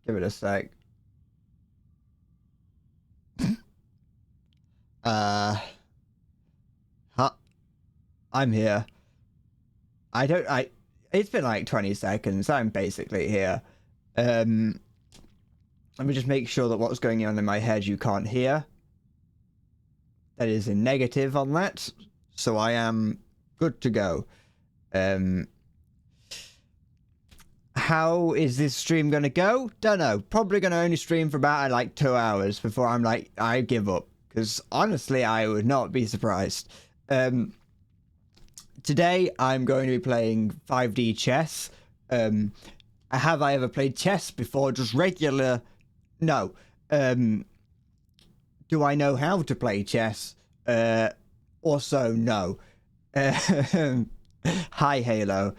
Give it a sec. uh, huh, I'm here. It's been like 20 seconds. I'm basically here. Let me just make sure that what's going on in my head you can't hear. That is a negative on that. So I am good to go. How is this stream gonna go? Don't know. Probably gonna only stream for about like 2 hours before I'm like, I give up. Because honestly, I would not be surprised. Today, I'm going to be playing 5D chess. Have I ever played chess before? Just regular? No. Do I know how to play chess? Also, no. Hi, Halo.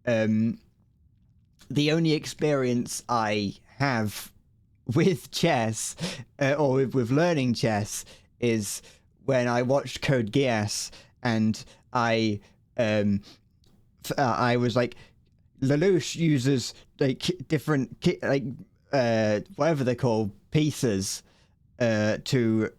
The only experience I have with chess, or with learning chess, is when I watched Code Geass, and I was like, Lelouch uses like different whatever they're called, pieces to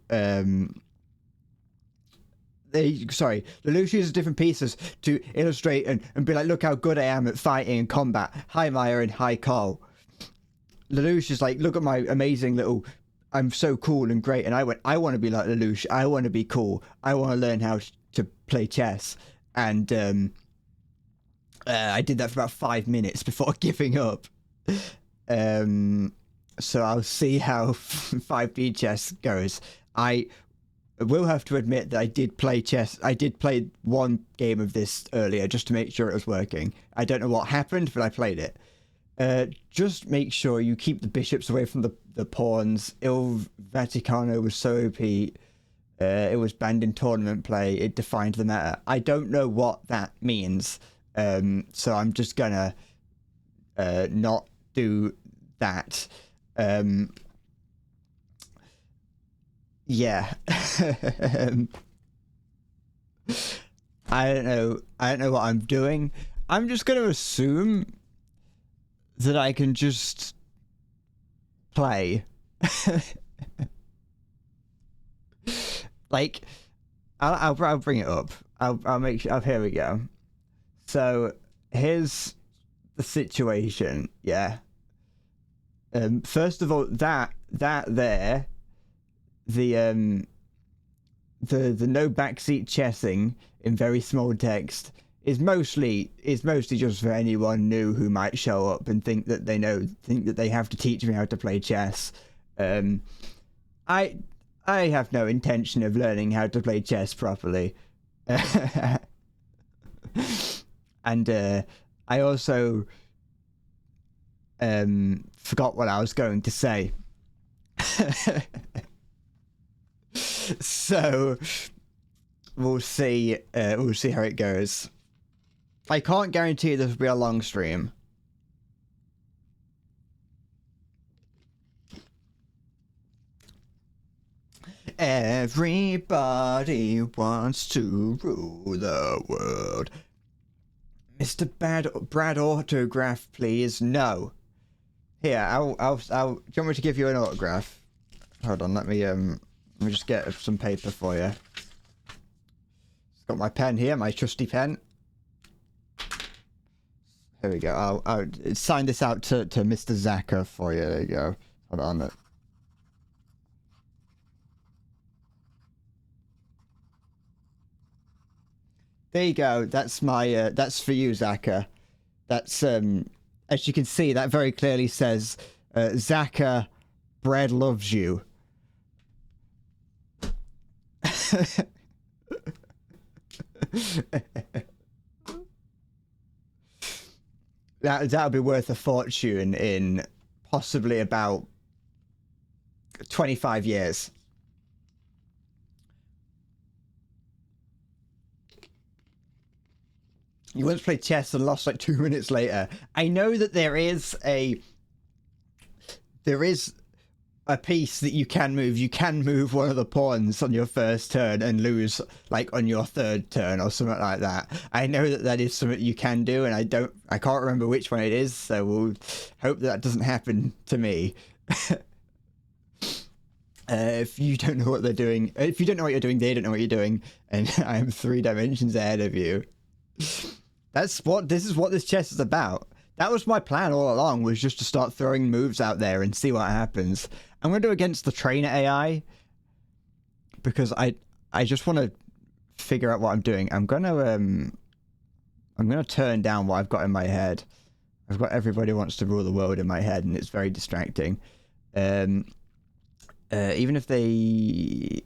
Lelouch uses different pieces to illustrate and be like, look how good I am at fighting and combat. Hi Maya and hi Carl. Lelouch is like, look at my amazing little, I'm so cool and great. And I want to be like Lelouch. I want to be cool. I want to learn how to play chess. And I did that for about 5 minutes before giving up. So I'll see how 5D chess goes. I will have to admit that I did play chess. I did play one game of this earlier just to make sure it was working. I don't know what happened, but I played it. Just make sure you keep the bishops away from the pawns. Il Vaticano was so OP. It was banned in tournament play. It defined the meta. I don't know what that means. So I'm just gonna not do that. Yeah. I don't know what I'm doing. I'm just gonna assume that I can just play. Like, I'll bring it up. I'll make sure. Here we go. So here's the situation. Yeah. First of all, that there, the no backseat chessing in very small text is mostly just for anyone new who might show up and think that they have to teach me how to play chess. I have no intention of learning how to play chess properly. And I also forgot what I was going to say. So we'll see how it goes. I can't guarantee this will be a long stream. Everybody wants to rule the world. Mr. Brad autograph, please. No. Here, I'll. Do you want me to give you an autograph? Hold on, let me just get some paper for you. Got my pen here, my trusty pen. Here we go. I'll sign this out to Mr. Zaka for you. There you go. Hold on. There you go. That's my. That's for you, Zaka. That's as you can see, that very clearly says, Zaka, Bread loves you. That'll be worth a fortune in possibly about 25 years. You once played chess and lost like 2 minutes later. I know that there is a piece that you can move. You can move one of the pawns on your first turn and lose like on your third turn or something like that. I know that that is something you can do, and I can't remember which one it is, so we'll hope that doesn't happen to me. If you don't know what they're doing, if you don't know what you're doing, they don't know what you're doing, and I'm 3 dimensions ahead of you. This is what this chess is about. That was my plan all along, was just to start throwing moves out there and see what happens. I'm going to do against the trainer AI because I just want to figure out what I'm doing. I'm going to turn down what I've got in my head. I've got everybody wants to rule the world in my head, and it's very distracting. Even if they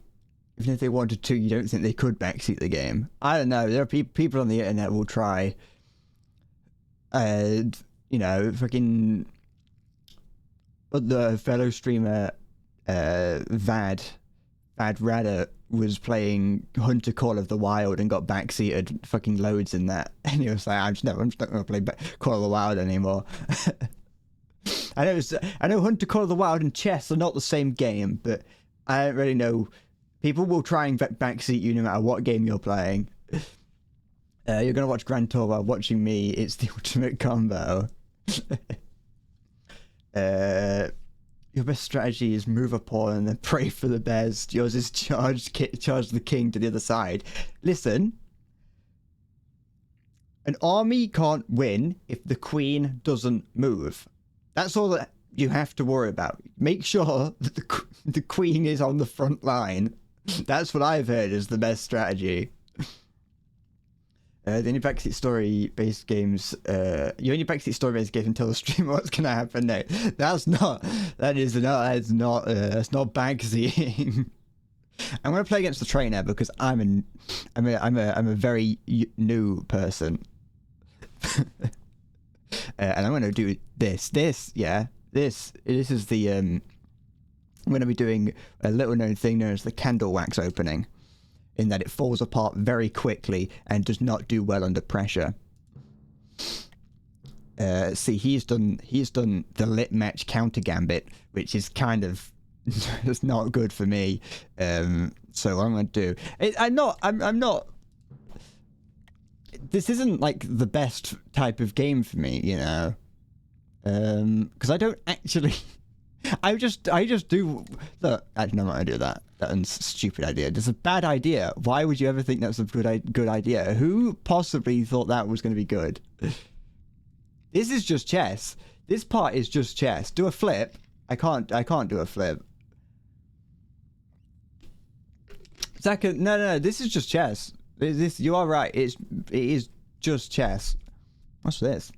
wanted to, you don't think they could backseat the game? I don't know. There are people on the internet will try. You know, fucking the fellow streamer Vad Radder was playing Hunter Call of the Wild and got backseated fucking loads in that, and he was like, I'm just not gonna play Call of the Wild anymore. I know Hunter Call of the Wild and chess are not the same game, but I don't really know. People will try and backseat you no matter what game you're playing. You're gonna watch Grand Tour while watching me. It's the ultimate combo. Your best strategy is move a pawn and then pray for the best. Yours is charge the king to the other side. Listen, an army can't win if the queen doesn't move. That's all that you have to worry about. Make sure that the queen is on the front line. That's what I've heard is the best strategy. The only backseat story-based games, you only backseat story-based games until the stream what's gonna happen next. That's not backseating. I'm gonna play against the trainer because I'm a very new person. And I'm gonna do this is the I'm gonna be doing a little known thing known as the candle wax opening, in that it falls apart very quickly and does not do well under pressure. See, he's done the lit match counter gambit, which is kind of it's not good for me. So what I'm gonna do, I'm not. This isn't like the best type of game for me, you know, because I don't actually. I just do. Look, actually, no, I'm not gonna do that. That's a stupid idea. It's a bad idea. Why would you ever think that's a good idea? Who possibly thought that was going to be good? This is just chess. This part is just chess. Do a flip. I can't do a flip. Zach, no. This is just chess. You are right. It is just chess. What's this?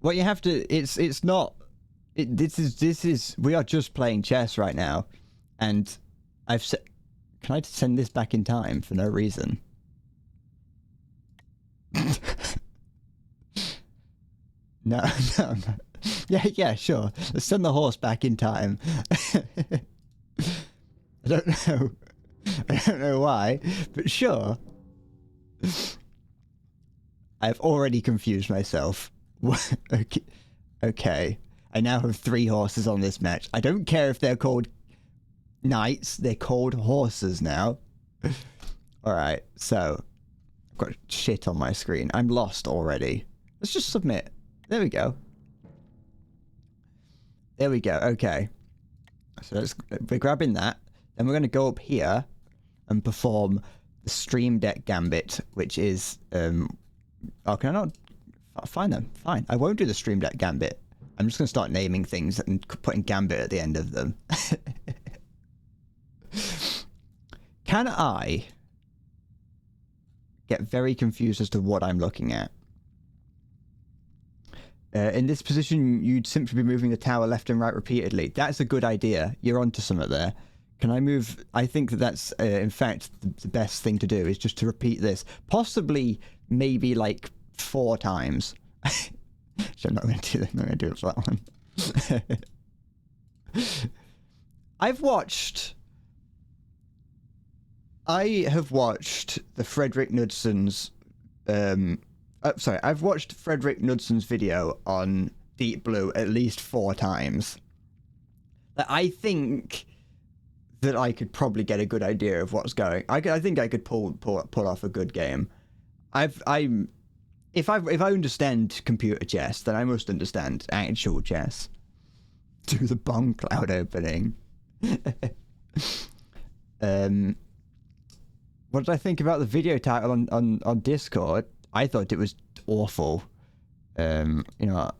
What you have to, it's not, this is, we are just playing chess right now, and I've said, can I send this back in time for no reason? No. Yeah, sure. Let's send the horse back in time. I don't know why, but sure. I've already confused myself. Okay. I now have 3 horses on this match. I don't care if they're called knights. They're called horses now. Alright, so I've got shit on my screen. I'm lost already. Let's just submit. There we go. Okay. So we're grabbing that. Then we're going to go up here and perform the Stream Deck Gambit, which is... oh, can I not... Fine then. Fine. I won't do the Stream Deck Gambit. I'm just going to start naming things and putting Gambit at the end of them. Can I get very confused as to what I'm looking at? In this position, you'd simply be moving the tower left and right repeatedly. That's a good idea. You're onto something there. Can I move? I think that's, in fact, the best thing to do is just to repeat this. Possibly, maybe like 4 times. I'm not going to do that. I'm not going to do it for that one. I have watched the Frederick Knudson's... I've watched Frederick Knudson's video on deep blue at least 4 times. I think that I could probably get a good idea of what's going. I think I could pull off a good game. If I understand computer chess, then I must understand actual chess. Do the bomb cloud opening. What did I think about the video title on Discord? I thought it was awful. You know what?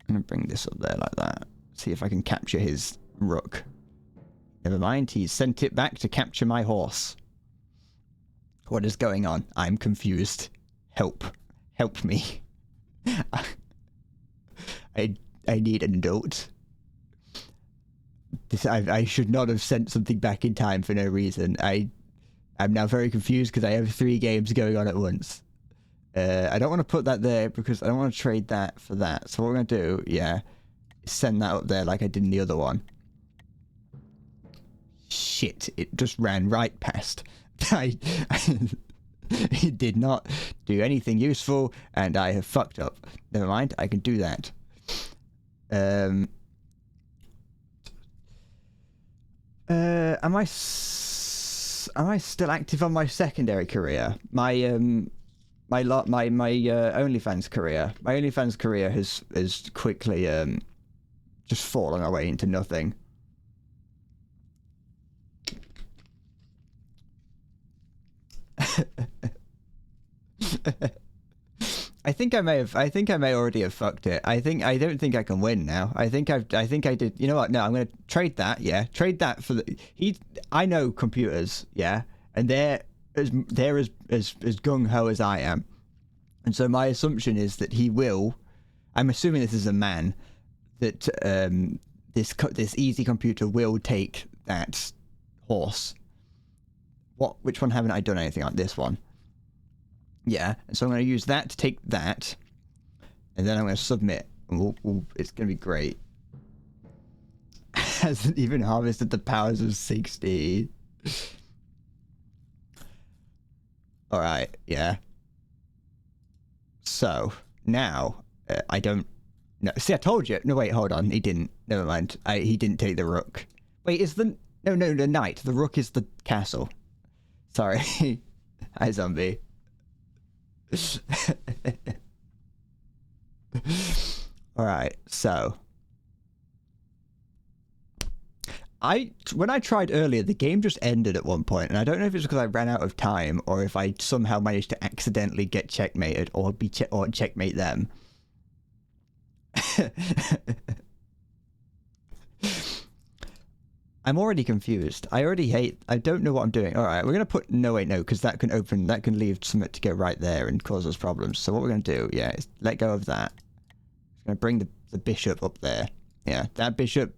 I'm gonna bring this up there like that. See if I can capture his rook. Never mind, he's sent it back to capture my horse. What is going on? I'm confused. Help. Help me. I need an adult. I should not have sent something back in time for no reason. I'm now very confused because I have 3 games going on at once. I don't want to put that there because I don't want to trade that for that. So what we're going to do, yeah, is send that up there like I did in the other one. Shit, it just ran right past. It did not do anything useful, and I have fucked up. Never mind, I can do that. Am I still active on my secondary career? My OnlyFans career. My OnlyFans career has quickly just fallen away into nothing. I think I may already have fucked it. I don't think I can win now. I think I did. You know what? No, I'm gonna trade that. Yeah, trade that for the. I know computers. Yeah, and they're as gung ho as I am, and so my assumption is that he will. I'm assuming this is a man. That this easy computer will take that horse. Which one haven't I done anything on? This one. Yeah, and so I'm going to use that to take that, and then I'm going to submit. And it's going to be great. Hasn't even harvested the powers of 60. Alright, yeah. So, now, I don't... No, see, I told you. No, wait, hold on. He didn't. Never mind. He didn't take the rook. Wait, is the... No, the knight. The rook is the castle. Sorry. Hi, zombie. Alright, so when I tried earlier, the game just ended at one point, and I don't know if it's because I ran out of time or if I somehow managed to accidentally get checkmated or checkmate them. I'm already confused. I don't know what I'm doing. All right, we're going to put no, because that can leave something to go right there and cause us problems. So what we're going to do, yeah, is let go of that. We're going to bring the bishop up there. Yeah, that bishop,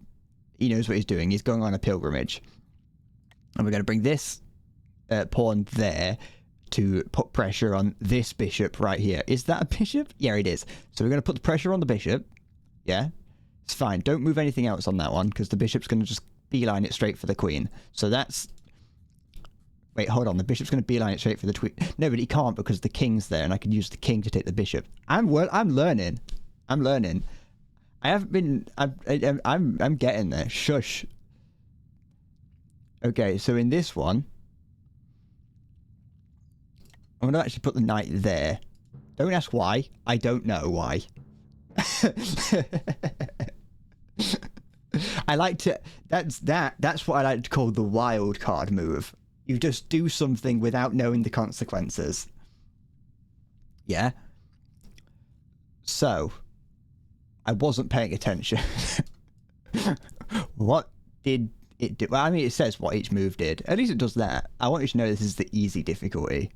he knows what he's doing. He's going on a pilgrimage. And we're going to bring this pawn there to put pressure on this bishop right here. Is that a bishop? Yeah, it is. So we're going to put the pressure on the bishop. Yeah, it's fine. Don't move anything else on that one because the bishop's going to just beeline it straight for the queen. So that's... Wait, hold on. The bishop's going to beeline it straight for the queen. No, but he can't because the king's there, and I can use the king to take the bishop. I'm learning. I'm learning. I haven't been... I'm getting there. Shush. Okay, so in this one, I'm going to actually put the knight there. Don't ask why. I don't know why. I like to... That's what I like to call the wild card move. You just do something without knowing the consequences. Yeah? So, I wasn't paying attention. What did it do? Well, I mean, it says what each move did. At least it does that. I want you to know this is the easy difficulty.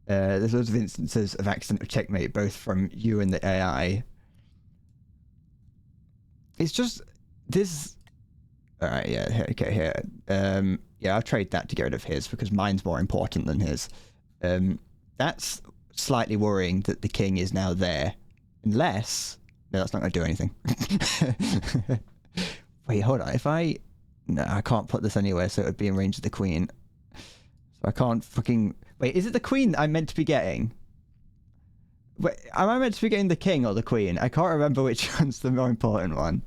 There's loads of instances of accidental checkmate, both from you and the AI. It's just... This... Alright, yeah, okay, here. Yeah, I'll trade that to get rid of his, because mine's more important than his. That's slightly worrying that the king is now there. Unless... No, that's not going to do anything. Wait, hold on. If I... No, I can't put this anywhere, so it would be in range of the queen. So I can't fucking... Wait, is it the queen I'm meant to be getting? Wait, am I meant to be getting the king or the queen? I can't remember which one's the more important one.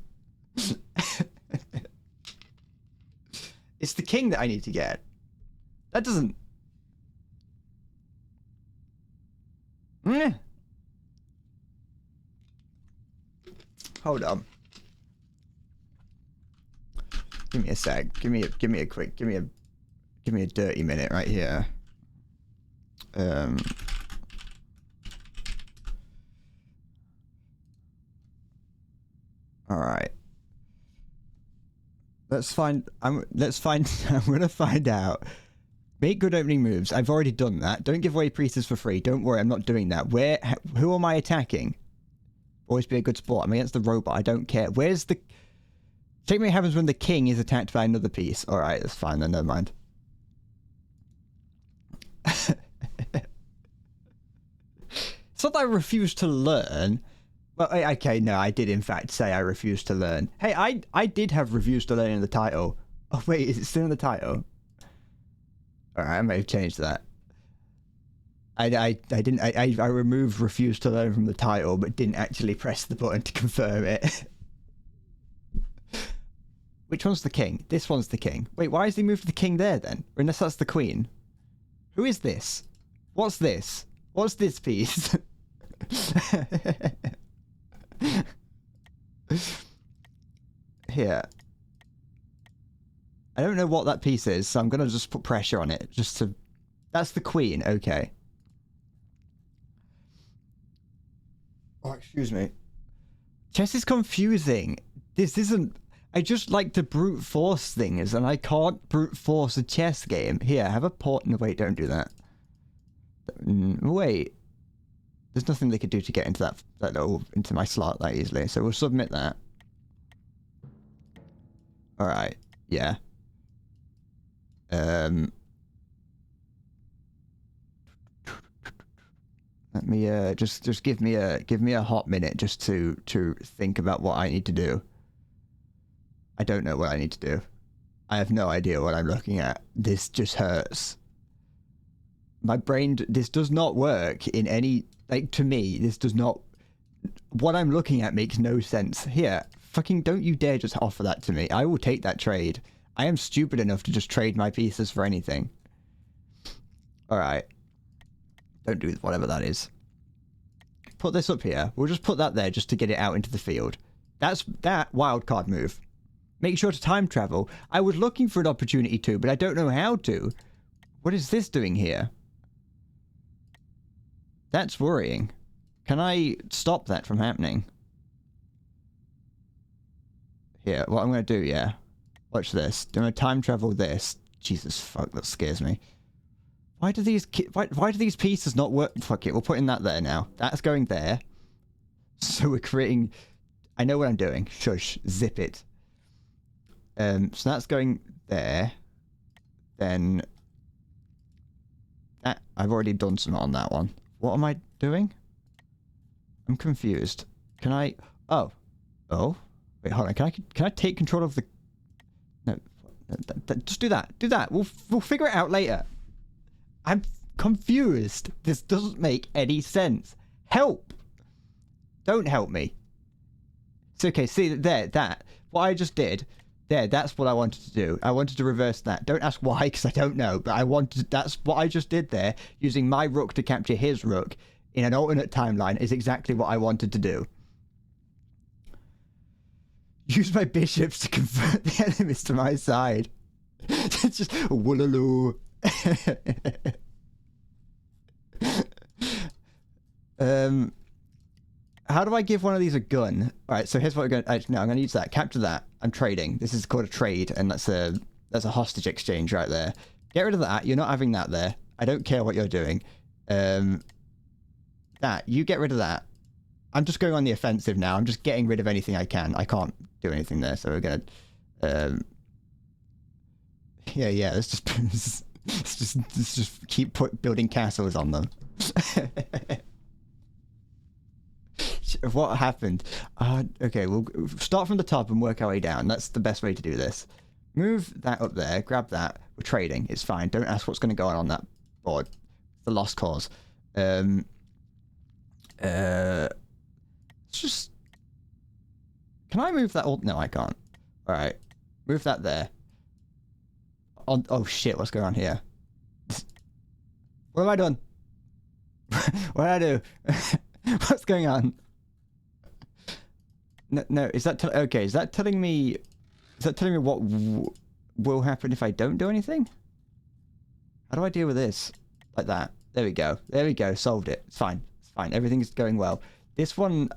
It's the king that I need to get. That doesn't... Hold on. Give me a sec. Give me a dirty minute right here. All right. I'm gonna find out. Make good opening moves. I've already done that. Don't give away pieces for free. Don't worry, I'm not doing that. Who am I attacking? Always be a good sport. I'm against the robot. I don't care. Where's the... Take me happens when the king is attacked by another piece. Alright, that's fine then, never mind. It's not that I refuse to learn. Well, okay, no, I did in fact say I refuse to learn. Hey, I did have refuse to learn in the title. Oh wait, is it still in the title? Alright, I may have changed that. I removed refuse to learn from the title, but didn't actually press the button to confirm it. Which one's the king? This one's the king. Wait, why has he moved the king there then? Unless that's the queen. Who is this? What's this? What's this piece? Here. I don't know what that piece is, so I'm gonna just put pressure on it, just to... That's the queen, okay. Oh, excuse me. Chess is confusing. This isn't... I just like to brute force things, and I can't brute force a chess game. Here, have a port... No, wait, don't do that. Wait. There's nothing they could do to get into that little... into my slot that easily, so we'll submit that. Alright, yeah. Let me just give me a hot minute just to think about what I need to do. I don't know what I need to do. I have no idea what I'm looking at. This just hurts. My brain, this does not work in any, like, to me, this does not, what I'm looking at makes no sense. Here, fucking don't you dare just offer that to me. I will take that trade. I am stupid enough to just trade my pieces for anything. Alright. Don't do whatever that is. Put this up here. We'll just put that there just to get it out into the field. That's that wildcard move. Make sure to time travel. I was looking for an opportunity to, but I don't know how to. What is this doing here? That's worrying. Can I stop that from happening? Here, what I'm going to do, yeah. Watch this. I'm going to time travel this. Jesus fuck, that scares me. Why do these pieces not work? Fuck it, we're putting that there now. That's going there. So we're creating... I know what I'm doing. Shush. Zip it. So that's going there. Then... that, I've already done some on that one. What am I doing? I'm confused. Can I... Oh. Oh. Wait, hold on. Can I take control of the... No. Just do that. Do that. We'll figure it out later. I'm confused. This doesn't make any sense. Help! Don't help me. It's okay. See, there, that. What I just did, there, that's what I wanted to do. I wanted to reverse that. Don't ask why, because I don't know. But I wanted, that's what I just did there, using my rook to capture his rook in an alternate timeline is exactly what I wanted to do. Use my bishops to convert the enemies to my side. It's just, woolaloo. How do I give one of these a gun? Alright, so here's what we're going to... No, I'm going to use that. Capture that. I'm trading. This is called a trade, and that's a hostage exchange right there. Get rid of that. You're not having that there. I don't care what you're doing. That. You get rid of that. I'm just going on the offensive now. I'm just getting rid of anything I can. I can't do anything there, so we're going to... Yeah, let's just keep building castles on them. What happened? Okay, we'll start from the top and work our way down. That's the best way to do this. Move that up there. Grab that. We're trading. It's fine. Don't ask what's going to go on that board. The lost cause. Let's just... Can I move that all? No, I can't. Alright. Move that there. Oh shit, what's going on here? What have I done? What did I do? What's going on? No, is that okay? Is that telling me? Is that telling me what will happen if I don't do anything? How do I deal with this? Like that. There we go. There we go. Solved it. It's fine. It's fine. Everything's going well. This one.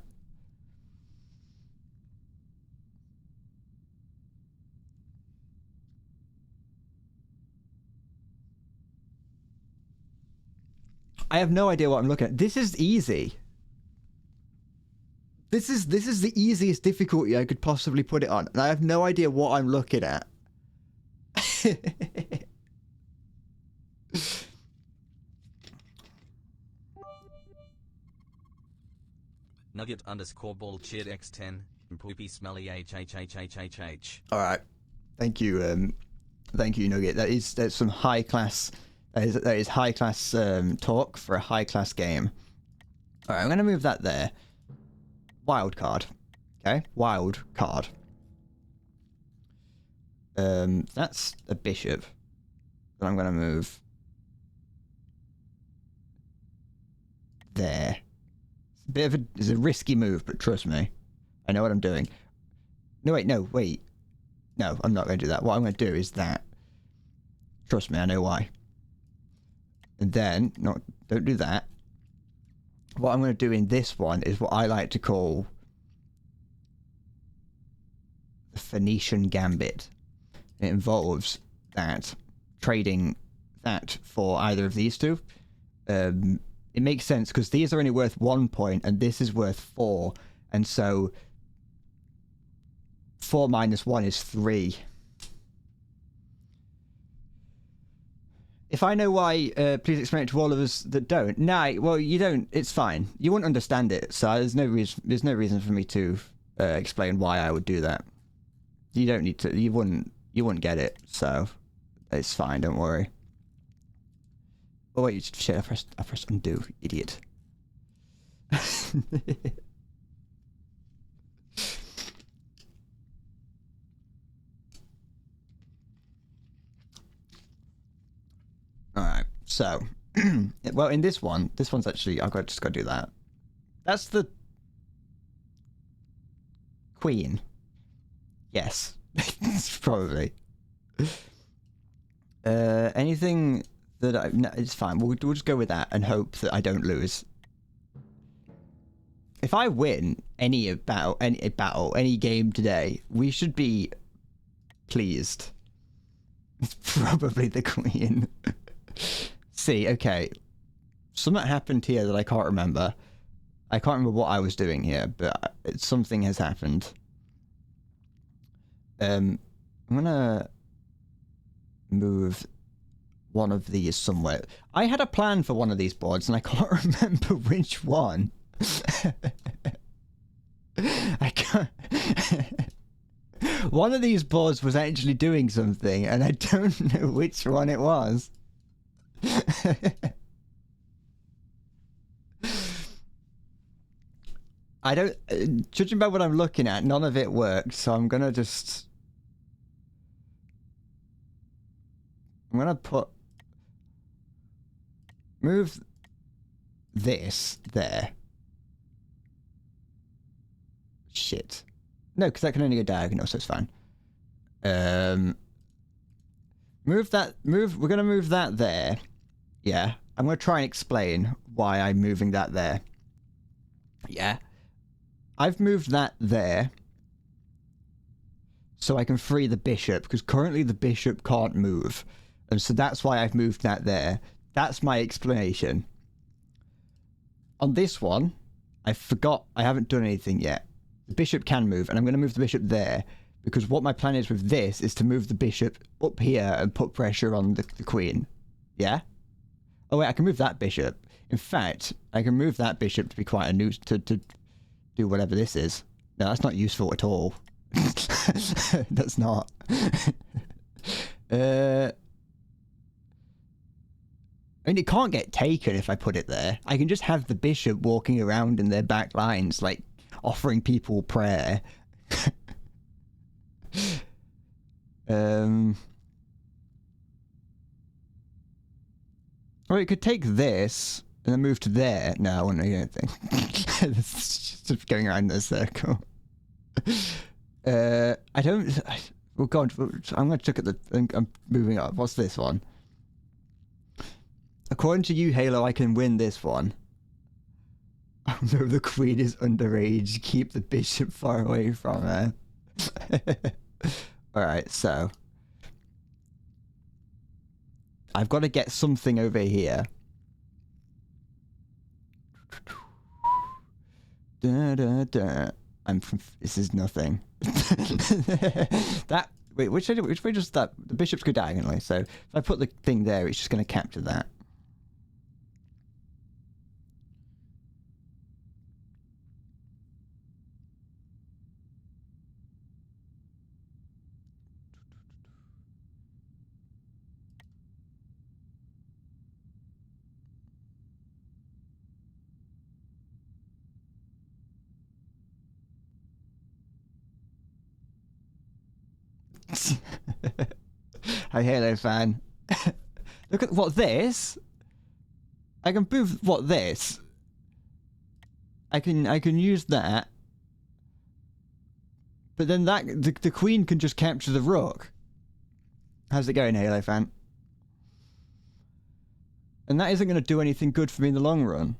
I have no idea what I'm looking at. This is easy. This is the easiest difficulty I could possibly put it on, and I have no idea what I'm looking at. Nugget _ bullshit x10 poopy smelly hhhhhh. All right, thank you, Nugget. That's some high class. That is high class talk for a high class game. All right, I'm gonna move that there. Wild card. Okay, wild card. That's a bishop that I'm gonna move there. It's a risky move, but trust me, I know what I'm doing. No, wait, no, wait. No, I'm not going to do that. What I'm going to do is that. Trust me, I know why. And then, don't do that. What I'm going to do in this one is what I like to call the Phoenician Gambit. It involves that, trading that for either of these two. It makes sense because these are only worth 1 point and this is worth 4. And so 4 minus 1 is 3. If I know why, please explain it to all of us that don't. Nah, well, you don't. It's fine. You won't understand it, so there's no reason for me to explain why I would do that. You don't need to. You wouldn't get it, so it's fine. Don't worry. Oh wait, shit! I pressed undo, idiot. Alright, so well in this one's actually I've just got to do that. That's the queen. Yes. Probably. Anything that no, it's fine. We'll just go with that and hope that I don't lose. If I win any game today, we should be pleased. It's probably the queen. See, okay. Something happened here that I can't remember. I can't remember what I was doing here, but something has happened. I'm gonna move one of these somewhere. I had a plan for one of these boards and I can't remember which one. I can't. One of these boards was actually doing something and I don't know which one it was. I don't, judging by what I'm looking at, none of it worked, so I'm gonna move this there. Shit. No, because that can only go diagonal, so it's fine. We're gonna move that there. Yeah. I'm gonna try and explain why I'm moving that there. Yeah. I've moved that there so I can free the bishop, because currently the bishop can't move. And so that's why I've moved that there. That's my explanation. On this one, I forgot I haven't done anything yet. The bishop can move, and I'm going to move the bishop there, because what my plan is with this is to move the bishop up here and put pressure on the queen. Yeah? Oh wait, I can move that bishop. In fact, I can move that bishop to be quite a nuisance, to do whatever this is. No, that's not useful at all. That's not. I mean, it can't get taken if I put it there. I can just have the bishop walking around in their back lines, like, offering people prayer. Or it could take this and then move to there. No, I wouldn't do anything. It's just going around in a circle. I don't... Oh god, I'm going to look at the... I'm moving up. What's this one? According to you, Halo, I can win this one. Oh no, the queen is underage. Keep the bishop far away from her. Alright, so... I've got to get something over here. Da, da, da. This is nothing. Wait, which way does that? The bishops go diagonally, so if I put the thing there, it's just going to capture that. Hi, Halo fan. Look at what this. I can move what this. I can use that. But then the queen can just capture the rook. How's it going, Halo fan? And that isn't going to do anything good for me in the long run.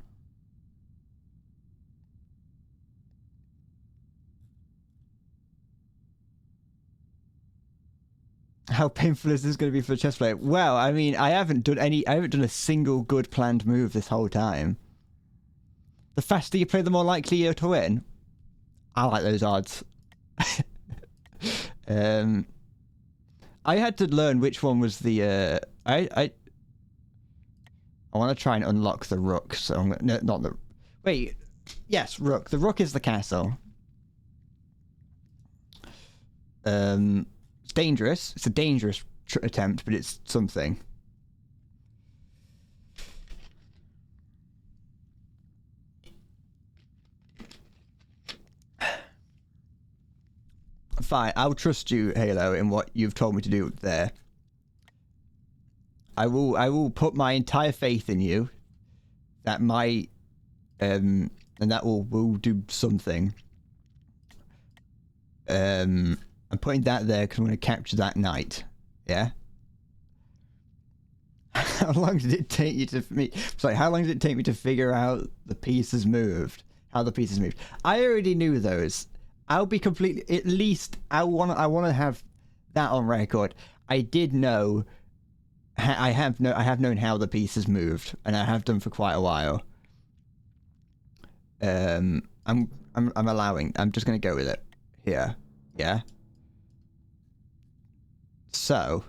How painful is this going to be for a chess player? Well, I mean, I haven't done a single good planned move this whole time. The faster you play, the more likely you're to win. I like those odds. I had to learn which one was the, I want to try and unlock the rook, so I'm gonna, no, not the, wait, yes, rook. The rook is the castle. It's dangerous. It's a dangerous attempt, but it's something. Fine, I'll trust you, Halo, in what you've told me to do there. I will put my entire faith in you. That might, and that will do something. I'm putting that there because I'm going to capture that knight. Yeah? How long did it take you to... Sorry, how long did it take me to figure out the pieces moved? How the pieces moved? I already knew those. I'll be completely... At least I want to have that on record. I did know... I have known how the pieces moved, and I have done for quite a while. I'm allowing... I'm just going to go with it. Here. Yeah? So,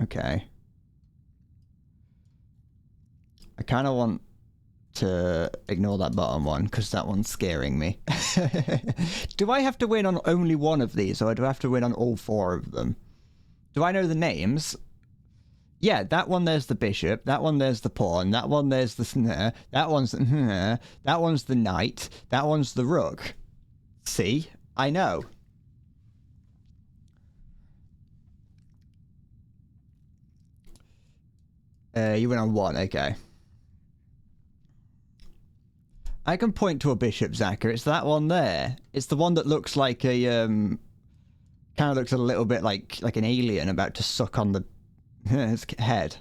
okay. I kind of want to ignore that bottom one because that one's scaring me. Do I have to win on only one of these, or do I have to win on all four of them? Do I know the names? Yeah, that one there's the bishop, that one there's the pawn, that one there's the that one's the that one's the knight, that one's the rook. See? I know. You went on one, okay. I can point to a bishop, Zaka. It's that one there. It's the one that looks like a, kind of looks a little bit like an alien about to suck on the his head.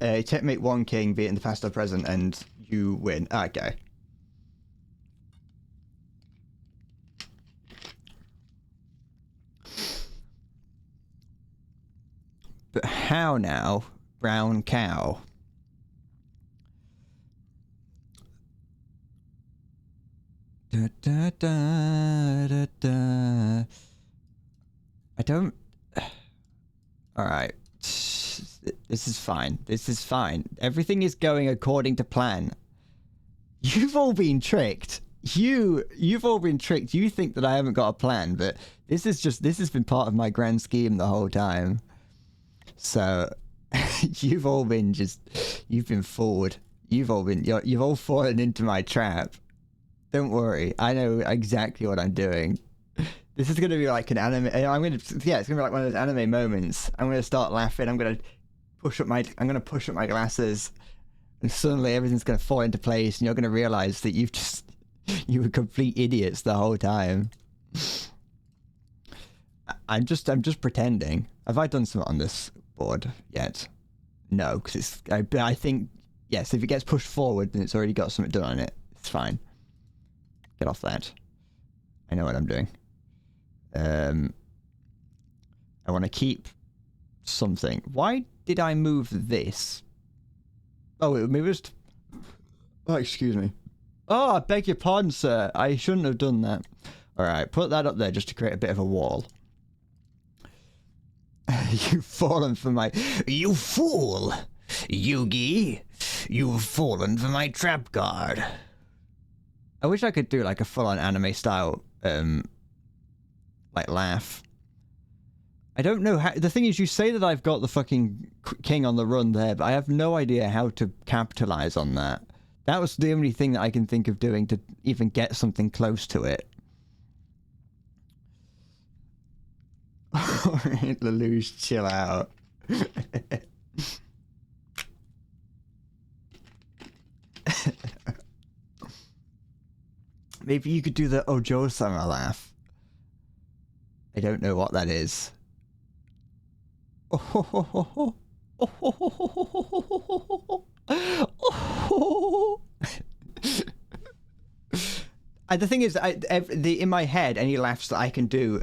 Checkmate one king, be it in the past or present, and you win. Okay. But how now? Brown cow. Da, da, da, da, da. I don't... Alright. This is fine. This is fine. Everything is going according to plan. You've all been tricked. you've all been tricked. You think that I haven't got a plan, but this has been part of my grand scheme the whole time. So you've been fooled. You've all fallen into my trap. Don't worry, I know exactly what I'm doing. This is gonna be like an anime. It's gonna be like one of those anime moments. I'm gonna start laughing. I'm gonna push up my glasses, and suddenly everything's gonna fall into place, and you're gonna realize that you were complete idiots the whole time. I'm just pretending. Have I done something on this board yet? No, because I think yes. If it gets pushed forward, then it's already got something done on it. It's fine. Get off that. I know what I'm doing. I want to keep something. Why did I move this? Oh, it moved. Oh, excuse me. Oh, I beg your pardon, sir. I shouldn't have done that. All right, put that up there just to create a bit of a wall. You've fallen for my... You fool! Yugi! You've fallen for my trap guard. I wish I could do like a full-on anime style, like laugh. I don't know how... The thing is, you say that I've got the fucking king on the run there, but I have no idea how to capitalize on that. That was the only thing that I can think of doing to even get something close to it. Alright, Lelouch, chill out. Maybe you could do the Ojo-sama laugh. I don't know what that is. The thing is, in my head, any laughs that I can do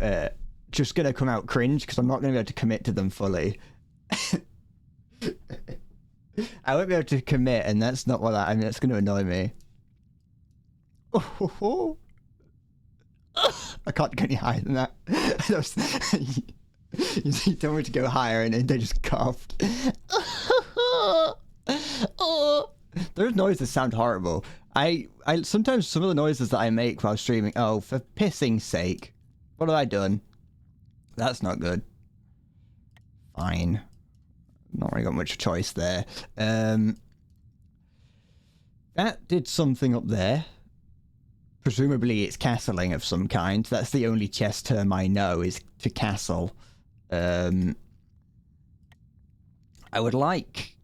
just gonna come out cringe because I'm not gonna be able to commit to them fully. I won't be able to commit, and that's not what that's gonna annoy me. I can't go any higher than that. You told me to go higher, and then they just coughed. Those noises sound horrible. I sometimes some of the noises that I make while streaming. Oh, for pissing's sake! What have I done? That's not good. Fine. Not really got much choice there. That did something up there. Presumably it's castling of some kind. That's the only chess term I know, is to castle. I would like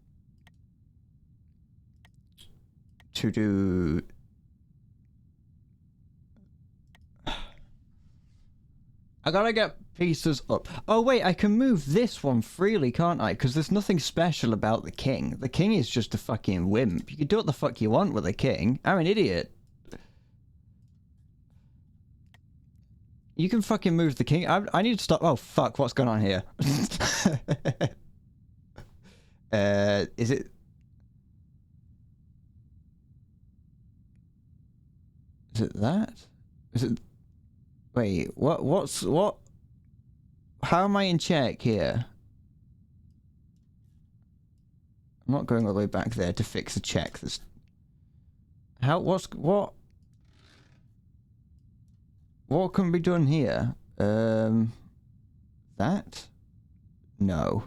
to do... I gotta get pieces up. Oh wait, I can move this one freely, can't I? Because there's nothing special about the king. The king is just a fucking wimp. You can do what the fuck you want with a king. I'm an idiot. You can fucking move the king. I need to stop. Oh fuck, what's going on here? Is it... Is it that? Is it... Wait, what? How am I in check here? I'm not going all the way back there to fix a check. That's... what can be done here? That? No.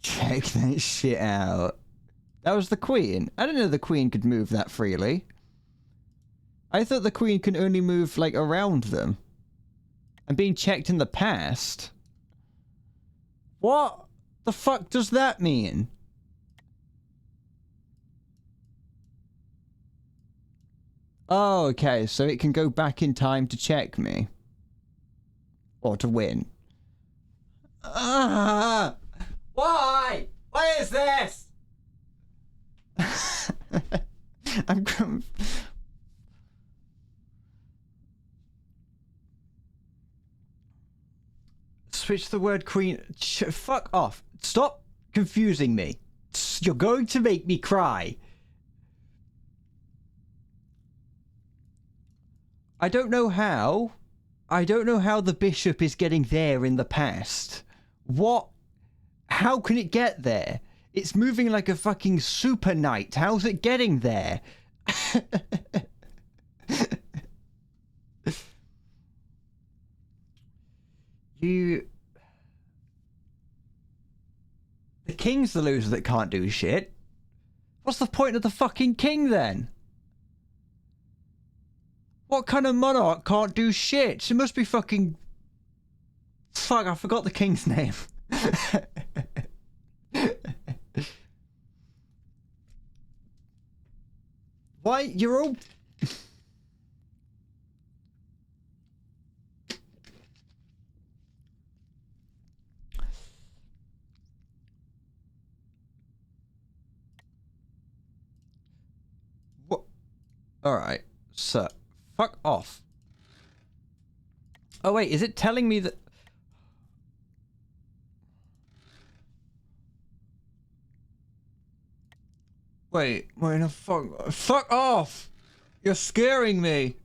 Check that shit out. That was the queen. I didn't know the queen could move that freely. I thought the queen can only move, like, around them. And being checked in the past? What the fuck does that mean? Oh, okay, so it can go back in time to check me. Or to win. Why? What is this? I'm... Switch the word queen... Fuck off. Stop confusing me. You're going to make me cry. I don't know how. I don't know how the bishop is getting there in the past. What? How can it get there? It's moving like a fucking super knight. How's it getting there? The king's the loser that can't do shit. What's the point of the fucking king then? What kind of monarch can't do shit? It must be fucking... Fuck, I forgot the king's name. Why? You're all... What? Alright, so... Fuck off. Oh wait, is it telling me that... Wait, no, fuck off! You're scaring me!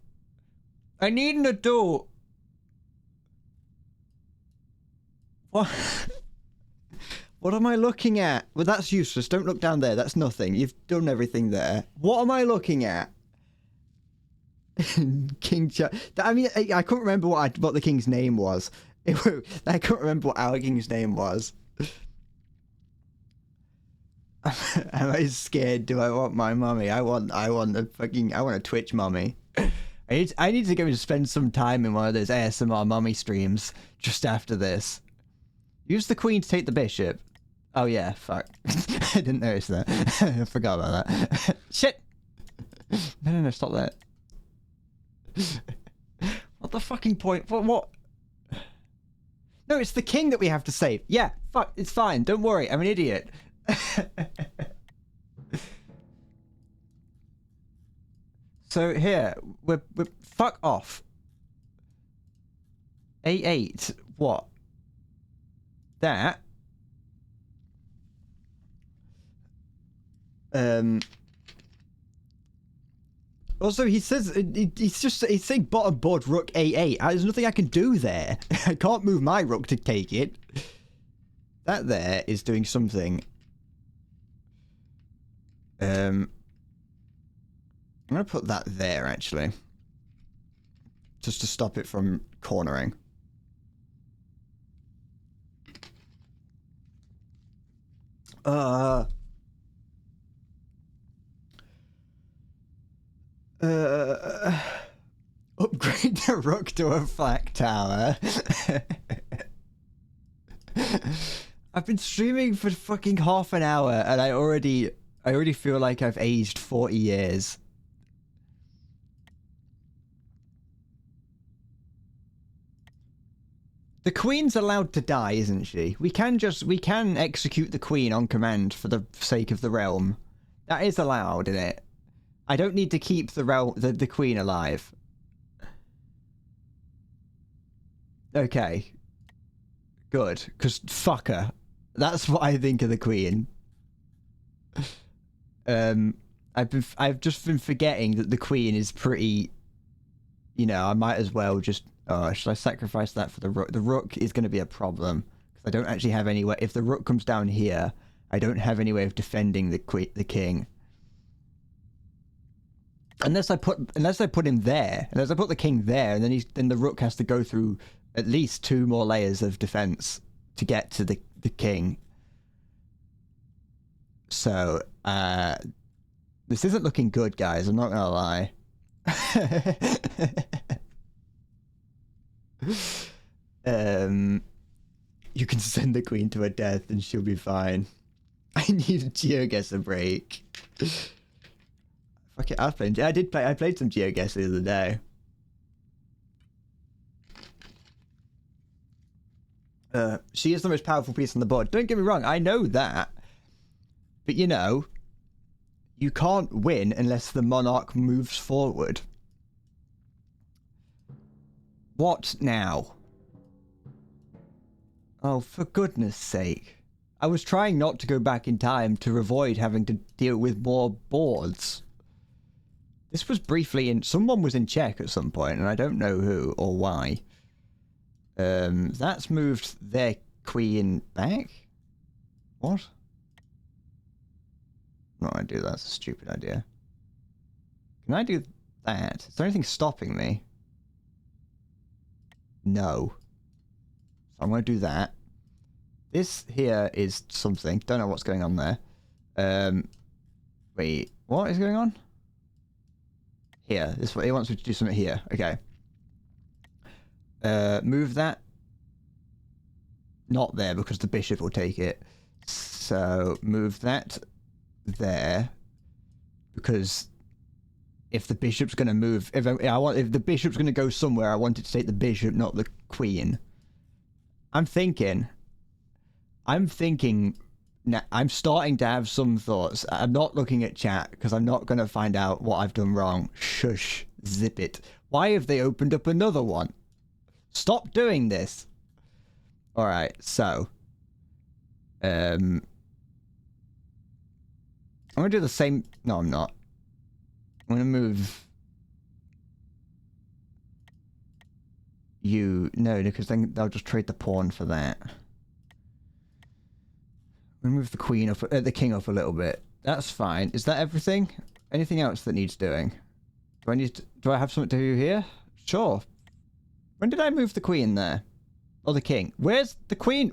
I need an adult! What? What am I looking at? Well, that's useless. Don't look down there. That's nothing. You've done everything there. What am I looking at? King Charles. I mean, I couldn't remember what the king's name was. I couldn't remember what our king's name was. Am I scared? Do I want my mummy? I want a Twitch mummy. I need to go and spend some time in one of those ASMR mummy streams just after this. Use the queen to take the bishop. Oh yeah, fuck. I didn't notice that. I forgot about that. Shit! No, stop that. What the fucking point? What? No, it's the king that we have to save. Yeah, fuck, it's fine. Don't worry, I'm an idiot. So here, we're fuck off. A8, what? That. Also, he says he's saying bottom board rook A8. There's nothing I can do there. I can't move my rook to take it. That there is doing something. I'm gonna put that there actually, just to stop it from cornering. Upgrade the rook to a flak tower. I've been streaming for fucking half an hour and I already feel like I've aged 40 years. The queen's allowed to die, isn't she? We can execute the queen on command for the sake of the realm. That is allowed, isn't it? I don't need to keep the queen alive. Okay. Good, because fuck her. That's what I think of the queen. I've just been forgetting that the queen is pretty, you know, I might as well just, should I sacrifice that for the rook? The rook is going to be a problem because I don't actually have any way. If the rook comes down here, I don't have any way of defending the king. Unless I put him there, unless I put the king there, and then the rook has to go through at least 2 more layers of defense to get to the king. So, this isn't looking good, guys. I'm not gonna lie. You can send the queen to her death and she'll be fine. I need a GeoGuessr break. Fuck it, I played some GeoGuessr the other day. She is the most powerful piece on the board. Don't get me wrong, I know that. But you know, you can't win unless the monarch moves forward. What now? Oh, for goodness sake. I was trying not to go back in time to avoid having to deal with more boards. This was briefly in... Someone was in check at some point, and I don't know who or why. That's moved their queen back? What? No, I do. That's a stupid idea. Can I do that? Is there anything stopping me? No. I'm going to do that. This here is something. Don't know what's going on there. Wait, what is going on? Here. This he wants me to do something here. Okay. Move that. Not there because the bishop will take it. So move that there because if the bishop's going to move, if the bishop's going to go somewhere, I want it to take the bishop, not the queen. I'm thinking. I'm starting to have some thoughts. I'm not looking at chat because I'm not going to find out what I've done wrong. Shush. Zip it. Why have they opened up another one? Stop doing this. All right. So, I'm going to do the same. No, I'm not. I'm going to move you. No, because then they'll just trade the pawn for that. Move the queen up, the king up a little bit. That's fine. Is that everything? Anything else that needs doing? Do I have something to do here? Sure. When did I move the queen there? Or the king? Where's the queen?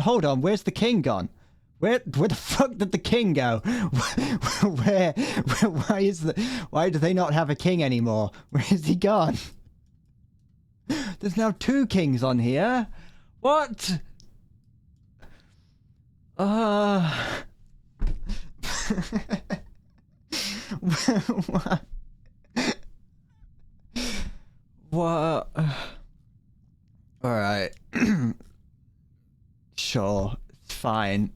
Hold on, where's the king gone? Where the fuck did the king go? Why do they not have a king anymore? Where is he gone? There's now 2 kings on here. What? What? Alright. Sure. It's fine.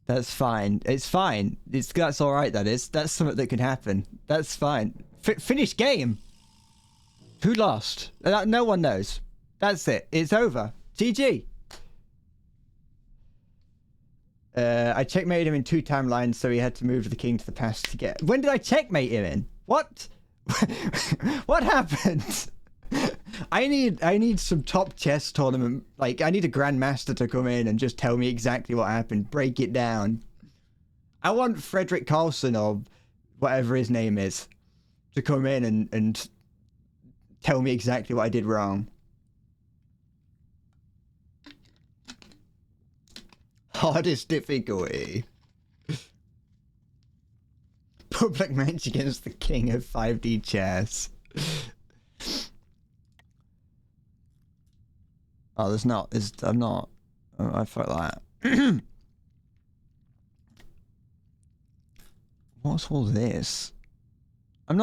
That's fine. It's fine. That's alright, that is. That's something that can happen. That's fine. Finish game! Who lost? No one knows. That's it. It's over. GG. I checkmated him in 2 timelines, so he had to move the king to the past to get... When did I checkmate him in? What? What happened? I need some top chess tournament. Like, I need a grandmaster to come in and just tell me exactly what happened. Break it down. I want Frederick Carlson or whatever his name is to come in and tell me exactly what I did wrong. Hardest difficulty. Public match against the king of 5D chess. Oh, there's not. I'm not. I felt that. What's all this? I'm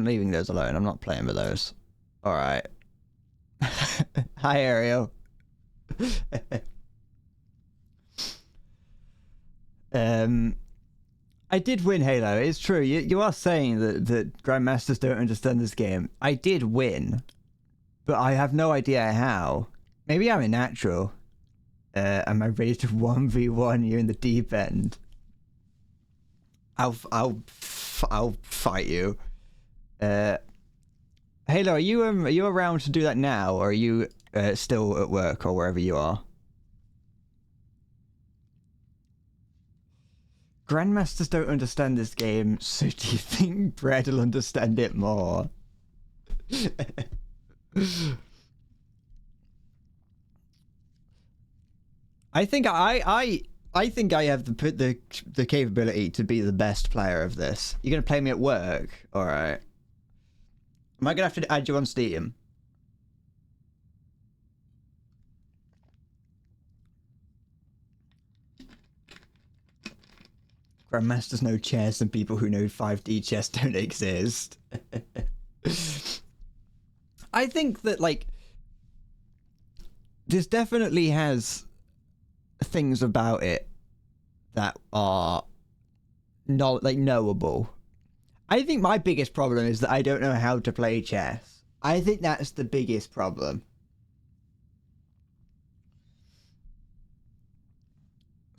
leaving those alone. I'm not playing with those. All right. Hi, Ariel. I did win Halo. It's true. You are saying that grandmasters don't understand this game. I did win, but I have no idea how. Maybe I'm a natural. Am I ready to 1v1 you in the deep end? I'll fight you. Halo, are you around to do that now, or are you still at work or wherever you are? Grandmasters don't understand this game, so do you think Brad will understand it more? I think I think I have the capability to be the best player of this. You're gonna play me at work, all right? Am I gonna have to add you on Steam? Grandmasters know chess and people who know 5D chess don't exist. I think that, like, this definitely has things about it that are not, like, knowable. I think my biggest problem is that I don't know how to play chess. I think that's the biggest problem.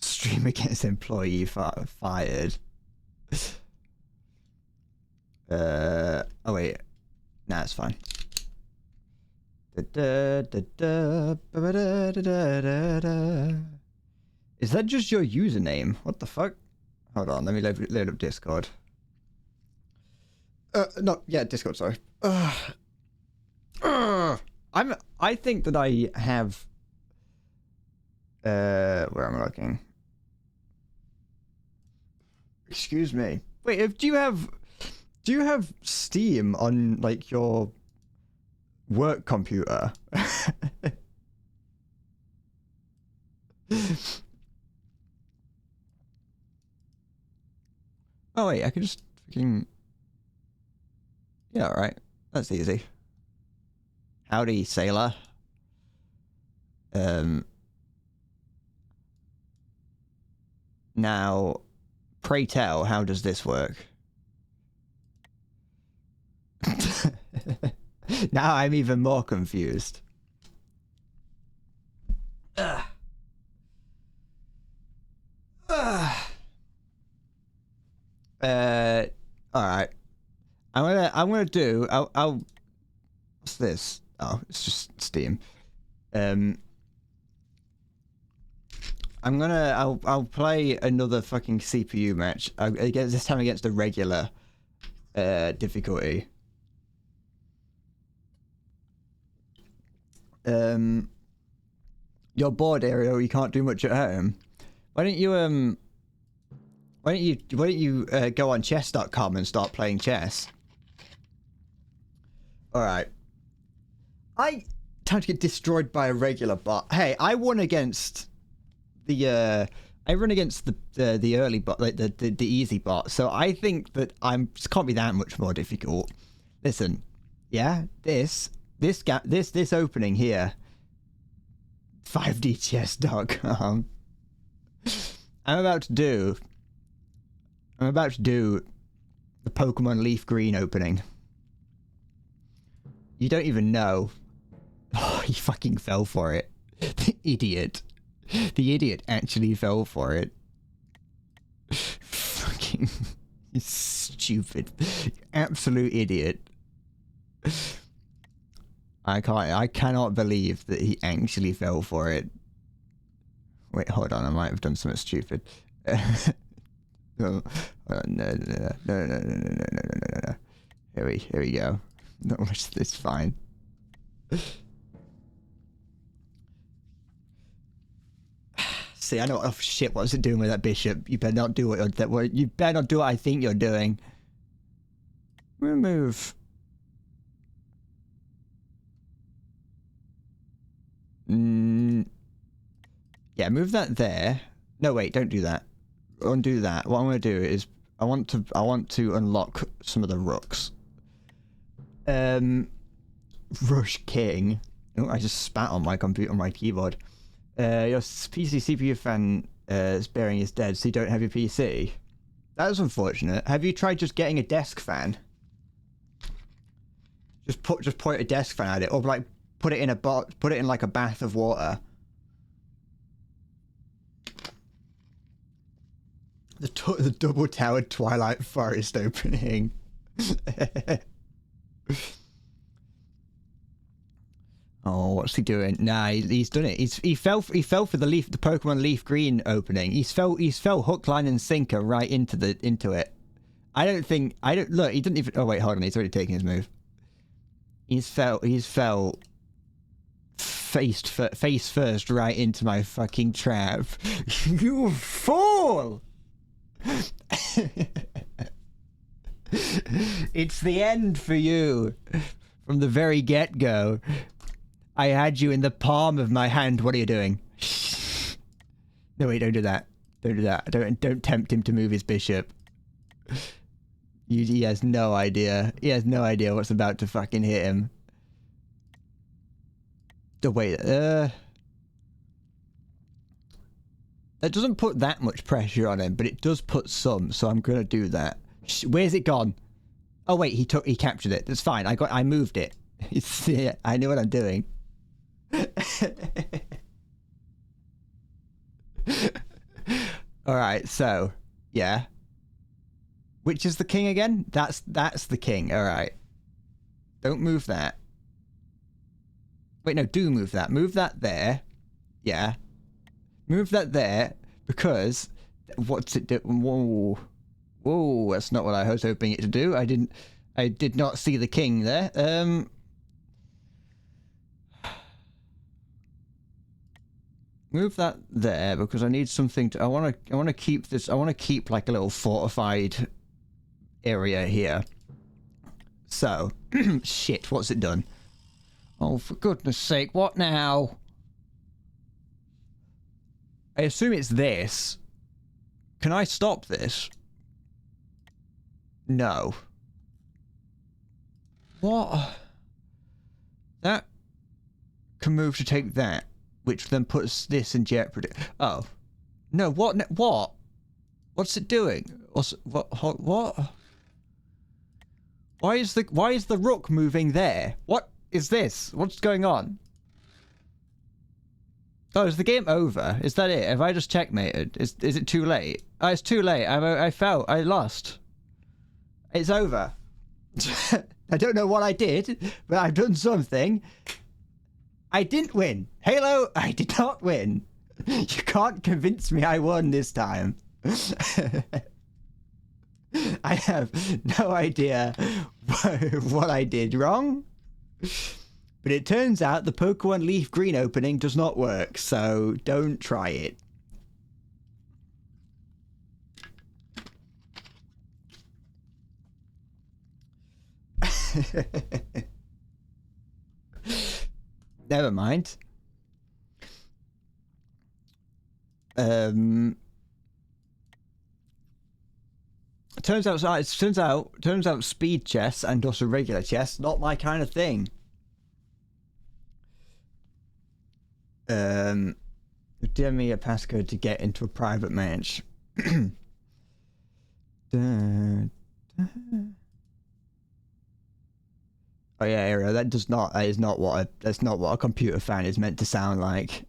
Streamer gets employee fired. Oh wait, nah, it's fine. Is that just your username? What the fuck? Hold on, let me load up Discord. No, yeah, Discord, sorry. I think that I have. Where am I looking? Excuse me. Wait, do you have Steam on like your work computer? Oh wait, I can just fucking. Yeah, all right. That's easy. Howdy, sailor. Now, pray tell, how does this work? Now I'm even more confused. Ugh. Ugh. All right. I'm gonna do. I'll. What's this? Oh, it's just Steam. I'll play another fucking CPU match. Against this time against the regular difficulty. You're bored, Ariel. You can't do much at home. Why don't you go on chess.com and start playing chess? All right. Time to get destroyed by a regular bot. Hey, I won against the early bot, like the easy bot. So I think that it can't be that much more difficult. Listen, yeah, this opening here, 5dchess.com. I'm about to do the Pokemon Leaf Green opening. You don't even know. Oh, he fucking fell for it. The idiot. The idiot actually fell for it. Fucking stupid. Absolute idiot. I cannot believe that he actually fell for it. Wait, hold on, I might have done something stupid. No. Here we go. No, it's fine. See, I know. Oh shit! What's it doing with that bishop? You better not do what you better not do what I think you're doing. Remove. Yeah, move that there. No, wait, don't do that. Undo that. What I'm gonna do is I want to unlock some of the rooks. Rush King. Oh, I just spat on my computer, on my keyboard. Your PC CPU fan bearing is dead, so you don't have your PC. That is unfortunate. Have you tried just getting a desk fan? Just point a desk fan at it, or like put it in like a bath of water. The double-towered Twilight Forest opening. Oh, what's he doing? Nah, he's done it. He fell for the Pokemon Leaf Green opening. He's fell hook, line, and sinker right into it. Look. He didn't even. Oh wait, hold on. He's already taken his move. He's fell face first right into my fucking trap. You fool! It's the end for you. From the very get-go. I had you in the palm of my hand. What are you doing? No, wait, don't do that. Don't do that. Don't tempt him to move his bishop. He has no idea. He has no idea what's about to fucking hit him. Oh, wait, that doesn't put that much pressure on him, but it does put some, so I'm gonna do that. Where's it gone? Oh wait, he captured it. That's fine. I moved it. Yeah, I know what I'm doing. All right, so yeah. Which is the king again? That's the king. All right. Don't move that. Wait, no, do move that. Move that there. Yeah. Move that there, because what's it do? Whoa. Whoa, that's not what I was hoping it to do. I did not see the king there. Move that there because I need something to. I want to keep this. I want to keep like a little fortified area here. So, shit. What's it done? Oh, for goodness sake! What now? I assume it's this. Can I stop this? No. What? That can move to take that. Which then puts this in jeopardy. Oh. No, what? What? What's it doing? What? Why is the rook moving there? What is this? What's going on? Oh, is the game over? Is that it? Have I just checkmated? Is it too late? Oh, it's too late. I fell. I lost. It's over. I don't know what I did, but I've done something. I didn't win. Halo, I did not win. You can't convince me I won this time. I have no idea what I did wrong. But it turns out the Pokemon Leaf Green opening does not work, so don't try it. Never mind. Turns out speed chess and also regular chess not my kind of thing. Give me a passcode to get into a private match. Oh yeah, Ariel, that's not what a computer fan is meant to sound like.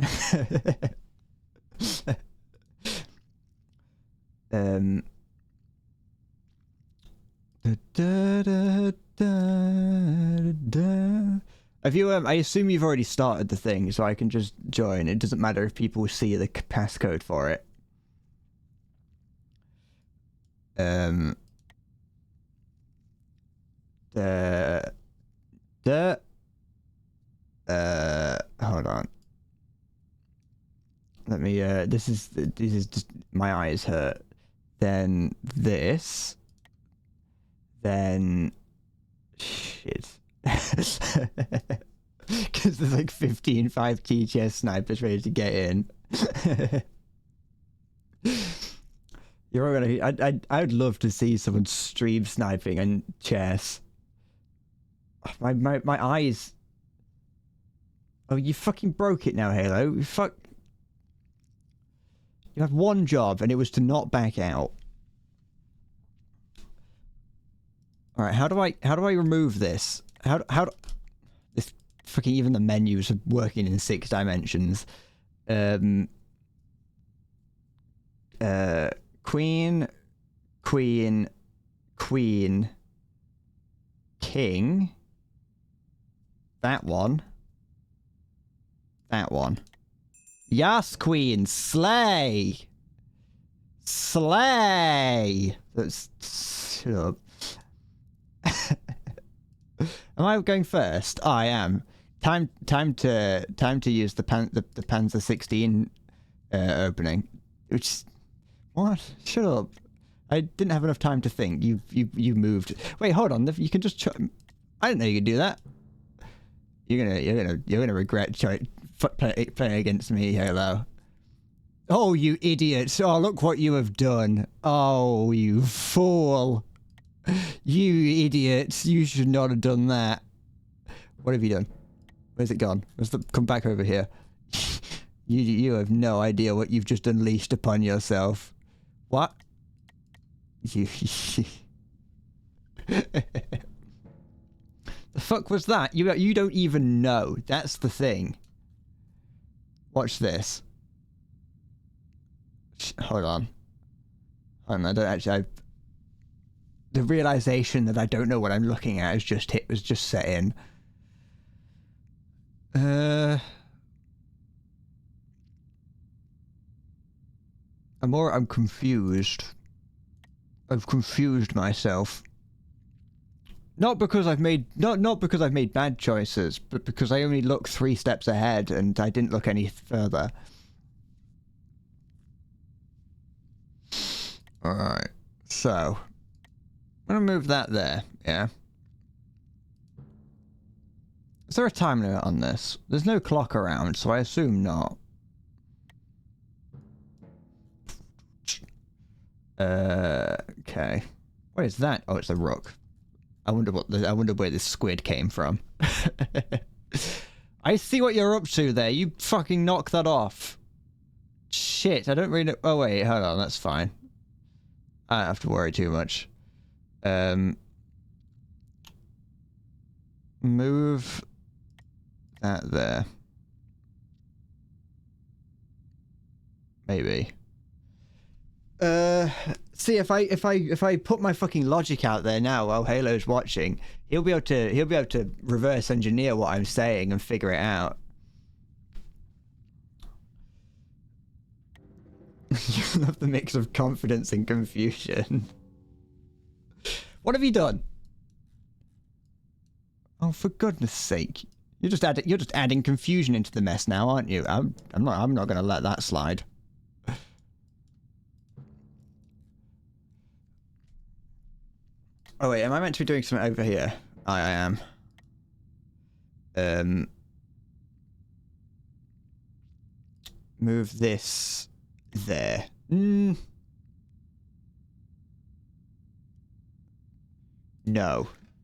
Have you I assume you've already started the thing, so I can just join. It doesn't matter if people see the passcode for it. Hold on. Let me this is just my eyes hurt. Then this. Then shit. Because there's like 15 5G chess snipers ready to get in. You're already. I would love to see someone stream sniping and chess. My eyes. Oh, you fucking broke it now, Halo. You fuck. You had one job, and it was to not back out. All right, how do I remove this? How do this fucking even the menus are working in 6 dimensions. Queen, king. That one. Yes, queen, slay. That's shut up. Am I going first? Oh, I am. Time to use the Panzer 16 opening. Which what? Shut up. I didn't have enough time to think. You moved. Wait, hold on. You can just. I didn't know you could do that. You're gonna regret playing against me, Halo. Oh, you idiots! Oh, look what you have done. Oh, you fool! You idiots! You should not have done that. What have you done? Where's it gone? Come back over here. You have no idea what you've just unleashed upon yourself. What? You. The fuck was that? You don't even know. That's the thing. Watch this. Hold on. I don't actually. The realization that I don't know what I'm looking at was just set in. I'm confused. I've confused myself. Not because I've made bad choices, but because I only looked 3 steps ahead and I didn't look any further. Alright. So, I'm going to move that there, yeah? Is there a time limit on this? There's no clock around, so I assume not. Okay. What is that? Oh, it's a rook. I wonder where this squid came from. I see what you're up to there. You fucking knock that off. Shit, I don't really know. Oh wait, hold on, that's fine. I don't have to worry too much. Move that there. Maybe. See if I put my fucking logic out there now while Halo's watching, he'll be able to reverse engineer what I'm saying and figure it out. You love the mix of confidence and confusion. What have you done? Oh, for goodness sake! You're just adding confusion into the mess now, aren't you? I'm not gonna let that slide. Oh wait, am I meant to be doing something over here? I am. Move this there. No,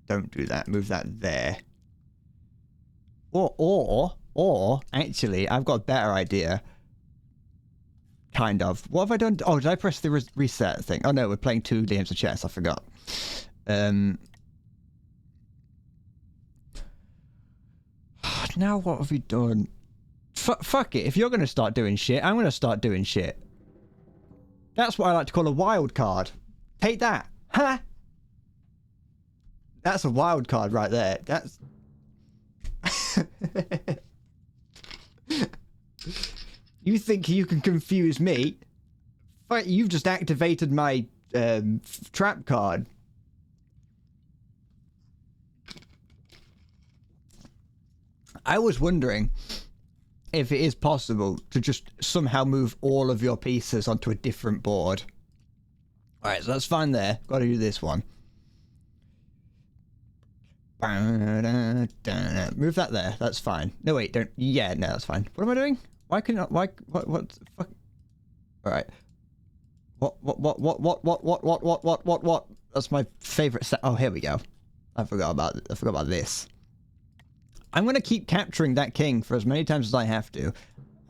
don't do that. Move that there. Or actually, I've got a better idea. Kind of. What have I done? Oh, did I press the reset thing? Oh no, we're playing 2 games of chess. I forgot. Now what have we done? Fuck it. If you're going to start doing shit, I'm going to start doing shit. That's what I like to call a wild card. Take that. Huh? That's a wild card right there. That's... You think you can confuse me? You've just activated my trap card. I was wondering if it is possible to just somehow move all of your pieces onto a different board. Alright, so that's fine there. Got to do this one. Move that there. That's fine. No, wait, don't. Yeah, no, that's fine. What am I doing? Why can I? Why? What the fuck? Alright. What? That's my favorite set. Oh, here we go. I forgot about this. I'm gonna keep capturing that king for as many times as I have to.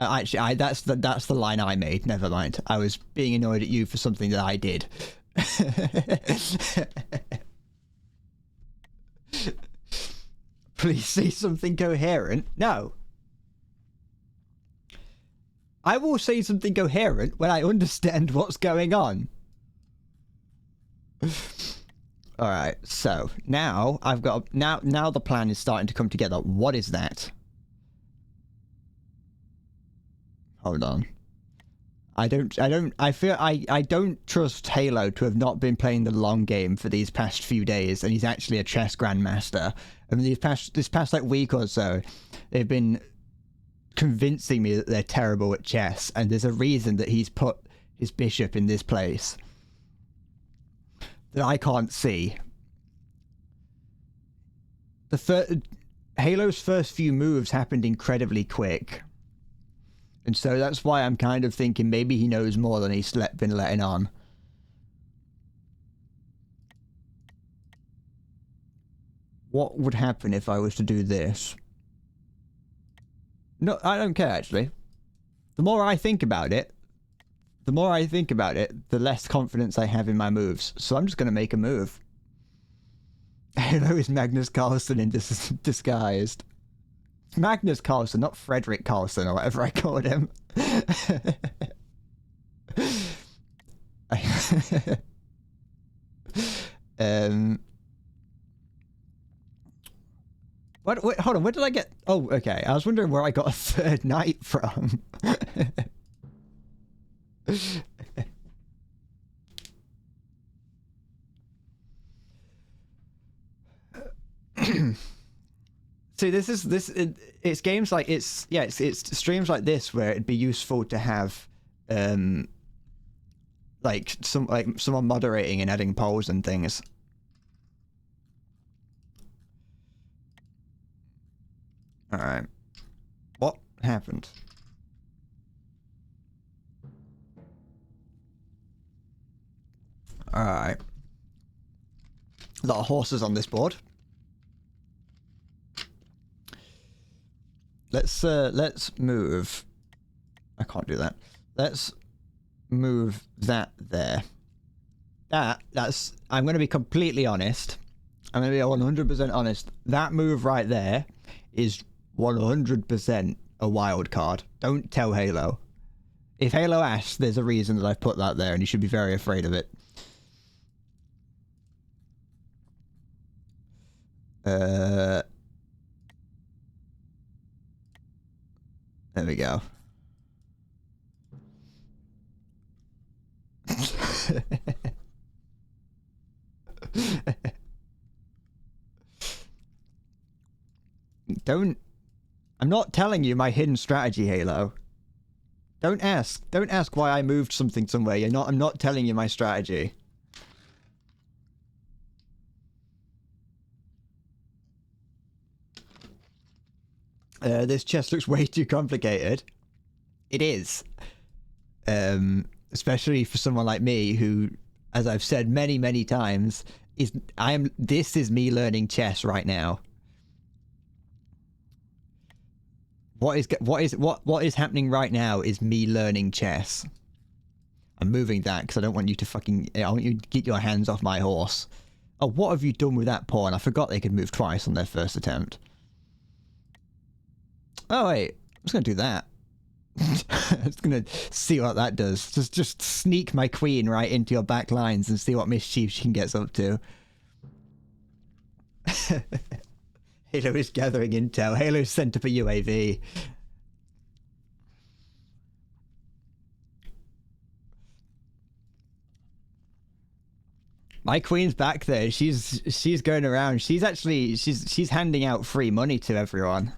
Actually, that's the line I made. Never mind. I was being annoyed at you for something that I did. Please say something coherent. No. I will say something coherent when I understand what's going on. Alright, so now I've got now the plan is starting to come together. What is that? Hold on. I don't trust Halo to have not been playing the long game for these past few days, and he's actually a chess grandmaster. I mean, this past like week or so, they've been convincing me that they're terrible at chess, and there's a reason that he's put his bishop in this place that I can't see. Halo's first few moves happened incredibly quick. And so that's why I'm kind of thinking maybe he knows more than he's been letting on. What would happen if I was to do this? No, I don't care, actually. The more I think about it, the less confidence I have in my moves. So I'm just going to make a move. Halo is Magnus Carlsen in disguised. Magnus Carlsen, not Frederick Carlsen or whatever I called him. Wait, hold on, where did I get... Oh, okay, I was wondering where I got a third knight from. See, it's games like it's streams like this where it'd be useful to have like someone moderating and adding polls and things. All right, what happened? All right, a lot of horses on this board. Let's move. I can't do that. Let's move that there. That's. I'm going to be completely honest. I'm going to be 100% honest. That move right there is 100% a wild card. Don't tell Halo. If Halo asks, there's a reason that I've put that there, and you should be very afraid of it. There we go. I'm not telling you my hidden strategy, Halo. Don't ask why I moved something somewhere. I'm not telling you my strategy. This chest looks way too complicated. It is. Especially for someone like me who, as I've said many, many times, this is me learning chess right now. What is happening right now is me learning chess. I'm moving that because I don't want you to I want you to get your hands off my horse. Oh, what have you done with that pawn? I forgot they could move twice on their first attempt. Oh wait, I'm just gonna do that. I'm just gonna see what that does. Just sneak my queen right into your back lines and see what mischief she gets up to. Halo is gathering intel. Halo's sent up a UAV. My queen's back there. She's going around. She's handing out free money to everyone.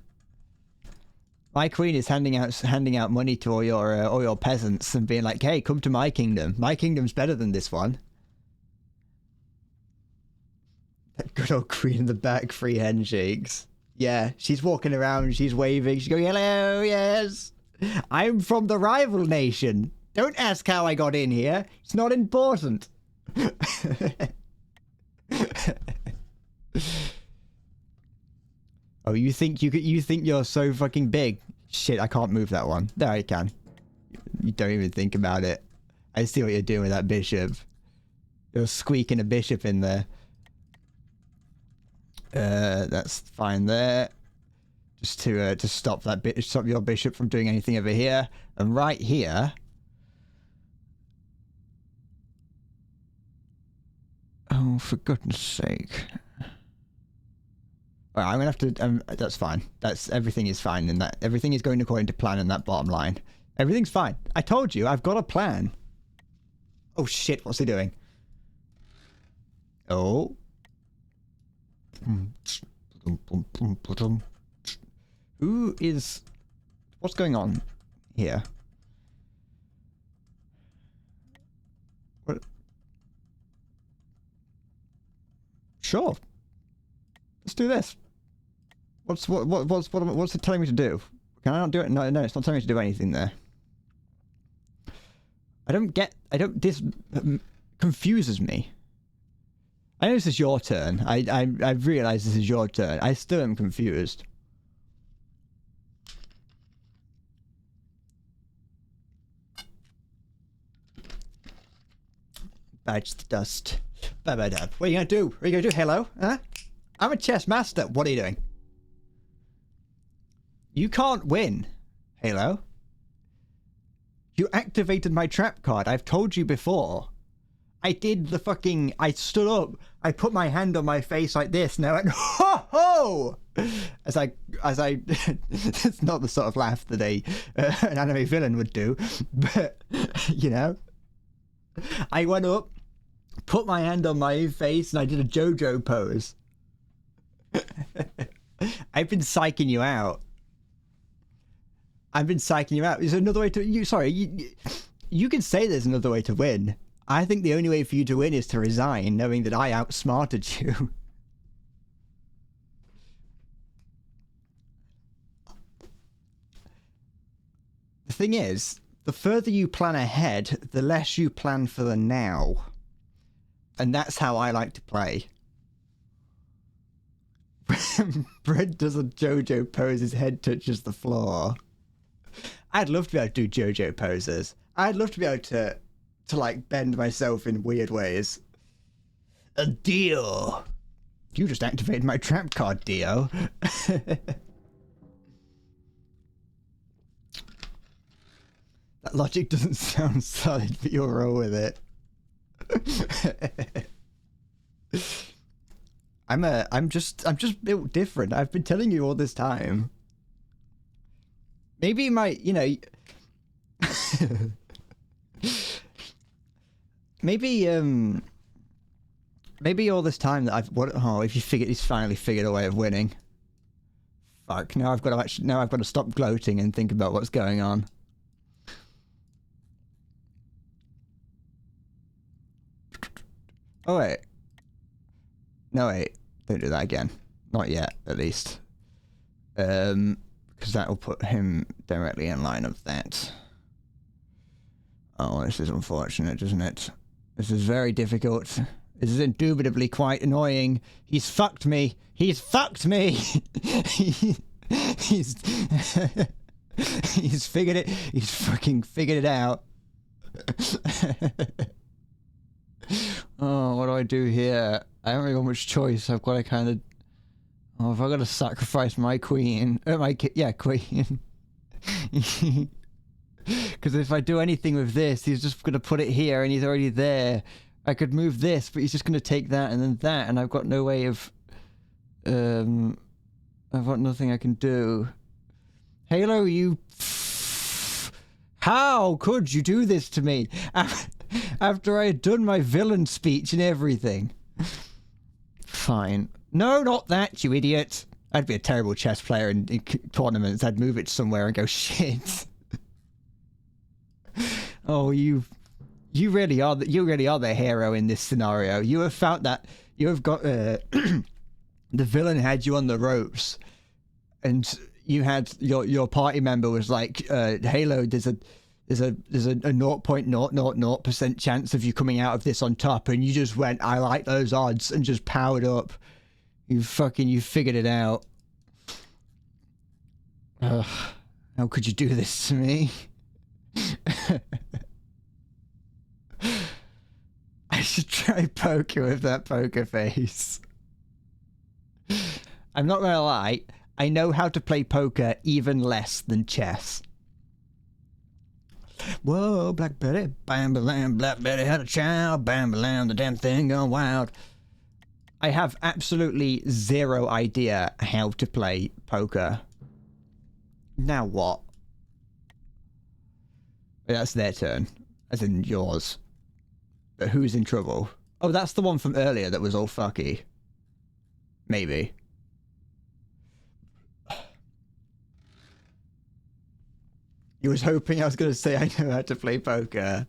My queen is handing out money to all your peasants and being like, "Hey, come to my kingdom. My kingdom's better than this one." That good old queen in the back, free handshakes. Yeah, she's walking around, she's waving, she's going, "Hello, yes. I'm from the rival nation. Don't ask how I got in here. It's not important." Oh, you think you're so fucking big? Shit, I can't move that one. There I can. You don't even think about it. I see what you're doing with that bishop. You're squeaking a bishop in there. That's fine there. Just to stop your bishop from doing anything over here. And right here. Oh, for goodness sake. Alright, I'm gonna have to. That's fine. Everything is fine in that. Everything is going according to plan in that bottom line. Everything's fine. I told you, I've got a plan. Oh shit! What's he doing? Oh. Who is? What's going on here? What? Sure. Let's do this. What's it telling me to do? Can I not do it? No, it's not telling me to do anything there. This confuses me. I know this is your turn. I realize this is your turn. I still am confused. Bites the dust. What are you gonna do? What are you gonna do? Hello? Huh? I'm a chess master. What are you doing? You can't win, Halo. You activated my trap card. I've told you before. I did the fucking... I stood up. I put my hand on my face like this. And I went, ho ho! As I... It's not the sort of laugh that an anime villain would do. But, you know. I went up, put my hand on my face, and I did a JoJo pose. I've been psyching you out. I've been psyching you out. Is there another way to... Sorry, you can say there's another way to win. I think the only way for you to win is to resign, knowing that I outsmarted you. The thing is, the further you plan ahead, the less you plan for the now. And that's how I like to play. Brent does a JoJo pose, his head touches the floor. I'd love to be able to do JoJo poses. I'd love to be able to like bend myself in weird ways. A Dio. You just activated my trap card, Dio. That logic doesn't sound solid, but you'll roll with it. I'm just built different. I've been telling you all this time. Maybe maybe all this time that if he's finally figured a way of winning. Fuck, now I've got to stop gloating and think about what's going on. Oh wait. No wait, don't do that again. Not yet, at least. Because that will put him directly in line of that. Oh, this is unfortunate, isn't it? This is very difficult. This is indubitably quite annoying. He's fucked me. He's fucked me. He's figured it. He's fucking figured it out. Oh, what do I do here? I haven't really got much choice. I've got to kind of... Oh, if I've got to sacrifice my queen... queen. Because if I do anything with this, he's just going to put it here and he's already there. I could move this, but he's just going to take that and then that, and I've got no way of... I've got nothing I can do. Halo, you... How could you do this to me? After I had done my villain speech and everything. Fine. No, not that, you idiot. I'd be a terrible chess player in tournaments. I'd move it somewhere and go, shit. Oh, you really are the hero in this scenario. You have found that you have got the villain had you on the ropes, and you had your party member was like, Halo, there's a 0.000% chance of you coming out of this on top, and you just went, I like those odds, and just powered up. You figured it out. Ugh, how could you do this to me? I should try poker with that poker face. I'm not gonna lie, I know how to play poker even less than chess. Whoa, Black Betty, bam, bam, Black Betty had a child, bam, bam, the damn thing gone wild. I have absolutely zero idea how to play poker. Now what? That's their turn, as in yours. But who's in trouble? Oh, that's the one from earlier that was all fucky. Maybe. You was hoping I was going to say I know how to play poker.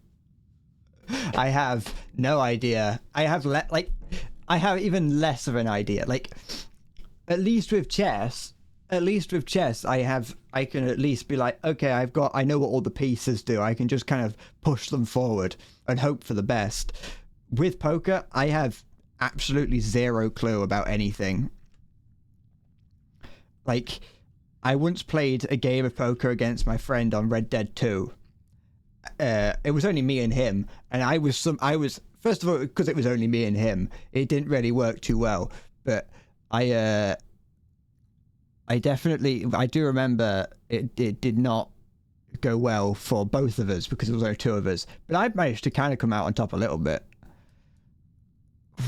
I have no idea. I have even less of an idea. Like, at least with chess, I can at least be like, okay, I know what all the pieces do. I can just kind of push them forward and hope for the best. With poker, I have absolutely zero clue about anything. Like, I once played a game of poker against my friend on Red Dead 2. It was only me and him, and I was first of all, because it was only me and him, it didn't really work too well. But I do remember it did not go well for both of us because there was only two of us. But I managed to kind of come out on top a little bit.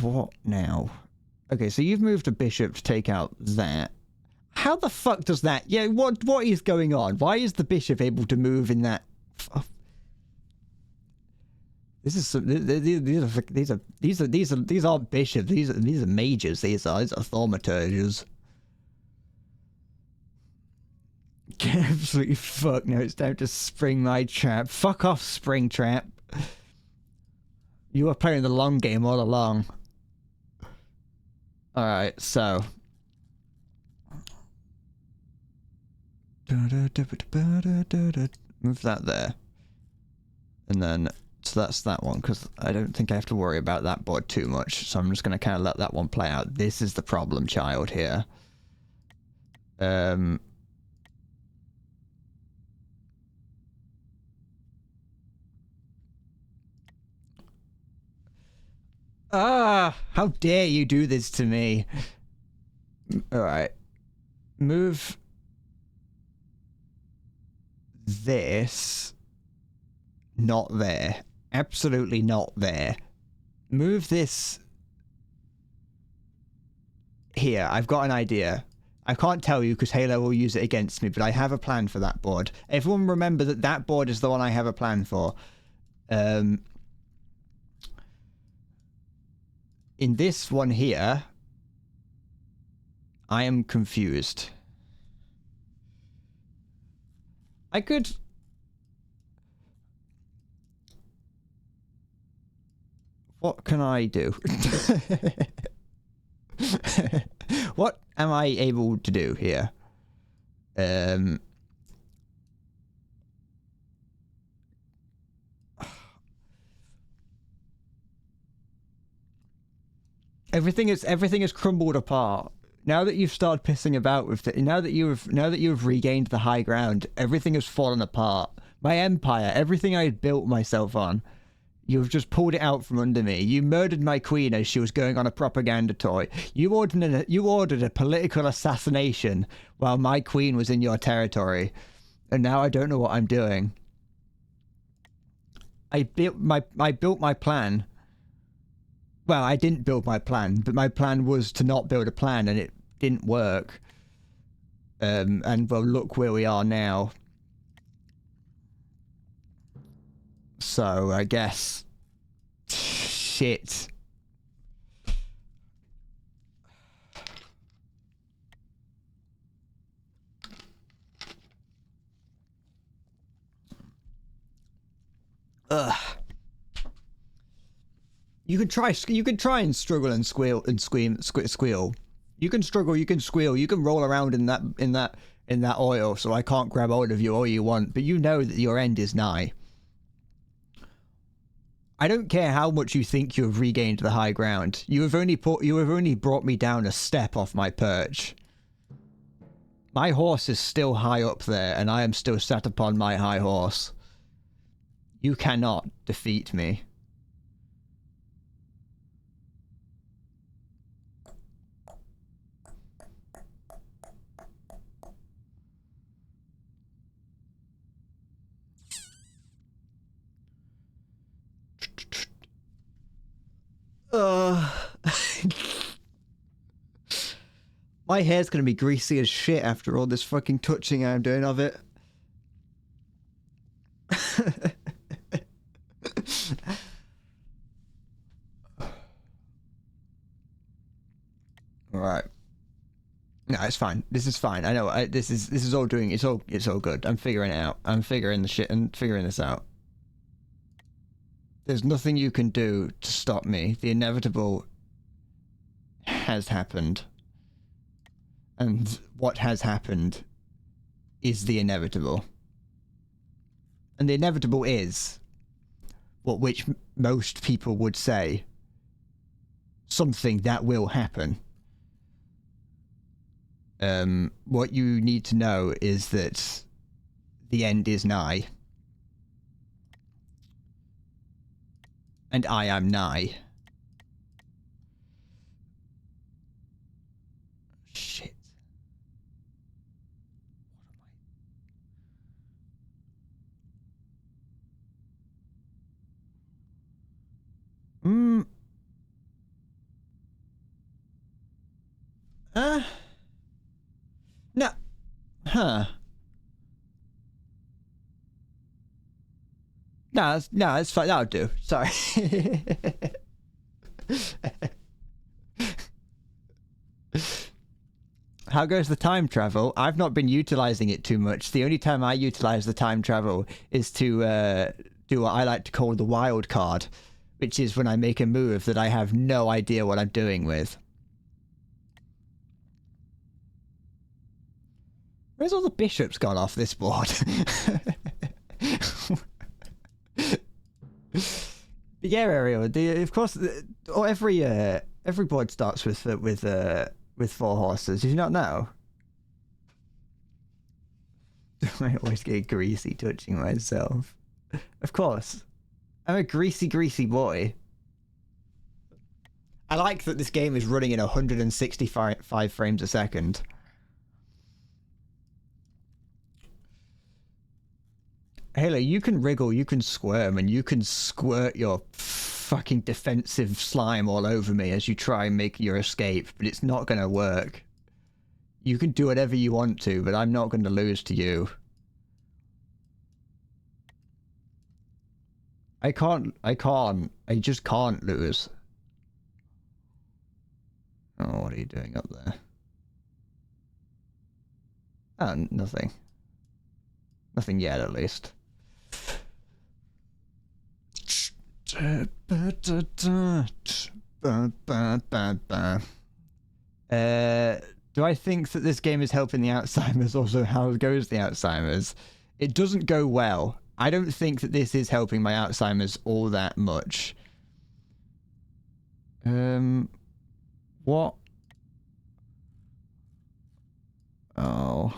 What now? Okay, so you've moved a bishop to take out that. How the fuck does that? Yeah, what is going on? Why is the bishop able to move in that? This is some, these aren't bishops. These are mages. These are thaumaturges. Get absolutely fucked. Now it's time to spring my trap. Fuck off, Springtrap. You were playing the long game all along. Alright, so. Move that there. And then, so that's that one, because I don't think I have to worry about that board too much. So I'm just going to kind of let that one play out. This is the problem child here. How dare you do this to me? Alright. Move this. Not there. Absolutely not there. Move this here. I've got an idea. I can't tell you because Halo will use it against me, but I have a plan for that board. Everyone remember that that board is the one I have a plan for. In this one here, I am confused. I could... What can I do? What am I able to do here? Everything is crumbled apart. Now that you've started pissing about with it, now that you've regained the high ground, everything has fallen apart. My empire, everything I had built myself on, you've just pulled it out from under me. You murdered my queen as she was going on a propaganda tour. You ordered a political assassination while my queen was in your territory, and now I don't know what I'm doing. I built my plan. Well, I didn't build my plan, but my plan was to not build a plan, and it didn't work. And well, look where we are now. So, I guess... Shit. Ugh. You can try and struggle and squeal and squeal. You can struggle, you can squeal, you can roll around in that oil so I can't grab hold of you all you want, but you know that your end is nigh. I don't care how much you think you have regained the high ground. You have only brought me down a step off my perch. My horse is still high up there, and I am still sat upon my high horse. You cannot defeat me. My hair's gonna be greasy as shit after all this fucking touching I'm doing of it. Alright. No, it's fine. This is fine. I know. This is all doing. It's all good. I'm figuring it out. I'm figuring the shit and figuring this out. There's nothing you can do to stop me. The inevitable has happened. And what has happened is the inevitable. And the inevitable is which most people would say, something that will happen. What you need to know is that the end is nigh. And I am nigh. Shit. No. Huh. No, it's fine. That'll do. Sorry. How goes the time travel? I've not been utilizing it too much. The only time I utilize the time travel is to do what I like to call the wild card, which is when I make a move that I have no idea what I'm doing with. Where's all the bishops gone off this board? Yeah, Ariel. Of course, every board starts with 4 horses. Did you not know? I always get greasy touching myself. Of course. I'm a greasy boy. I like that this game is running in 165 frames a second. Halo, you can wriggle, you can squirm, and you can squirt your fucking defensive slime all over me as you try and make your escape, but it's not gonna work. You can do whatever you want to, but I'm not gonna lose to you. I just can't lose. Oh, what are you doing up there? Oh, nothing. Nothing yet, at least. Do I think that this game is helping the Alzheimer's? Also, how goes the Alzheimer's? It doesn't go well. I don't think that this is helping my Alzheimer's all that much. What? Oh.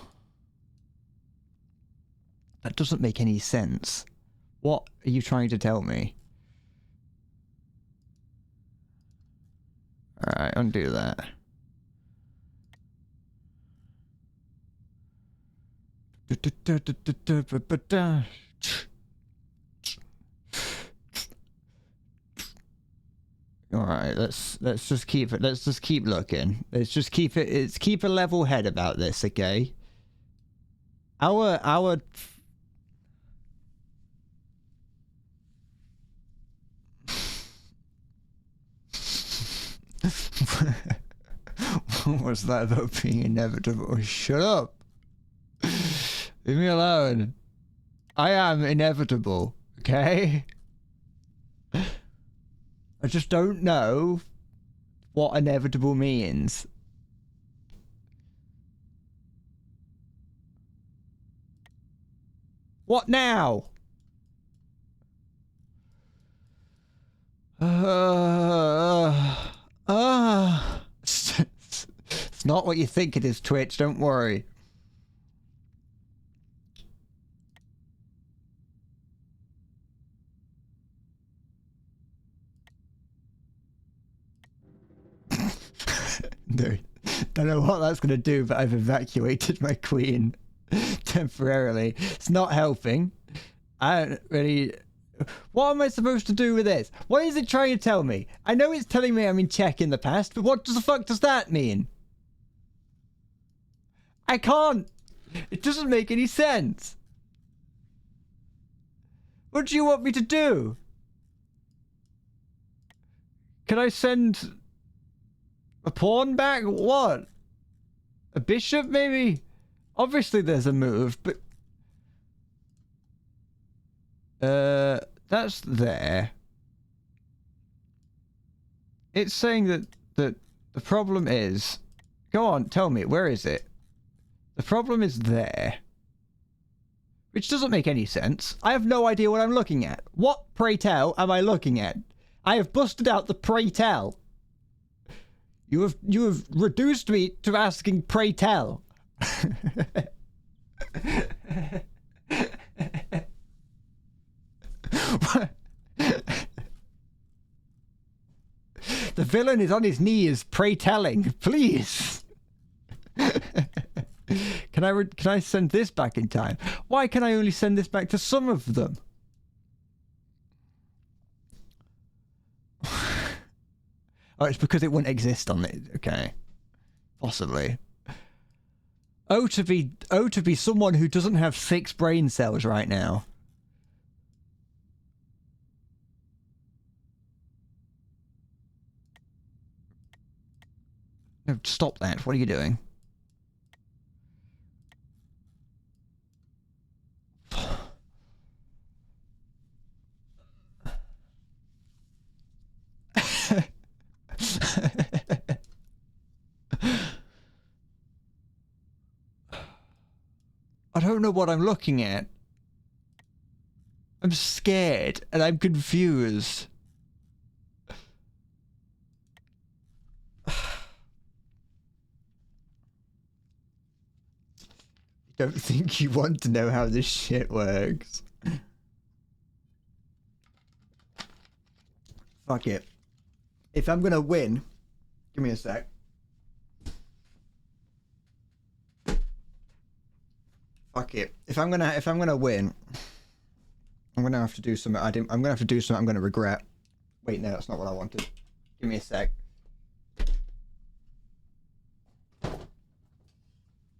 That doesn't make any sense. What are you trying to tell me? Alright, undo that. Alright, let's just keep it. Let's just keep looking. Let's just keep it. It's keep a level head about this, okay? Our what was that about being inevitable? Shut up. Leave me alone. I am inevitable, okay? I just don't know what inevitable means. What now? It's not what you think it is, Twitch. Don't worry. No, don't know what that's going to do, but I've evacuated my queen temporarily. It's not helping. I don't really... What am I supposed to do with this? What is it trying to tell me? I know it's telling me I'm in check in the past, but what the fuck does that mean? I can't. It doesn't make any sense. What do you want me to do? Can I send a pawn back? What? A bishop, maybe? Obviously there's a move, but... that's there. It's saying that the problem is... Go on, tell me, where is it? The problem is there. Which doesn't make any sense. I have no idea what I'm looking at. What, pray tell, am I looking at? I have busted out the pray tell. You have reduced me to asking pray tell. The villain is on his knees, pray telling. Please. Can I send this back in time? Why can I only send this back to some of them? Oh, it's because it wouldn't exist on it. Okay, possibly. Oh, to be someone who doesn't have 6 brain cells right now. No, stop that. What are you doing? don't know what I'm looking at. I'm scared and I'm confused. Don't think you want to know how this shit works. Fuck it. If I'm gonna win, give me a sec. Fuck it. If I'm gonna win, I'm gonna have to do something. I'm gonna have to do something I'm gonna regret. Wait, no, that's not what I wanted. Give me a sec.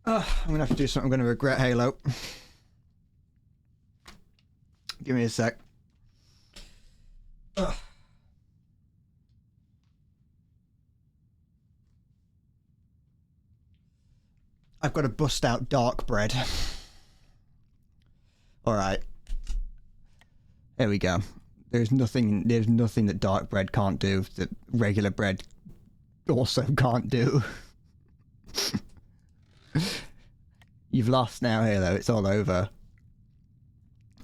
I'm gonna have to do something I'm gonna regret, Halo. Give me a sec. I've got to bust out dark bread. Alright. There we go. There's nothing that dark bread can't do that regular bread also can't do. You've lost now, Halo. It's all over.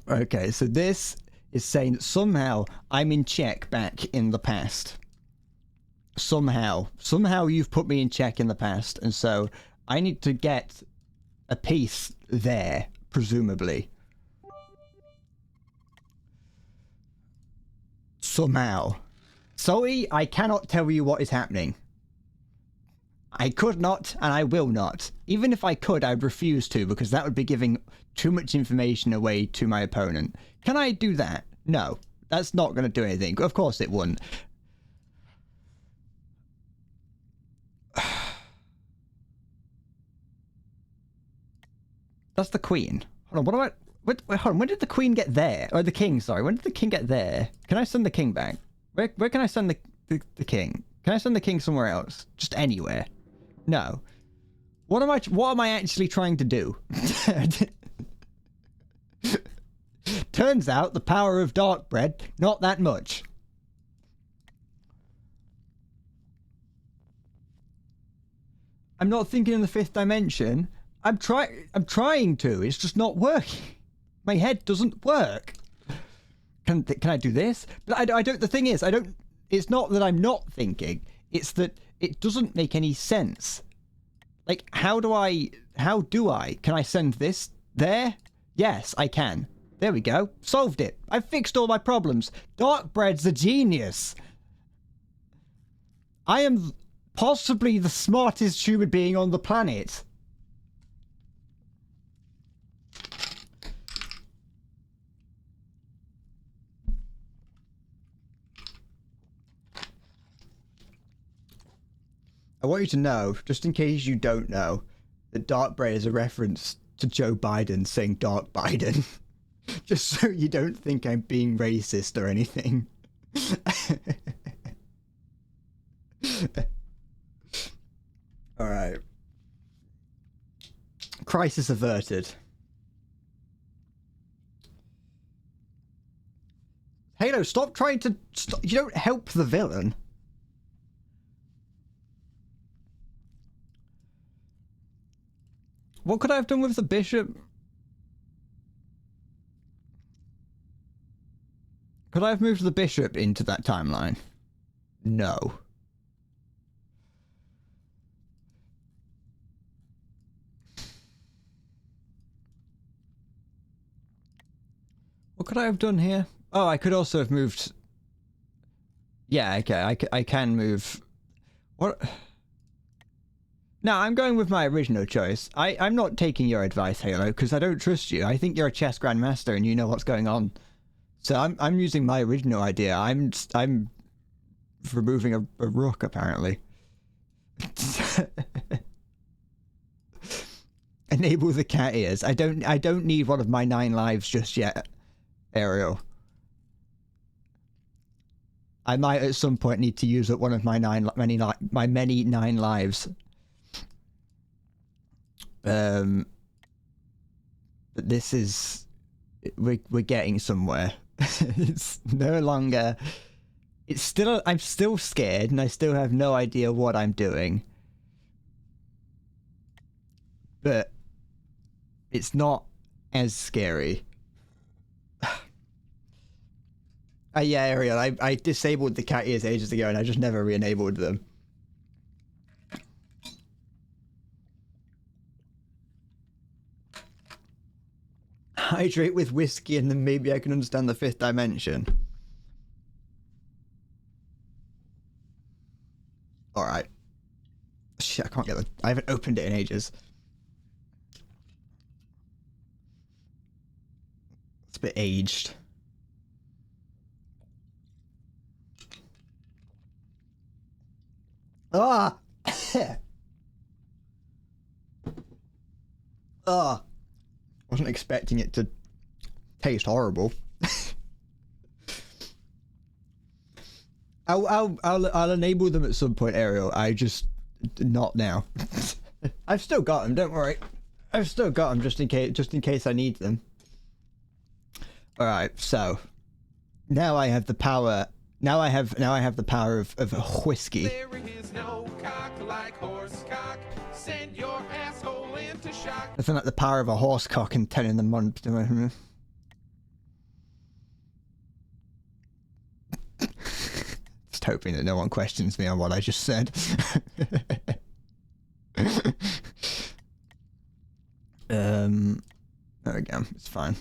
Okay, so this is saying that somehow I'm in check back in the past. Somehow you've put me in check in the past, and so I need to get a piece there, presumably. Somehow. Zoe, I cannot tell you what is happening. I could not, and I will not. Even if I could, I'd refuse to, because that would be giving too much information away to my opponent. Can I do that? No. That's not going to do anything. Of course it wouldn't. That's the queen. Hold on, hold on, when did the queen get there? Or the king, sorry. When did the king get there? Can I send the king back? Where can I send the king? Can I send the king somewhere else? Just anywhere? No. What am I actually trying to do? Turns out the power of dark bread, not that much. I'm not thinking in the fifth dimension. I'm trying to. It's just not working. My head doesn't work. Can I do this? But I don't. The thing is, I don't. It's not that I'm not thinking. It's that it doesn't make any sense. Like, how do I? Can I send this there? Yes, I can. There we go. Solved it. I fixed all my problems. Dark bread's a genius. I am possibly the smartest human being on the planet. I want you to know, just in case you don't know, that dark bread is a reference to Joe Biden saying dark Biden. Just so you don't think I'm being racist or anything. Alright. Crisis averted. Halo, stop trying to... You don't help the villain. What could I have done with the bishop? Could I have moved the bishop into that timeline? No. What could I have done here? Oh, I could also have moved... Yeah, okay, I can move... What... No, I'm going with my original choice. I'm not taking your advice, Halo, because I don't trust you. I think you're a chess grandmaster and you know what's going on. So I'm using my original idea. I'm removing a rook, apparently. Enable the cat ears. I don't need one of my 9 lives just yet, Ariel. I might at some point need to use up one of my many 9 lives. But this is... We're getting somewhere. It's no longer... It's still... I'm still scared and I still have no idea what I'm doing. But... It's not as scary. Yeah, Ariel, I disabled the cat ears ages ago and I just never re-enabled them. Hydrate with whiskey and then maybe I can understand the fifth dimension. Alright. Shit, I can't get I haven't opened it in ages. It's a bit aged. Ah! Ah! Wasn't expecting it to taste horrible. I'll enable them at some point, Ariel. I just not now. I've still got them. Don't worry. I've still got them just in case I need them. All right. So now I have the power. Now I have the power of whiskey. There is no cock like horse cock. Send your asshole into shock. Nothing like the power of a horse cock and 10 in the month. Just hoping that no one questions me on what I just said. There we go. It's fine.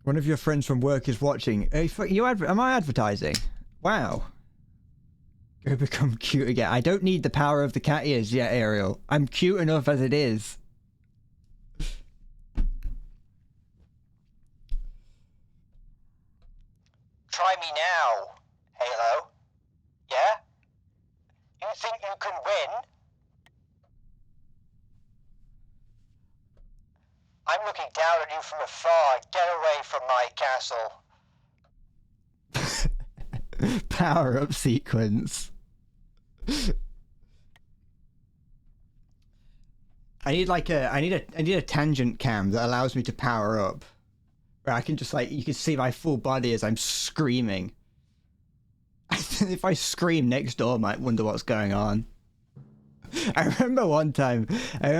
One of your friends from work is watching. Hey, am I advertising? Wow. Go become cute again. I don't need the power of the cat ears yet, Ariel. I'm cute enough as it is. Try me now, Halo. Yeah? You think you can win? I'm looking down at you from afar. Get away from my castle. Power up sequence. I need a tangent cam that allows me to power up. Where I can just you can see my full body as I'm screaming. If I scream, next door might wonder what's going on. I remember one time when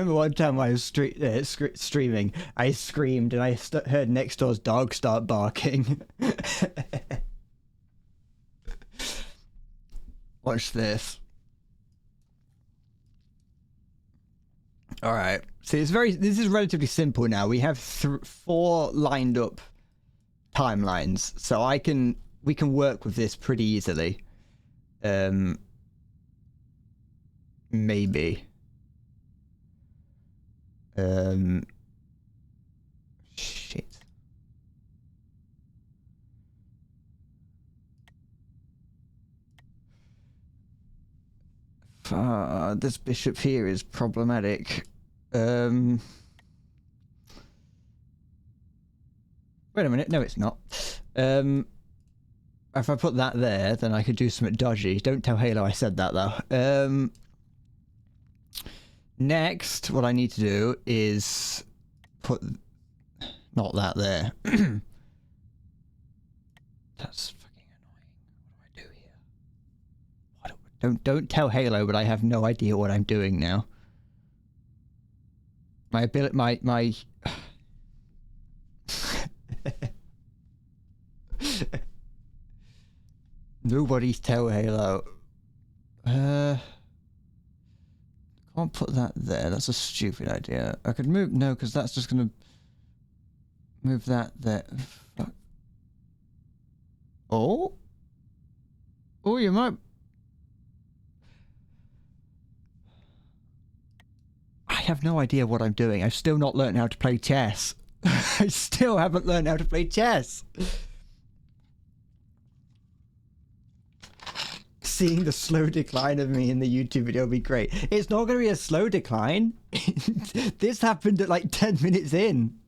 I was streaming, I screamed and I heard next door's dog start barking. Watch this. All right. See, this is relatively simple now. We have 4 lined up timelines, so we can work with this pretty easily. Maybe. Shit. This bishop here is problematic. Wait a minute. No, it's not. If I put that there, then I could do something dodgy. Don't tell Halo I said that, though. Next, what I need to do is put... Not that there. That's fucking annoying. What do I do here? Don't tell Halo, but I have no idea what I'm doing now. My ability... My... Nobody's tell Halo. Can't put that there. That's a stupid idea. I could move... No, because that's just going to... Move that there. Fuck. Oh? Oh, you might... I have no idea what I'm doing. I've still not learned how to play chess. I still haven't learned how to play chess. Seeing the slow decline of me in the YouTube video will be great. It's not going to be a slow decline. This happened at like 10 minutes in.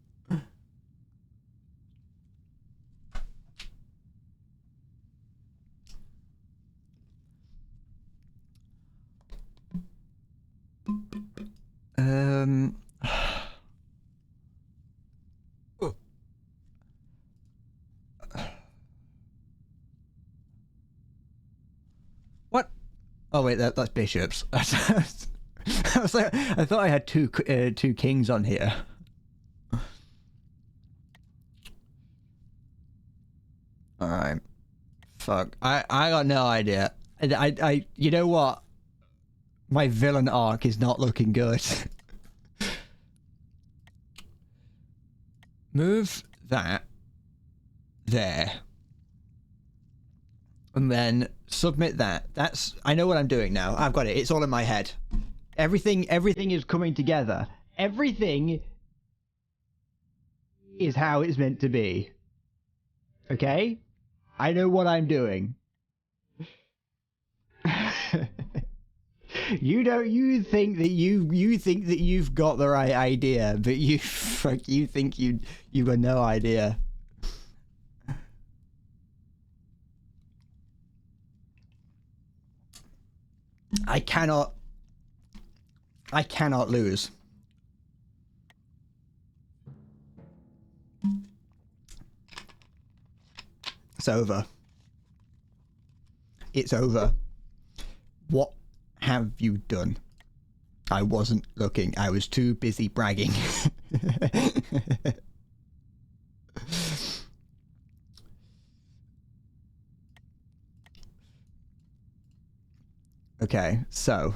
What? Oh wait, that's bishops. I I thought I had two kings on here. All right. Fuck. I got no idea. I you know what? My villain arc is not looking good. Move that there. And then submit that. I know what I'm doing now. I've got it. It's all in my head. Everything is coming together. Everything is how it's meant to be. Okay? I know what I'm doing. You think that you've got the right idea, but you think you got no idea. I cannot lose. It's over. It's over. What have you done? I wasn't looking. I was too busy bragging. Okay, so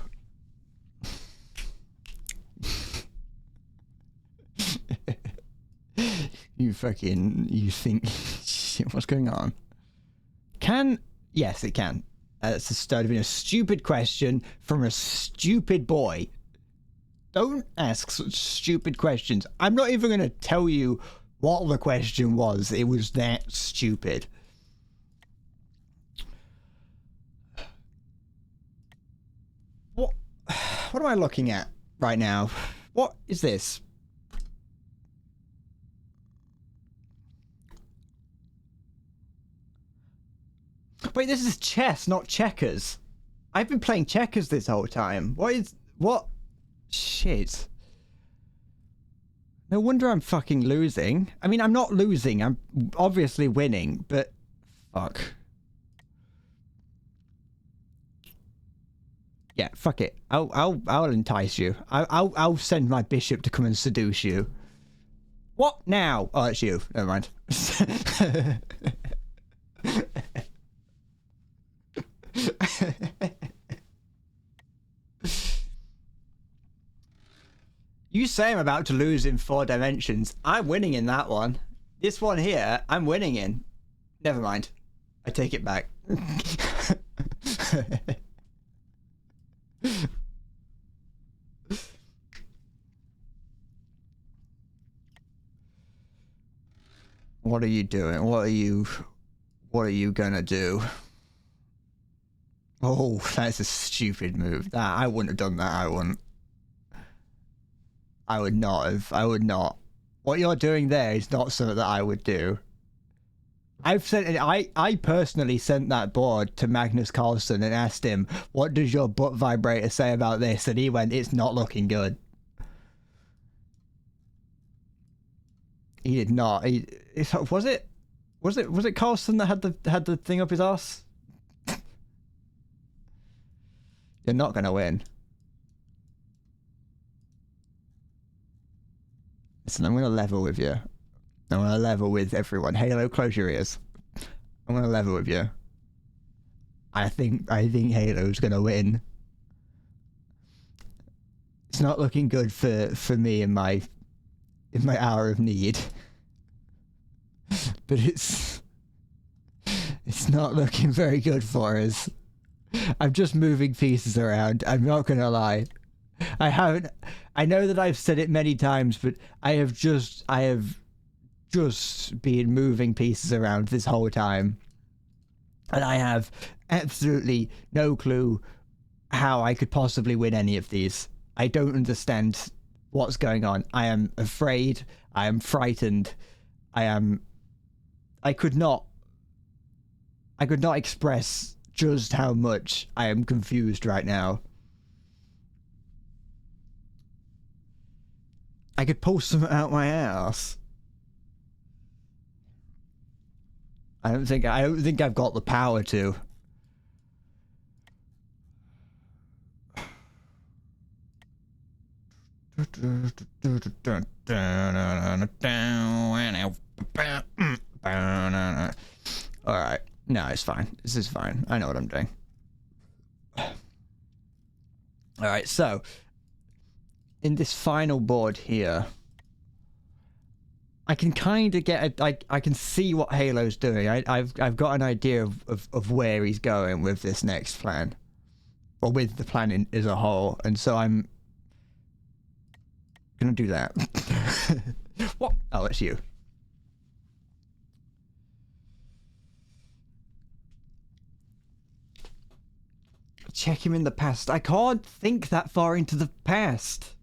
you think shit, what's going on? Yes, it can. That's started being a stupid question from a stupid boy. Don't ask such stupid questions. I'm not even going to tell you what the question was. It was that stupid. What am I looking at right now? What is this? Wait, this is chess, not checkers. I've been playing checkers this whole time. What? Shit. No wonder I'm fucking losing. I mean, I'm not losing. I'm obviously winning, but fuck. Yeah, fuck it. I'll entice you. I'll send my bishop to come and seduce you. What now? Oh, it's you. Never mind. You say I'm about to lose in 4 dimensions. I'm winning in that one. This one here, I'm winning in. Never mind. I take it back. What are you doing? What are you gonna do? Oh, that's a stupid move. I wouldn't have done that. I wouldn't. I would not have. I would not. What you're doing there is not something that I would do. I personally sent that board to Magnus Carlsen and asked him, what does your butt vibrator say about this? And he went, it's not looking good. He did not. Was it Carlsen that had the thing up his ass? You're not gonna win. Listen, I'm gonna level with you. I'm gonna level with everyone. Halo, close your ears. I'm gonna level with you. I think Halo's gonna win. It's not looking good for me in my hour of need. But it's not looking very good for us. I'm just moving pieces around. I'm not gonna lie. I know that I've said it many times, but I have just been moving pieces around this whole time. And I have absolutely no clue how I could possibly win any of these. I don't understand what's going on. I am afraid. I am frightened. I could not express just how much I am confused right now. I could pull something out my ass. I don't think I've got the power to. Alright. No, it's fine. This is fine. I know what I'm doing. Alright, so in this final board here, I can kind of get I can see what Halo's doing. I've got an idea of where he's going with this next plan, or with the plan as a whole, and so I'm gonna do that. What? Oh, it's you. Check him in the past. I can't think that far into the past.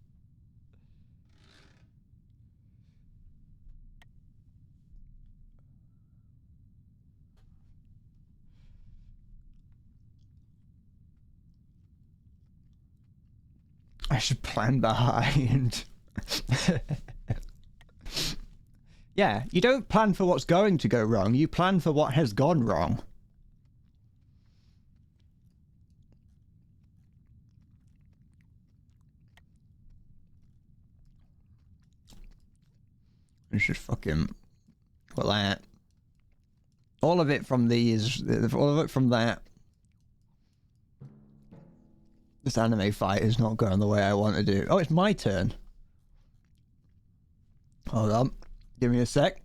I should plan behind. Yeah, you don't plan for what's going to go wrong. You plan for what has gone wrong. It's just fucking put that. All of it from these, all of it from that. This anime fight is not going the way I want to do. Oh, it's my turn. Hold on. Give me a sec.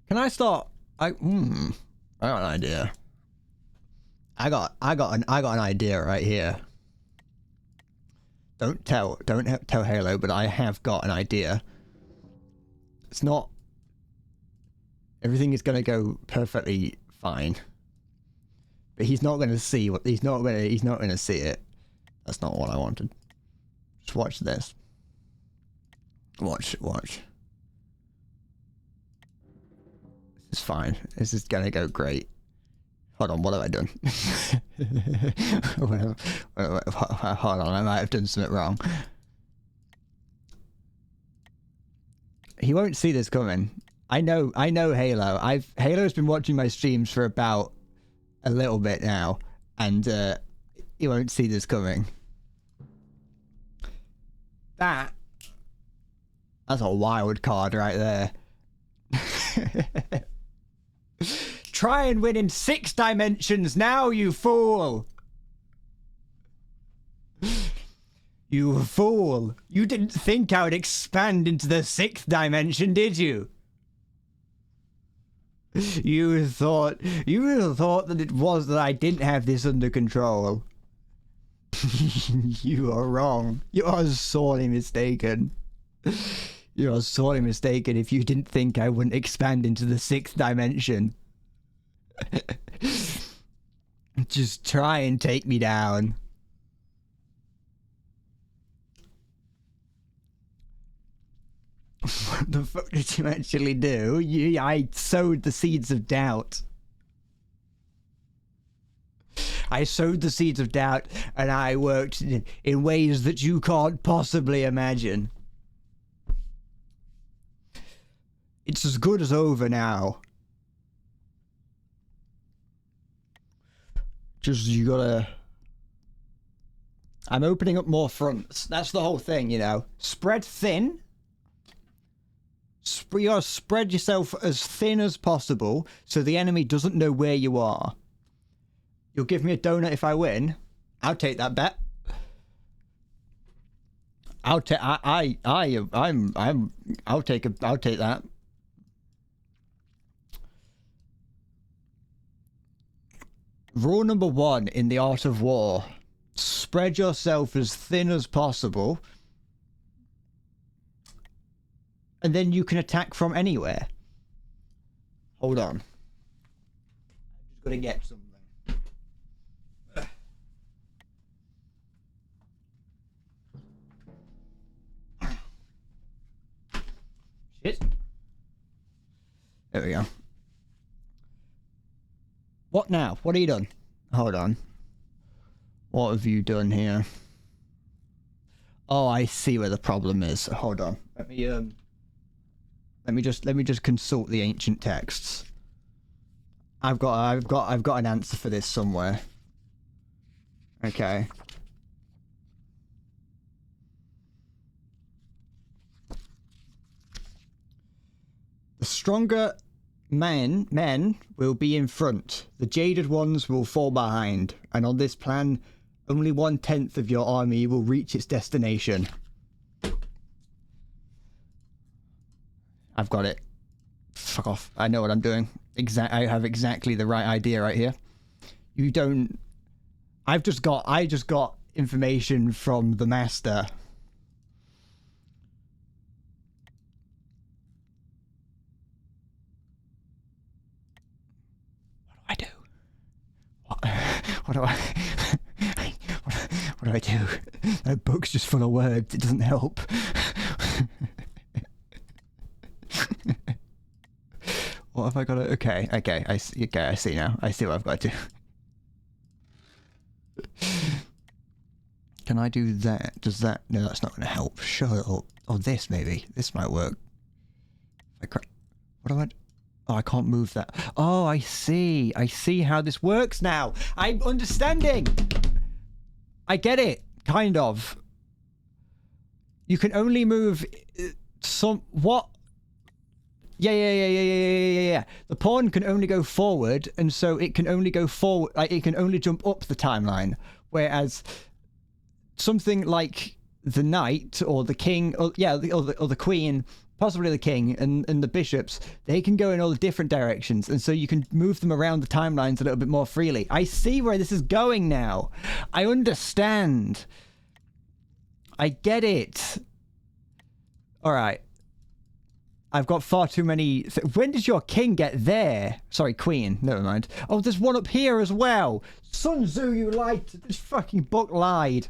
Can I start? I got an idea. I got an idea right here. Don't tell Halo, but I have got an idea. It's not. Everything is gonna go perfectly fine. But he's not gonna see what he's not gonna see it. That's not what I wanted. Just watch this. Watch. This is fine. This is gonna go great. Hold on, what have I done? Hold on, I might have done something wrong. He won't see this coming. I know Halo. Halo's been watching my streams for about a little bit now, and he won't see this coming. That's a wild card right there. Try and win in 6 dimensions now, you fool! You fool! You didn't think I would expand into the 6th dimension, did you? You thought that it was that I didn't have this under control. You are wrong. You are sorely mistaken. You are sorely mistaken if you didn't think I wouldn't expand into the 6th dimension. Just try and take me down. What the fuck did you actually do? I sowed the seeds of doubt. I sowed the seeds of doubt, and I worked in ways that you can't possibly imagine. It's as good as over now. Just, you gotta... I'm opening up more fronts. That's the whole thing, you know. Spread thin. You gotta spread yourself as thin as possible so the enemy doesn't know where you are. You'll give me a donut if I win. I'll take that bet. I'll take that. Rule number 1 in the art of war. Spread yourself as thin as possible. And then you can attack from anywhere. Hold on. I'm just gonna get something. Shit. There we go. What now? What have you done? Hold on. What have you done here? Oh, I see where the problem is. Hold on. Let me just consult the ancient texts. I've got an answer for this somewhere. Okay. The stronger men will be in front. The jaded ones will fall behind. And on this plan, only 1/10 of your army will reach its destination. I've got it. Fuck off. I know what I'm doing. I have exactly the right idea right here. You don't... I just got information from the master. What do I do? What do I... what do I do? That book's just full of words. It doesn't help. What have I got to... Okay, I see now. I see what I've got to do. Can I do that? Does that... No, that's not going to help. Sure. Oh, this maybe. This might work. What do I... Oh, I can't move that. Oh, I see. I see how this works now. I'm understanding. I get it. Kind of. You can only move some... What? Yeah. The pawn can only go forward, and so it can only go forward. Like, it can only jump up the timeline. Whereas something like the knight or the king, or the queen, possibly the king and the bishops, they can go in all the different directions, and so you can move them around the timelines a little bit more freely. I see where this is going now. I understand. I get it. All right. I've got far too many... When did your king get there? Sorry, queen. Never mind. Oh, there's one up here as well. Sun Tzu, you lied. This fucking book lied.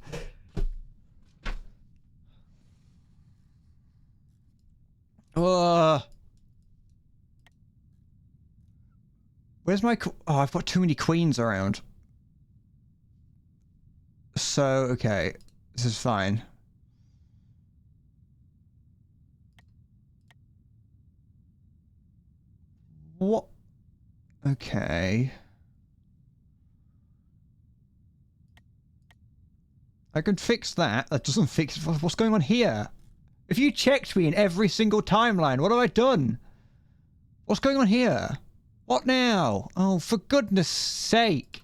Where's my... Oh, I've got too many queens around. So, okay. This is fine. What? Okay. I can fix that. That doesn't fix... What's going on here? If you checked me in every single timeline, what have I done? What's going on here? What now? Oh, for goodness sake.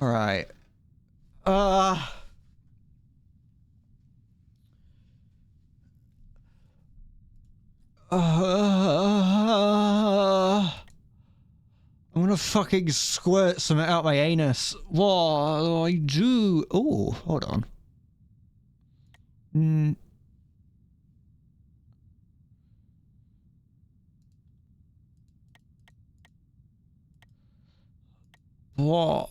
Alright. I'm gonna fucking squirt something out my anus. What do I do? Oh, hold on. What?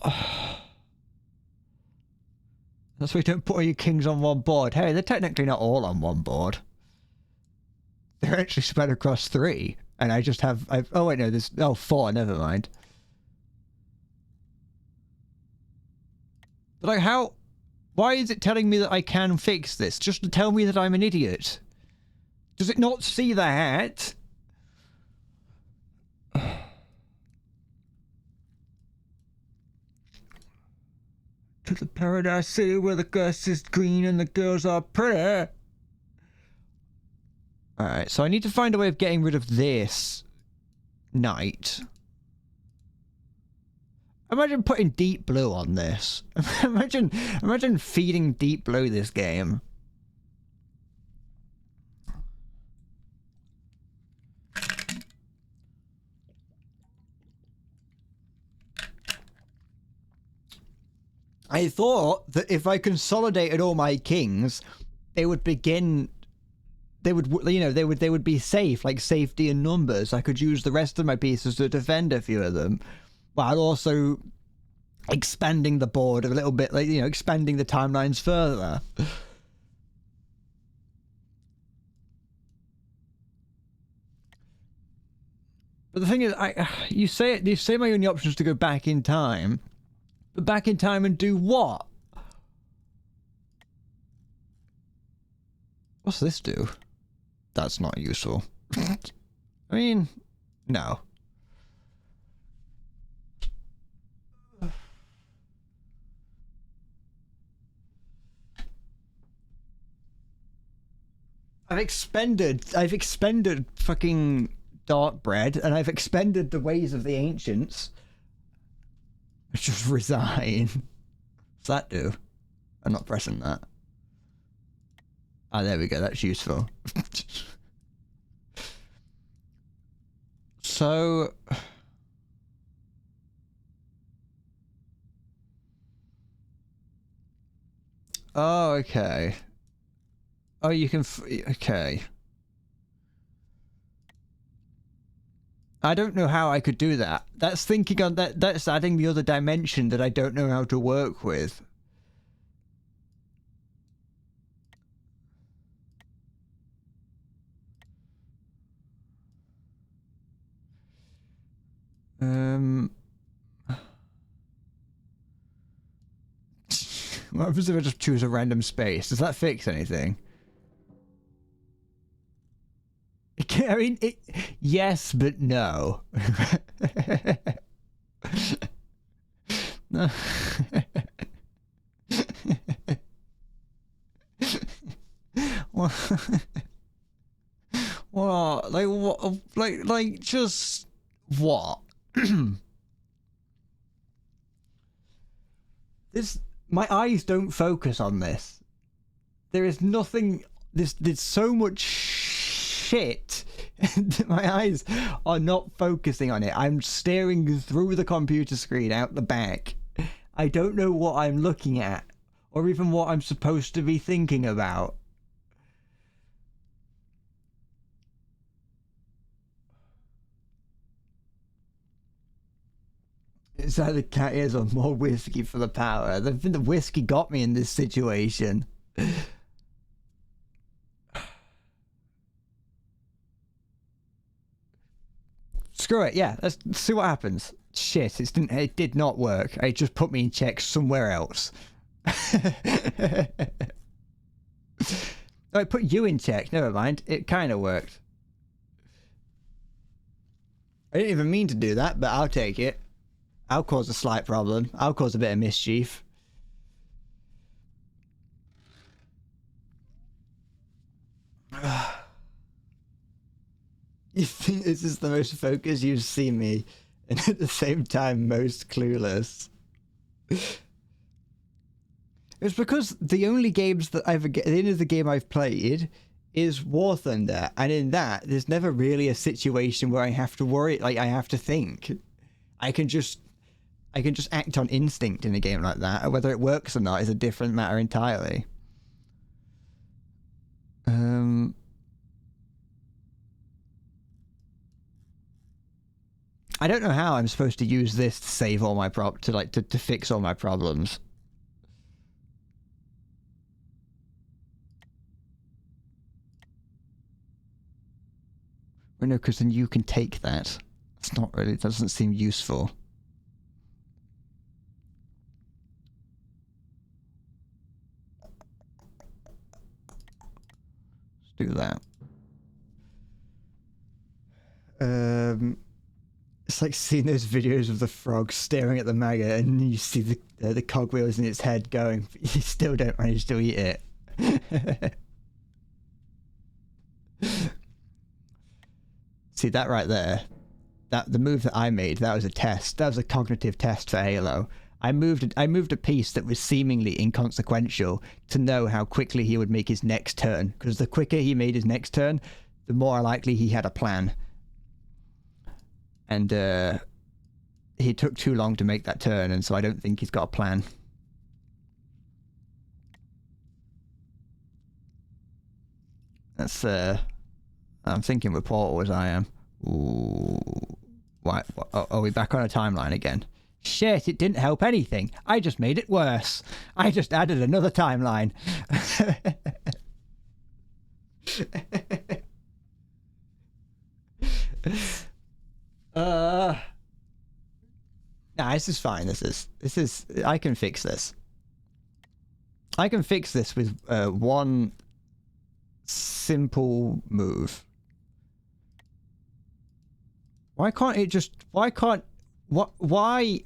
That's why you don't put all your kings on one board. Hey, they're technically not all on one board. They're actually spread across 3. And I just have... oh, wait, no, there's... Oh, 4, never mind. But, like, how... Why is it telling me that I can fix this? Just to tell me that I'm an idiot. Does it not see that? To the paradise city where the grass is green and the girls are pretty. Alright, so I need to find a way of getting rid of this knight. Imagine putting Deep Blue on this. Imagine feeding Deep Blue this game. I thought that if I consolidated all my kings, they would begin... They would, you know, they would be safe, like safety in numbers. I could use the rest of my pieces to defend a few of them, while also expanding the board a little bit, like, you know, expanding the timelines further. But the thing is, you say my only option is to go back in time, but back in time and do what? What's this do? That's not useful. I mean, no. I've expended fucking dark bread, and I've expended the ways of the ancients. Just resign. What's that do? I'm not pressing that. Ah, there we go. That's useful. So... Oh, okay. Oh, you can... okay. I don't know how I could do that. That's thinking on that. That's adding the other dimension that I don't know how to work with. What happens if I just choose a random space? Does that fix anything? I mean, yes, but no. No. What? Like what? Like just what? This, my eyes don't focus on this. There is nothing. There's so much shit. My eyes are not focusing on it. I'm staring through the computer screen out the back. I don't know what I'm looking at, or even what I'm supposed to be thinking about. It's either cat ears or more whiskey for the power. The whiskey got me in this situation. Screw it, yeah, let's see what happens. Shit, it did not work. It just put me in check somewhere else. Oh, it put you in check, never mind. It kind of worked. I didn't even mean to do that, but I'll take it. I'll cause a slight problem. I'll cause a bit of mischief. You think this is the most focused you've seen me, and at the same time most clueless. It's because the only games that the only other game I've played is War Thunder, and in that there's never really a situation where I have to worry, like I have to think. I can just act on instinct in a game like that. Whether it works or not is a different matter entirely. I don't know how I'm supposed to use this to save all my to fix all my problems. Well, no, because then you can take that. It's not really. It doesn't seem useful. Let's do that. It's like seeing those videos of the frog staring at the maggot, and you see the cogwheels in its head going, but you still don't manage to eat it. See that right there? The move that I made, that was a test. That was a cognitive test for Halo. I moved a piece that was seemingly inconsequential to know how quickly he would make his next turn, because the quicker he made his next turn, the more likely he had a plan. And he took too long to make that turn, and so I don't think he's got a plan. That's I'm thinking with Portal as I am. Ooh. Why? Are we back on a timeline again? Shit, it didn't help anything. I just made it worse. I just added another timeline. Nah, this is fine. This is. I can fix this. I can fix this with one simple move. Why can't it just? Why can't? What? Why?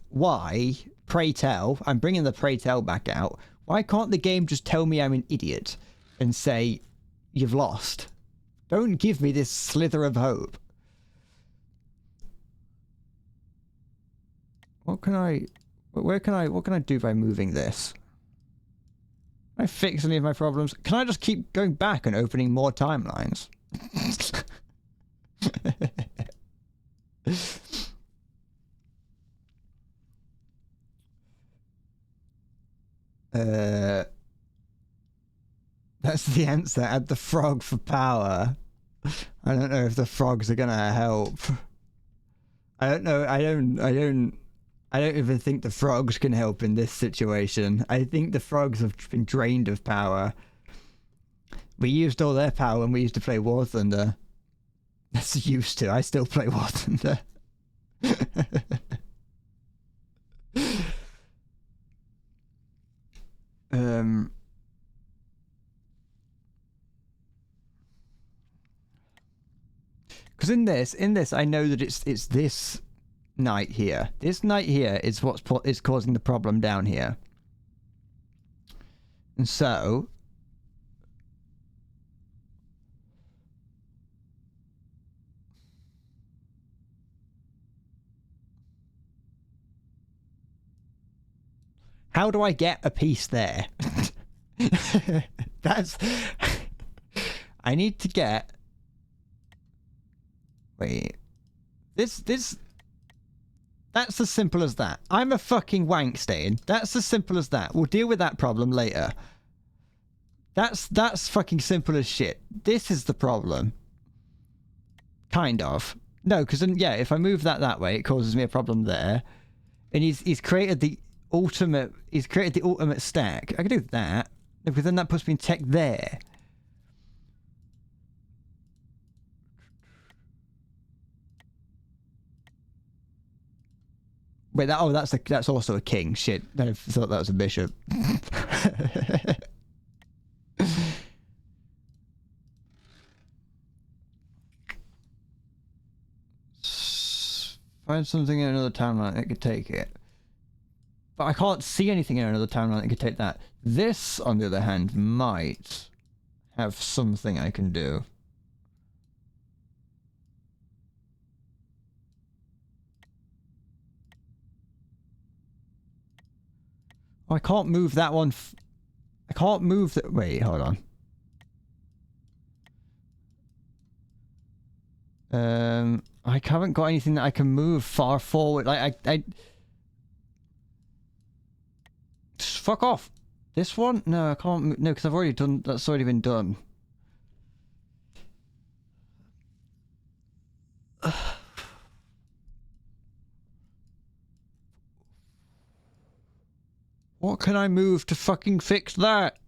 Pray tell. I'm bringing the pray tell back out. Why can't the game just tell me I'm an idiot and say you've lost? Don't give me this slither of hope. What can I do by moving this? Can I fix any of my problems? Can I just keep going back and opening more timelines? That's the answer. Add the frog for power. I don't know if the frogs are gonna help. I don't know. I don't even think the frogs can help in this situation. I think the frogs have been drained of power. We used all their power when we used to play War Thunder. That's used to. I still play War Thunder. Because in this, I know that it's this knight here. This knight here is what's is causing the problem down here. And so how do I get a piece there? That's I need to get wait. That's as simple as that. I'm a fucking Wankstain. That's as simple as that. We'll deal with that problem later. That's fucking simple as shit. This is the problem. Kind of. No, because then, yeah, if I move that way, it causes me a problem there. And he's created the ultimate. He's created the ultimate stack. I can do that, because then that puts me in tech there. Wait, that's also a king. Shit, I thought that was a bishop. Find something in another timeline that could take it. But I can't see anything in another timeline that could take that. This, on the other hand, might have something I can do. Oh, I can't move that one. I can't move that. Wait, hold on. I haven't got anything that I can move far forward. Like I just fuck off. This one? No, I can't. No, because I've already done. That's already been done. What can I move to fucking fix that?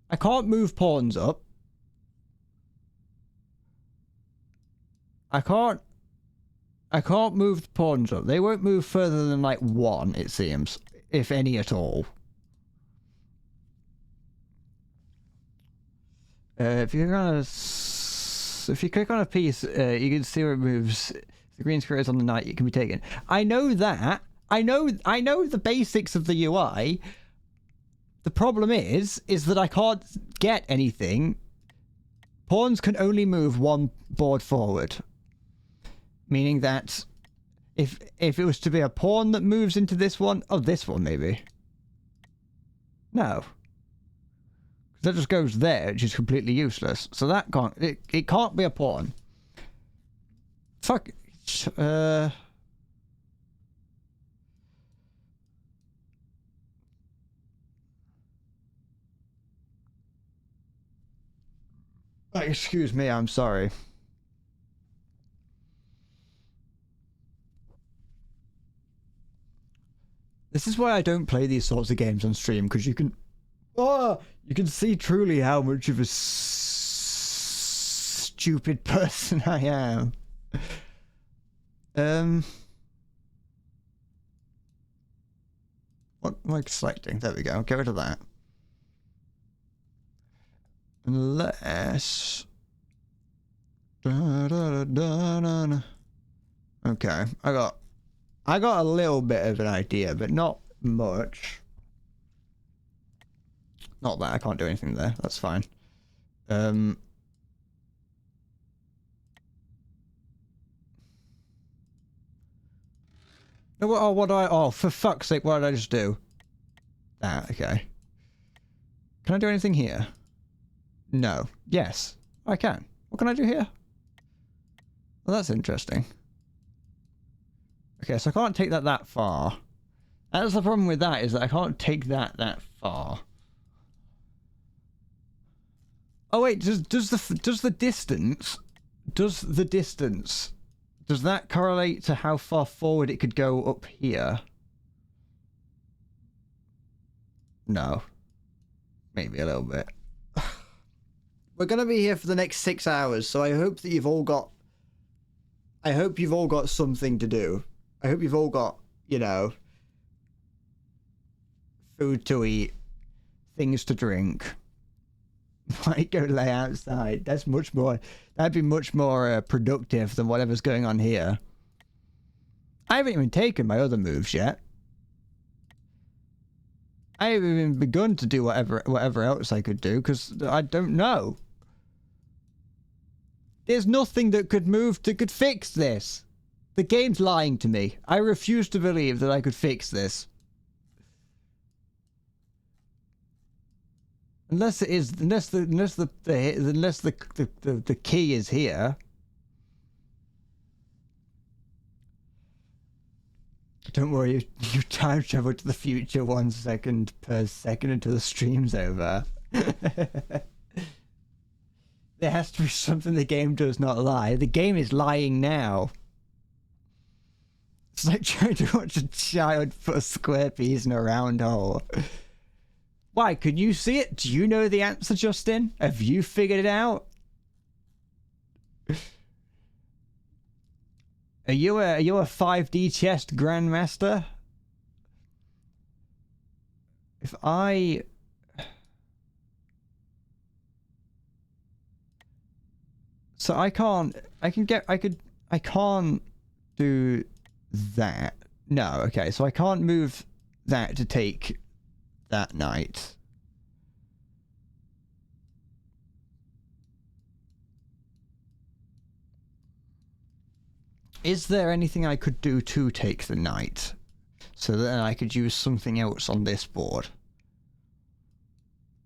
I can't move pawns up. I can't move the pawns up. They won't move further than like 1, it seems. If any at all. If you click on a piece, you can see where it moves. The green square is on the knight, it can be taken. I know that. I know the basics of the UI. The problem is that I can't get anything. Pawns can only move 1 board forward. Meaning that if it was to be a pawn that moves into this one, oh, this one maybe. No. That just goes there, which is completely useless. So that can't, it can't be a pawn. Fuck. Excuse me, I'm sorry. This is why I don't play these sorts of games on stream, because you can see truly how much of a stupid person I am. What am I selecting? There we go. Get rid of that. Unless... Okay, I got a little bit of an idea, but not much. Not that I can't do anything there. That's fine. Um. Oh, what do I... Oh, for fuck's sake, what did I just do? Ah, okay. Can I do anything here? No. Yes, I can. What can I do here? Well, that's interesting. Okay, so I can't take that far. That's the problem with that, is that I can't take that far. Oh wait, does the distance... Does that correlate to how far forward it could go up here? No. Maybe a little bit. We're gonna be here for the next 6 hours, so I hope that you've all got... I hope you've all got something to do. I hope you've all got, you know... food to eat. Things to drink. Might go lay outside. That's much more... That'd be much more productive than whatever's going on here. I haven't even taken my other moves yet. I haven't even begun to do whatever else I could do, because I don't know. There's nothing that could fix this. The game's lying to me. I refuse to believe that I could fix this. Unless it is, unless the key is here. Don't worry, you time travel to the future 1 second per second until the stream's over. There has to be something the game does not lie. The game is lying now. It's like trying to watch a child put a square piece in a round hole. Why, can you see it? Do you know the answer, Justin? Have you figured it out? Are you a 5D chest grandmaster? If I... So I can't do that. No, okay, so I can't move that to take that night. Is there anything I could do to take the night? So then I could use something else on this board.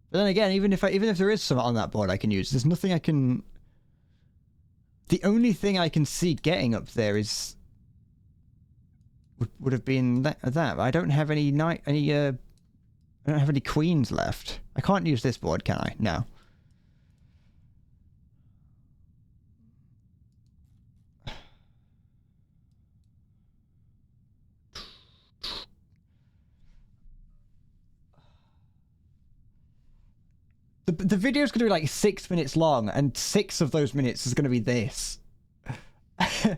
But then again, even if there is something on that board I can use, there's nothing I can... The only thing I can see getting up there is... Would have been that. I don't have any I don't have any queens left. I can't use this board, can I? No. The video's gonna be like 6 minutes long, and 6 of those minutes is gonna be this. I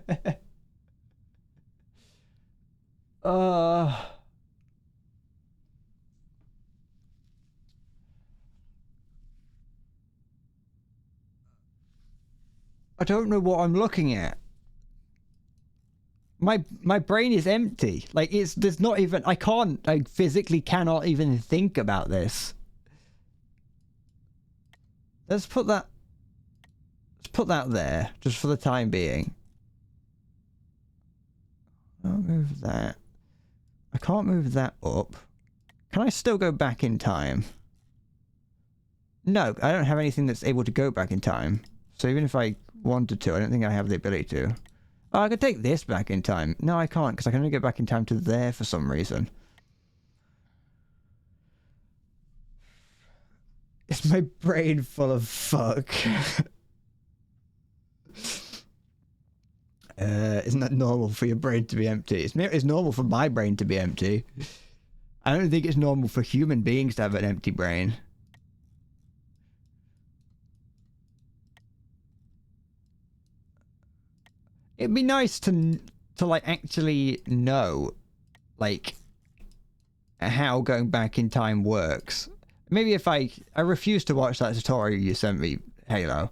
don't know what I'm looking at. My brain is empty. Like, there's not even... I physically cannot even think about this. Let's put that there, just for the time being. I'll move that. I can't move that up. Can I still go back in time? No, I don't have anything that's able to go back in time. So even if I wanted to, I don't think I have the ability to. Oh, I could take this back in time. No, I can't, because I can only get back in time to there for some reason. Is my brain full of fuck? Isn't that normal for your brain to be empty? It's normal for my brain to be empty. I don't think it's normal for human beings to have an empty brain. It'd be nice to like actually know, like, how going back in time works. Maybe if I refuse to watch that tutorial you sent me, Halo.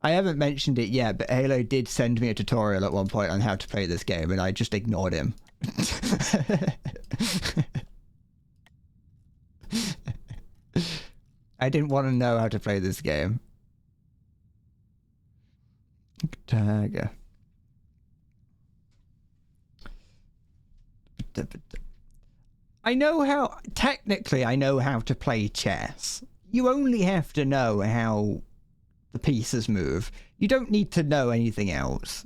I haven't mentioned it yet, but Halo did send me a tutorial at one point on how to play this game, and I just ignored him. I didn't want to know how to play this game. Tiger. Technically, I know how to play chess. You only have to know how the pieces move. You don't need to know anything else.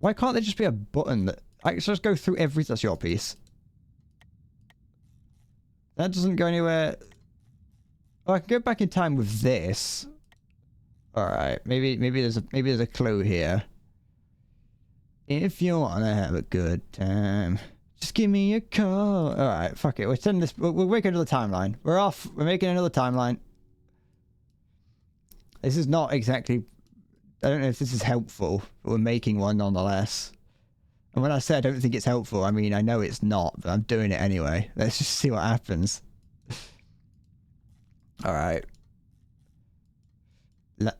Why can't there just be a button that... I can just go through every... That's your piece. That doesn't go anywhere. Oh, I can go back in time with this. Alright, maybe there's a clue here. If you wanna have a good time, just give me a call. Alright, fuck it. We're making another timeline. We're off. We're making another timeline. This is not exactly... I don't know if this is helpful, but we're making one nonetheless. And when I say I don't think it's helpful, I mean I know it's not, but I'm doing it anyway. Let's just see what happens. Alright.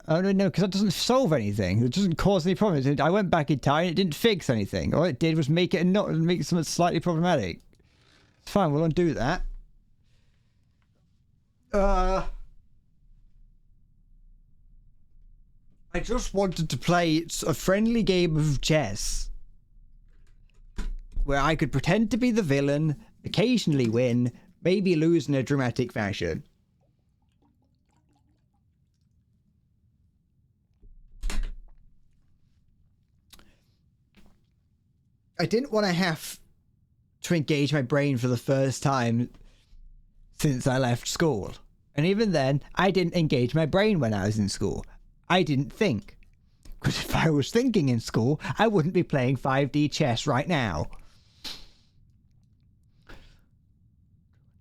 Oh no, because that doesn't solve anything. It doesn't cause any problems. I went back in time, it didn't fix anything. All it did was make something slightly problematic. It's fine, we'll undo that. I just wanted to play a friendly game of chess where I could pretend to be the villain, occasionally win, maybe lose in a dramatic fashion. I didn't want to have to engage my brain for the first time since I left school. And even then, I didn't engage my brain when I was in school. I didn't think. Because if I was thinking in school, I wouldn't be playing 5D chess right now.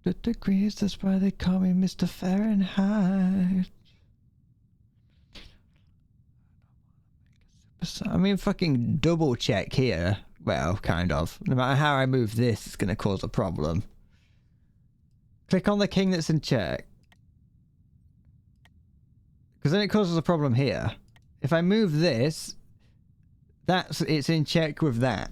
The degrees, that's why they call me Mr. Fahrenheit. I mean, fucking double check here. Well, kind of. No matter how I move this, it's going to cause a problem. Click on the king that's in check. Because then it causes a problem here. If I move this, it's in check with that.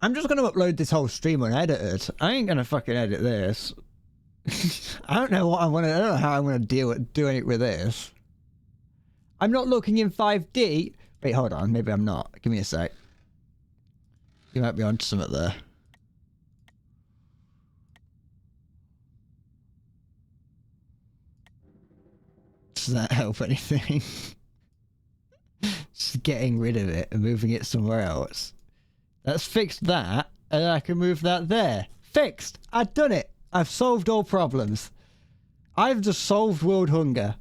I'm just going to upload this whole stream unedited. I ain't going to fucking edit this. I don't know I don't know how I'm going to do it with this. I'm not looking in 5D. Wait, hold on. Maybe I'm not. Give me a sec. You might be onto something there. Does that help anything? Just getting rid of it and moving it somewhere else. That's fixed that, and then I can move that there. Fixed! I've done it! I've solved all problems. I've just solved world hunger.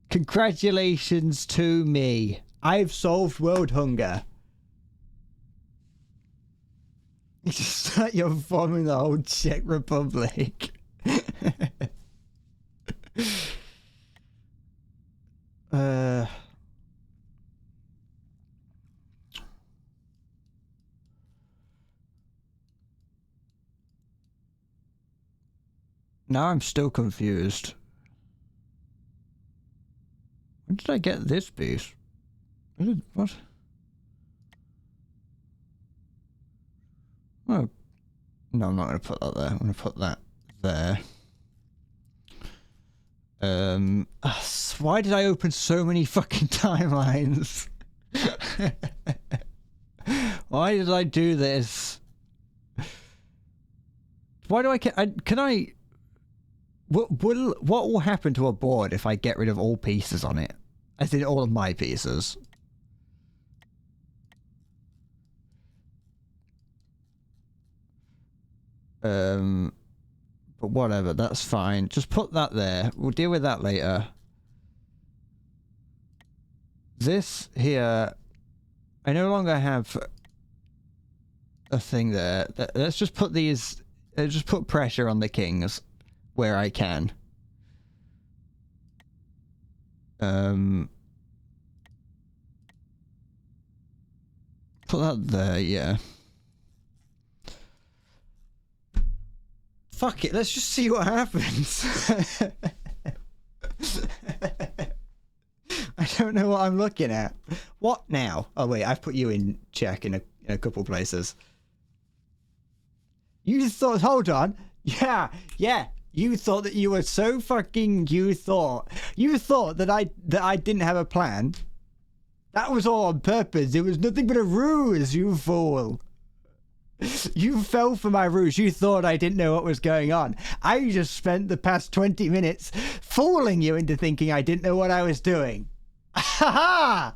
Congratulations to me. I've solved world hunger. It's just like you're forming the whole Czech Republic. Now I'm still confused. When did I get this piece? What? Oh. No, I'm not going to put that there. I'm going to put that there. Why did I open so many fucking timelines? Why did I do this? Why do can I... What will happen to a board if I get rid of all pieces on it? As in all of my pieces. But whatever, that's fine. Just put that there. We'll deal with that later. This here, I no longer have a thing there. Let's just put these, just put pressure on the kings where I can. Put that there, yeah. Fuck it, let's just see what happens. I don't know what I'm looking at. What now? Oh wait, I've put you in check in a couple places. You just thought, hold on. Yeah, You thought that you were so fucking. You thought that I didn't have a plan. That was all on purpose. It was nothing but a ruse, you fool. You fell for my ruse. You thought I didn't know what was going on. I just spent the past 20 minutes fooling you into thinking I didn't know what I was doing. Ha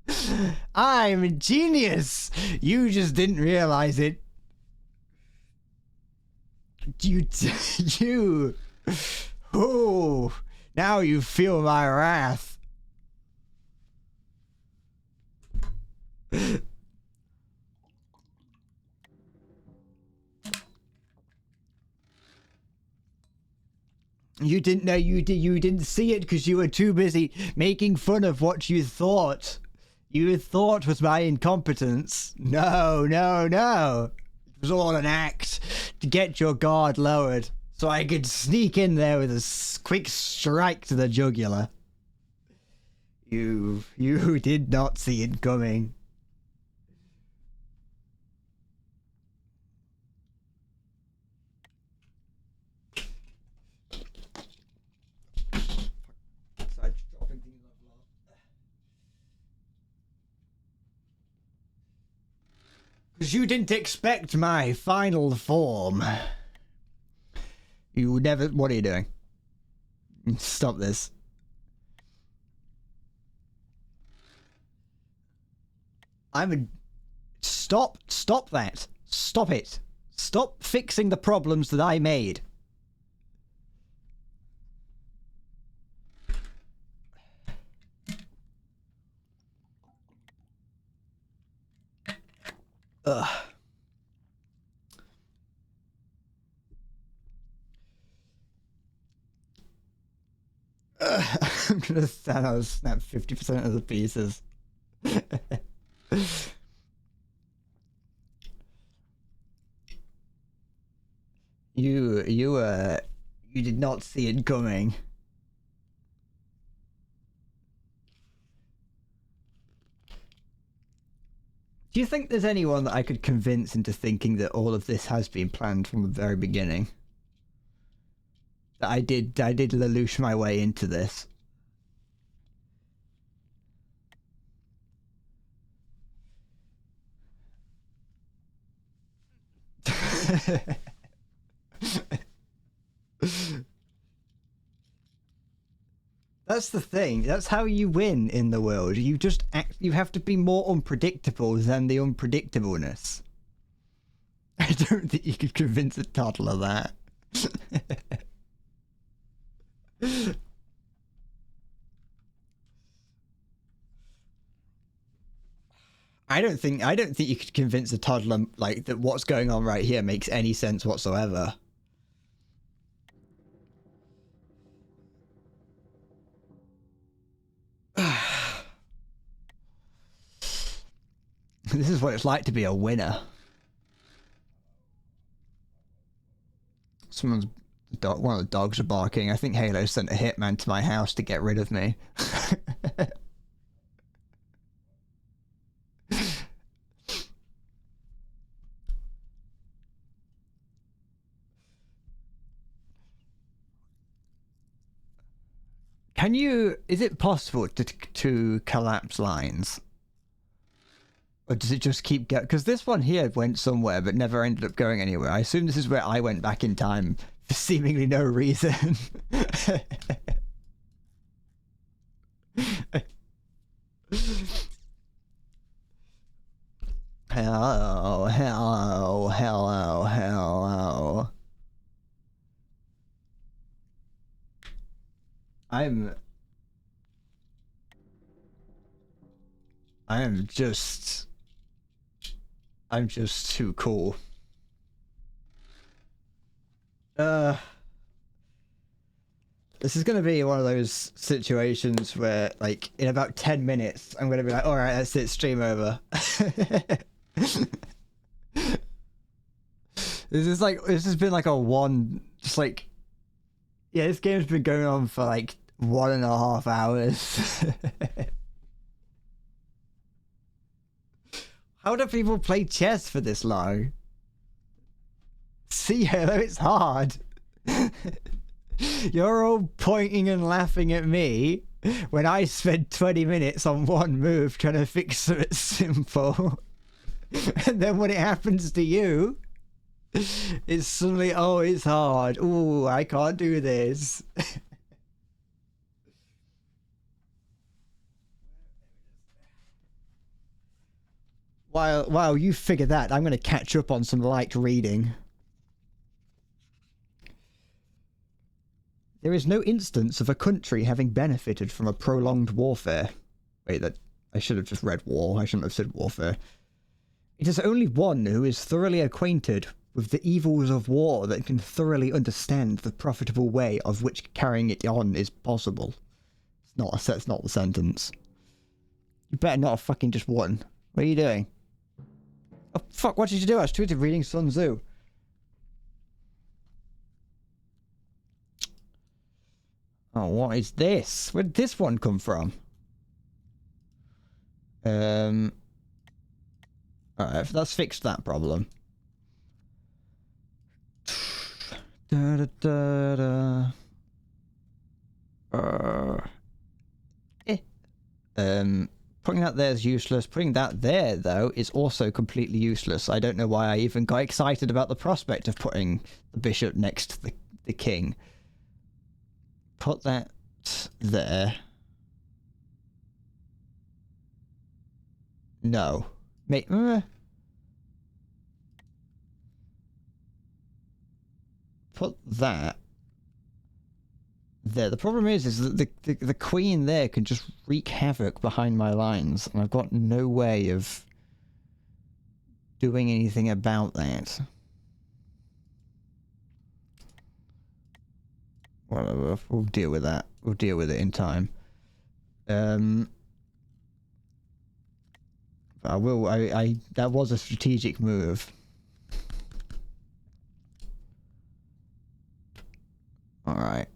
ha! I'm a genius. You just didn't realize it. You. Oh, now you feel my wrath. You didn't know you didn't see it because you were too busy making fun of what you thought. You thought was my incompetence. No. It was all an act to get your guard lowered so I could sneak in there with a quick strike to the jugular. You did not see it coming. Because you didn't expect my final form. You never... What are you doing? Stop this. Stop that. Stop it. Stop fixing the problems that I made. Ugh. I'm gonna snap 50% of the pieces. You did not see it coming. Do you think there's anyone that I could convince into thinking that all of this has been planned from the very beginning? That I did Lelouch my way into this. That's the thing. That's how you win in the world. You just you have to be more unpredictable than the unpredictableness. I don't think you could convince a toddler that. I don't think you could convince a toddler like that what's going on right here makes any sense whatsoever. This is what it's like to be a winner. One of the dogs are barking. I think Halo sent a hitman to my house to get rid of me. Is it possible to collapse lines? Or does it just keep going? Because this one here went somewhere but never ended up going anywhere. I assume this is where I went back in time for seemingly no reason. Hello. I'm just too cool. This is gonna be one of those situations where, like, in about 10 minutes, I'm gonna be like, alright, that's it, stream over. This has been like yeah, this game's been going on for like 1.5 hours. How do people play chess for this long? See, Halo, it's hard. You're all pointing and laughing at me when I spent 20 minutes on one move trying to fix something simple. And then when it happens to you, it's suddenly, oh, it's hard. Ooh, I can't do this. While you figure that, I'm going to catch up on some light reading. There is no instance of a country having benefited from a prolonged warfare. Wait, that I should have just read war. I shouldn't have said warfare. It is only one who is thoroughly acquainted with the evils of war that can thoroughly understand the profitable way of which carrying it on is possible. It's not the sentence. You better not have fucking just won. What are you doing? Oh, fuck, what did you do? I was tweeted reading Sun Tzu. Oh, what is this? Where did this one come from? Alright, that's fixed that problem. Da, da, da, da. Putting that there is useless. Putting that there, though, is also completely useless. I don't know why I even got excited about the prospect of putting the bishop next to the king. Put that there. No. Put that there. The problem is that the queen there can just wreak havoc behind my lines, and I've got no way of doing anything about that. Whatever, we'll deal with that. We'll deal with it in time. But that was a strategic move. Alright.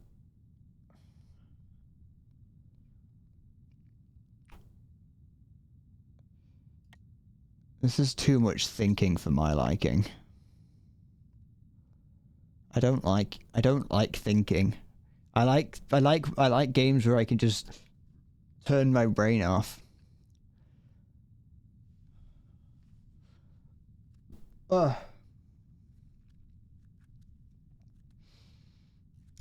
This is too much thinking for my liking. I don't like thinking. I like games where I can just turn my brain off. Ugh.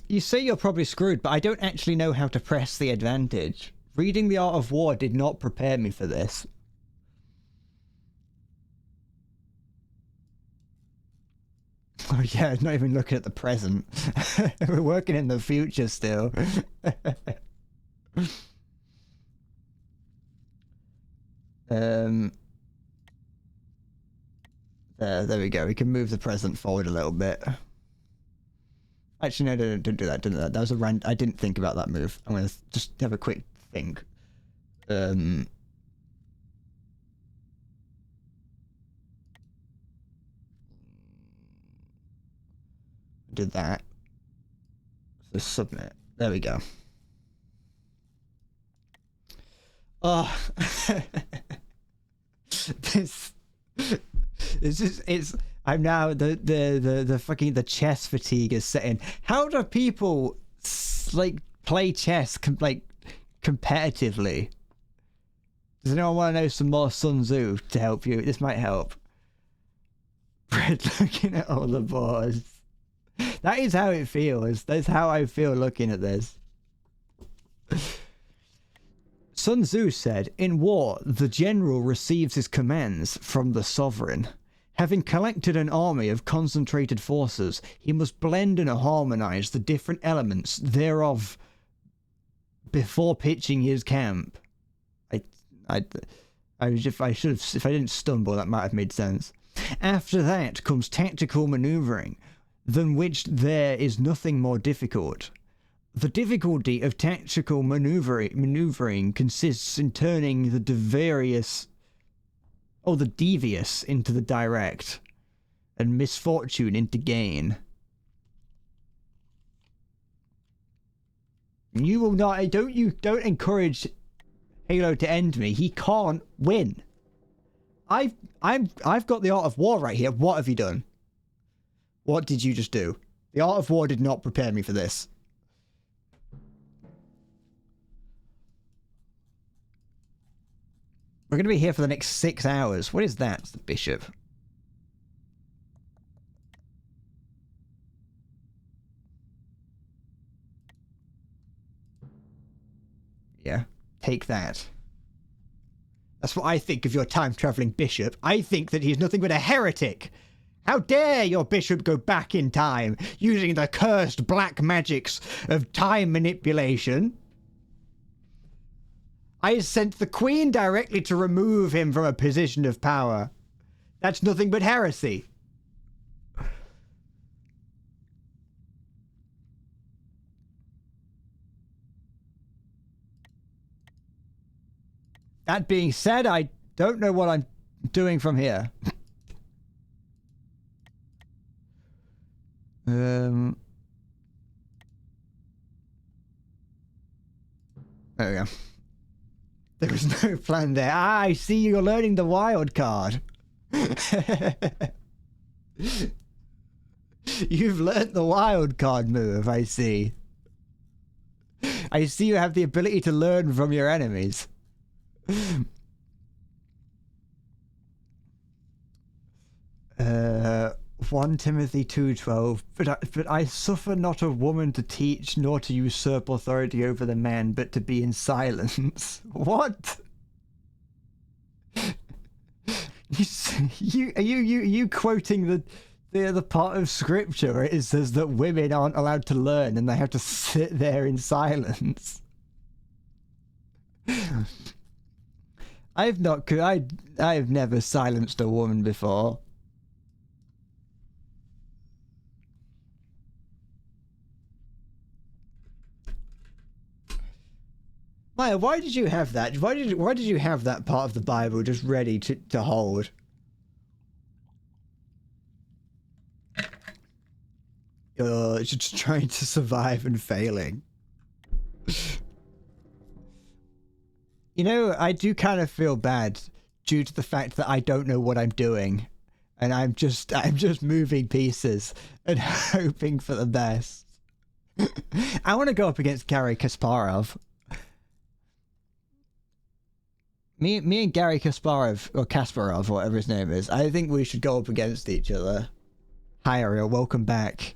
You say you're probably screwed, but I don't actually know how to press the advantage. Reading The Art of War did not prepare me for this. Oh yeah, not even looking at the present. We're working in the future still. There we go. We can move the present forward a little bit. Actually, no, don't do that. Don't do that. That was a rant. I didn't think about that move. I'm gonna just have a quick think. Did that. So submit. There we go. Oh, it's. I'm now the fucking the chess fatigue is setting. How do people like play chess competitively? Does anyone want to know some more Sun Tzu to help you? This might help. Fred looking at all the boards. That is how it feels. That's how I feel looking at this. Sun Tzu said, "In war, the general receives his commands from the sovereign. Having collected an army of concentrated forces, he must blend and harmonize the different elements thereof before pitching his camp." If I didn't stumble, that might have made sense. After that comes tactical maneuvering, than which there is nothing more difficult. The difficulty of tactical maneuvering consists in turning the devious into the direct, and misfortune into gain. You will not. Don't encourage Halo to end me. He can't win. I've got the Art of War right here. What have you done? What did you just do? The Art of War did not prepare me for this. We're going to be here for the next 6 hours. What is that? It's the bishop. Yeah, take that. That's what I think of your time-traveling bishop. I think that he's nothing but a heretic. How dare your bishop go back in time, using the cursed black magics of time manipulation? I sent the queen directly to remove him from a position of power. That's nothing but heresy. That being said, I don't know what I'm doing from here. There we go. There was no plan there. Ah, I see you're learning the wild card. You've learnt the wild card move, I see. I see you have the ability to learn from your enemies. 1 Timothy 2:12. But I suffer not a woman to teach, nor to usurp authority over the man, but to be in silence. What? You quoting the part of scripture where it says that women aren't allowed to learn and they have to sit there in silence? I've never silenced a woman before. Maya, why did you have that? Why did you have that part of the Bible just ready to hold? Just trying to survive and failing. You know, I do kind of feel bad due to the fact that I don't know what I'm doing, and I'm just moving pieces and hoping for the best. I want to go up against Garry Kasparov. Me and Garry Kasparov, or Kasparov, whatever his name is, I think we should go up against each other. Hi Ariel, welcome back.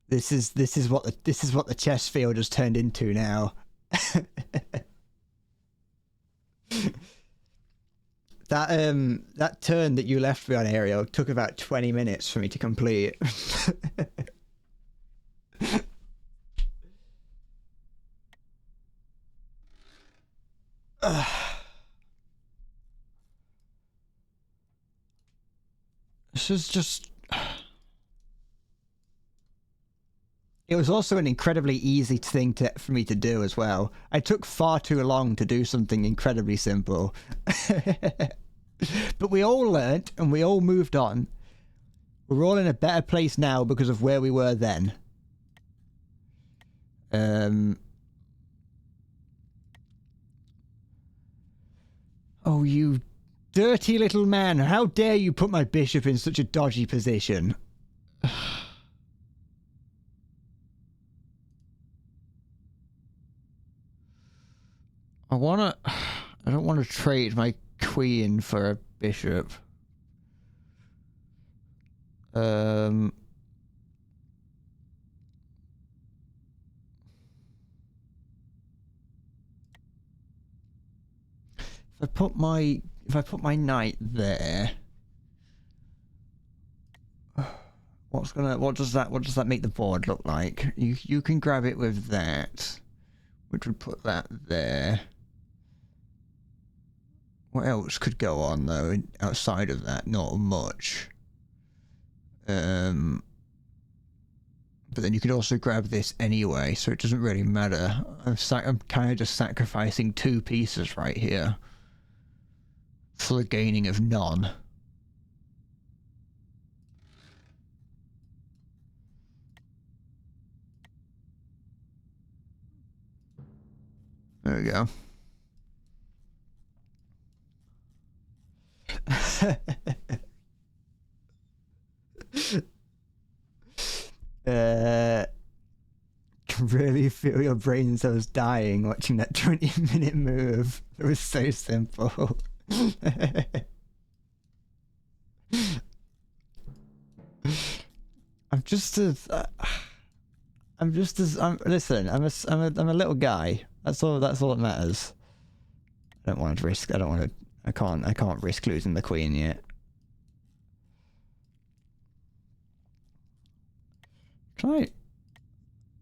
This is what the chess field has turned into now. That turn that you left me on, Ariel, took about 20 minutes for me to complete. This is just... It was also an incredibly easy thing for me to do as well. I took far too long to do something incredibly simple. But we all learnt and we all moved on. We're all in a better place now because of where we were then. Oh, you dirty little man. How dare you put my bishop in such a dodgy position? I don't want to trade my queen for a bishop. If I put my knight there, what does that make the board look like? You can grab it with that, which would put that there. What else could go on though outside of that? Not much. But then you could also grab this anyway, so it doesn't really matter. I'm kind of just sacrificing 2 pieces right here for the gaining of none. There we go. Can really feel your brain cells dying watching that 20-minute move. It was so simple. listen, I'm a little guy. That's all that matters. I can't risk losing the queen yet. Can I?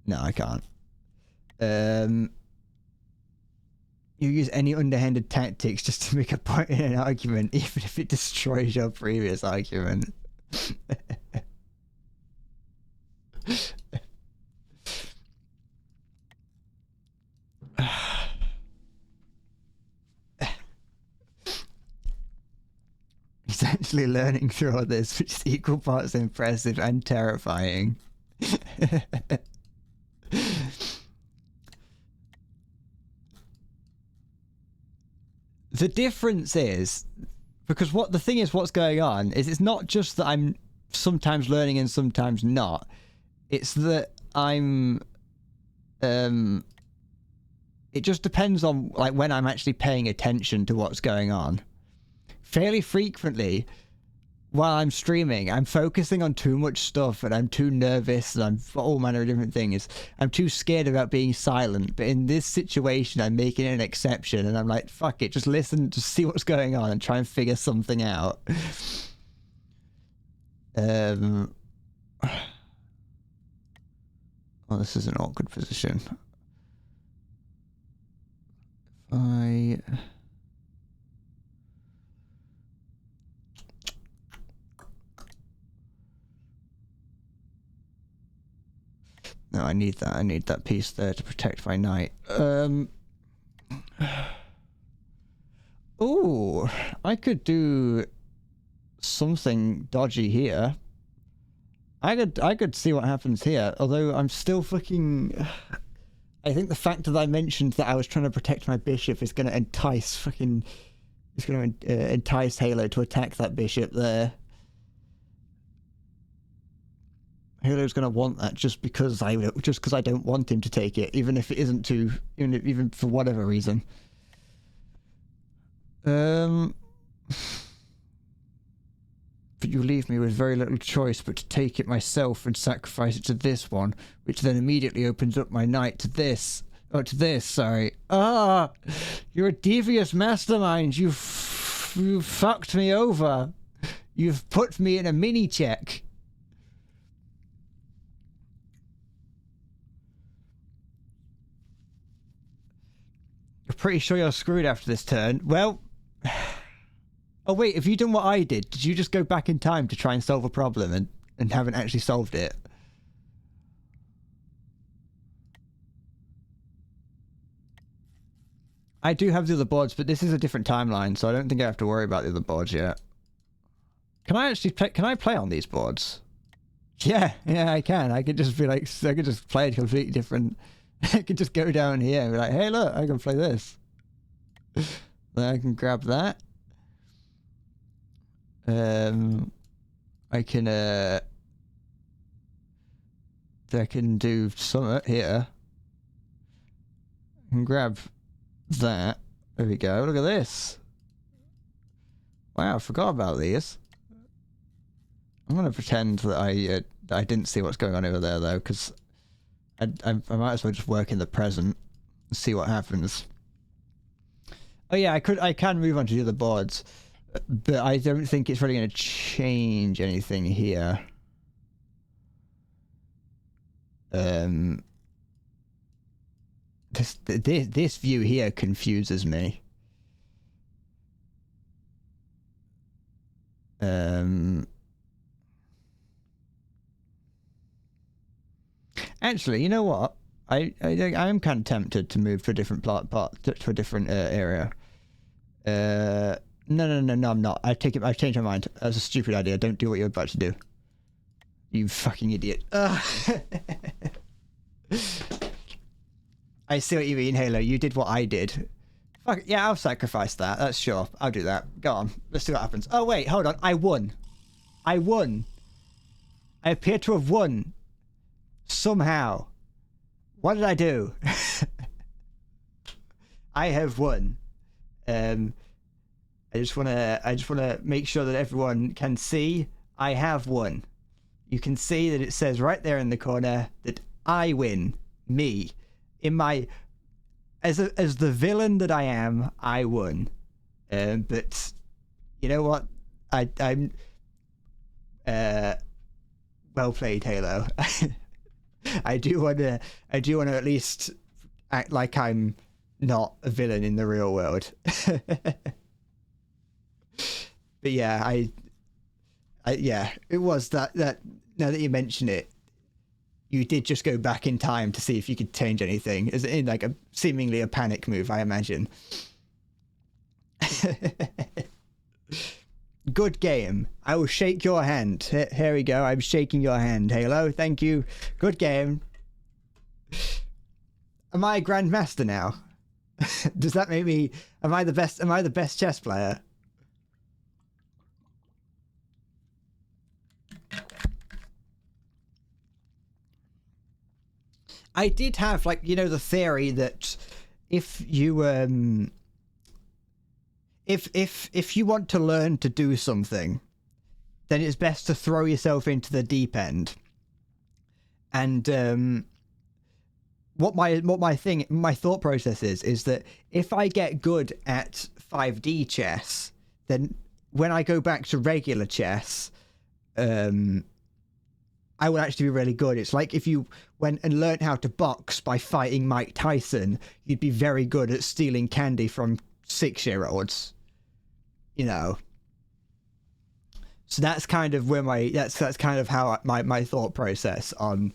No, I can't. You use any underhanded tactics just to make a point in an argument, even if it destroys your previous argument. He's actually learning through all this, which is equal parts impressive and terrifying. The difference is, because what's going on is it's not just that I'm sometimes learning and sometimes not. It's that I'm, it just depends on like when I'm actually paying attention to what's going on. Fairly frequently, while I'm streaming, I'm focusing on too much stuff and I'm too nervous and I'm all manner of different things. I'm too scared about being silent. But in this situation, I'm making an exception and I'm like, fuck it, just listen, just see what's going on and try and figure something out. Oh, this is an awkward position. No, I need that. I need that piece there to protect my knight. Oh, I could do something dodgy here. I could see what happens here. Although I'm still fucking. I think the fact that I mentioned that I was trying to protect my bishop is going to entice fucking. It's going to entice Halo to attack that bishop there. Halo's gonna want that just because I don't want him to take it, even if it isn't to, even for whatever reason. But you leave me with very little choice but to take it myself and sacrifice it to this one, which then immediately opens up my knight to this. Oh, to this, sorry. Ah! You're a devious mastermind. You've fucked me over. You've put me in a mini check. You're pretty sure you're screwed after this turn. Well... Oh wait, have you done what I did? Did you just go back in time to try and solve a problem and haven't actually solved it? I do have the other boards, but this is a different timeline, so I don't think I have to worry about the other boards yet. Can I actually play? Can I play on these boards? Yeah, I can. I could just be like, I could just play a completely different... I could just go down here and be like, hey look, I can play this. Then I can grab that. I can do something here. I can grab that. There we go. Look at this. Wow, I forgot about these. I'm gonna pretend that I didn't see what's going on over there though, because I might as well just work in the present and see what happens. Oh yeah, I can move on to the other boards, but I don't think it's really going to change anything here. This view here confuses me. Actually, you know what? I am kind of tempted to move to a different to a different area. No, I'm not. I've changed my mind. That's a stupid idea. Don't do what you're about to do. You fucking idiot. I see what you mean, Halo. You did what I did. Fuck, yeah, I'll sacrifice that. That's sure. I'll do that. Go on. Let's see what happens. Oh, wait. Hold on. I won. I appear to have won. somehow, what did I do? I have won. I just wanna make sure that everyone can see I have won. You can see that it says right there in the corner that I win. Me, in my as the villain that I am, I won. But you know what? I'm well played, Halo. I do want to at least act like I'm not a villain in the real world. But yeah, I yeah, it was that now that you mention it, you did just go back in time to see if you could change anything, as in like a seemingly a panic move, I imagine. Good game. I will shake your hand. Here we go. I'm shaking your hand, Halo. Thank you. Good game. Am I a grandmaster now? Does that make me? Am I the best? Am I the best chess player? I did have, like, you know, the theory that if you if you want to learn to do something, then it's best to throw yourself into the deep end. And what my thought process is that if I get good at 5D chess, then when I go back to regular chess, I would actually be really good. It's like if you went and learned how to box by fighting Mike Tyson, you'd be very good at stealing candy from 6-year-olds. You know. So that's kind of where that's kind of how my thought process on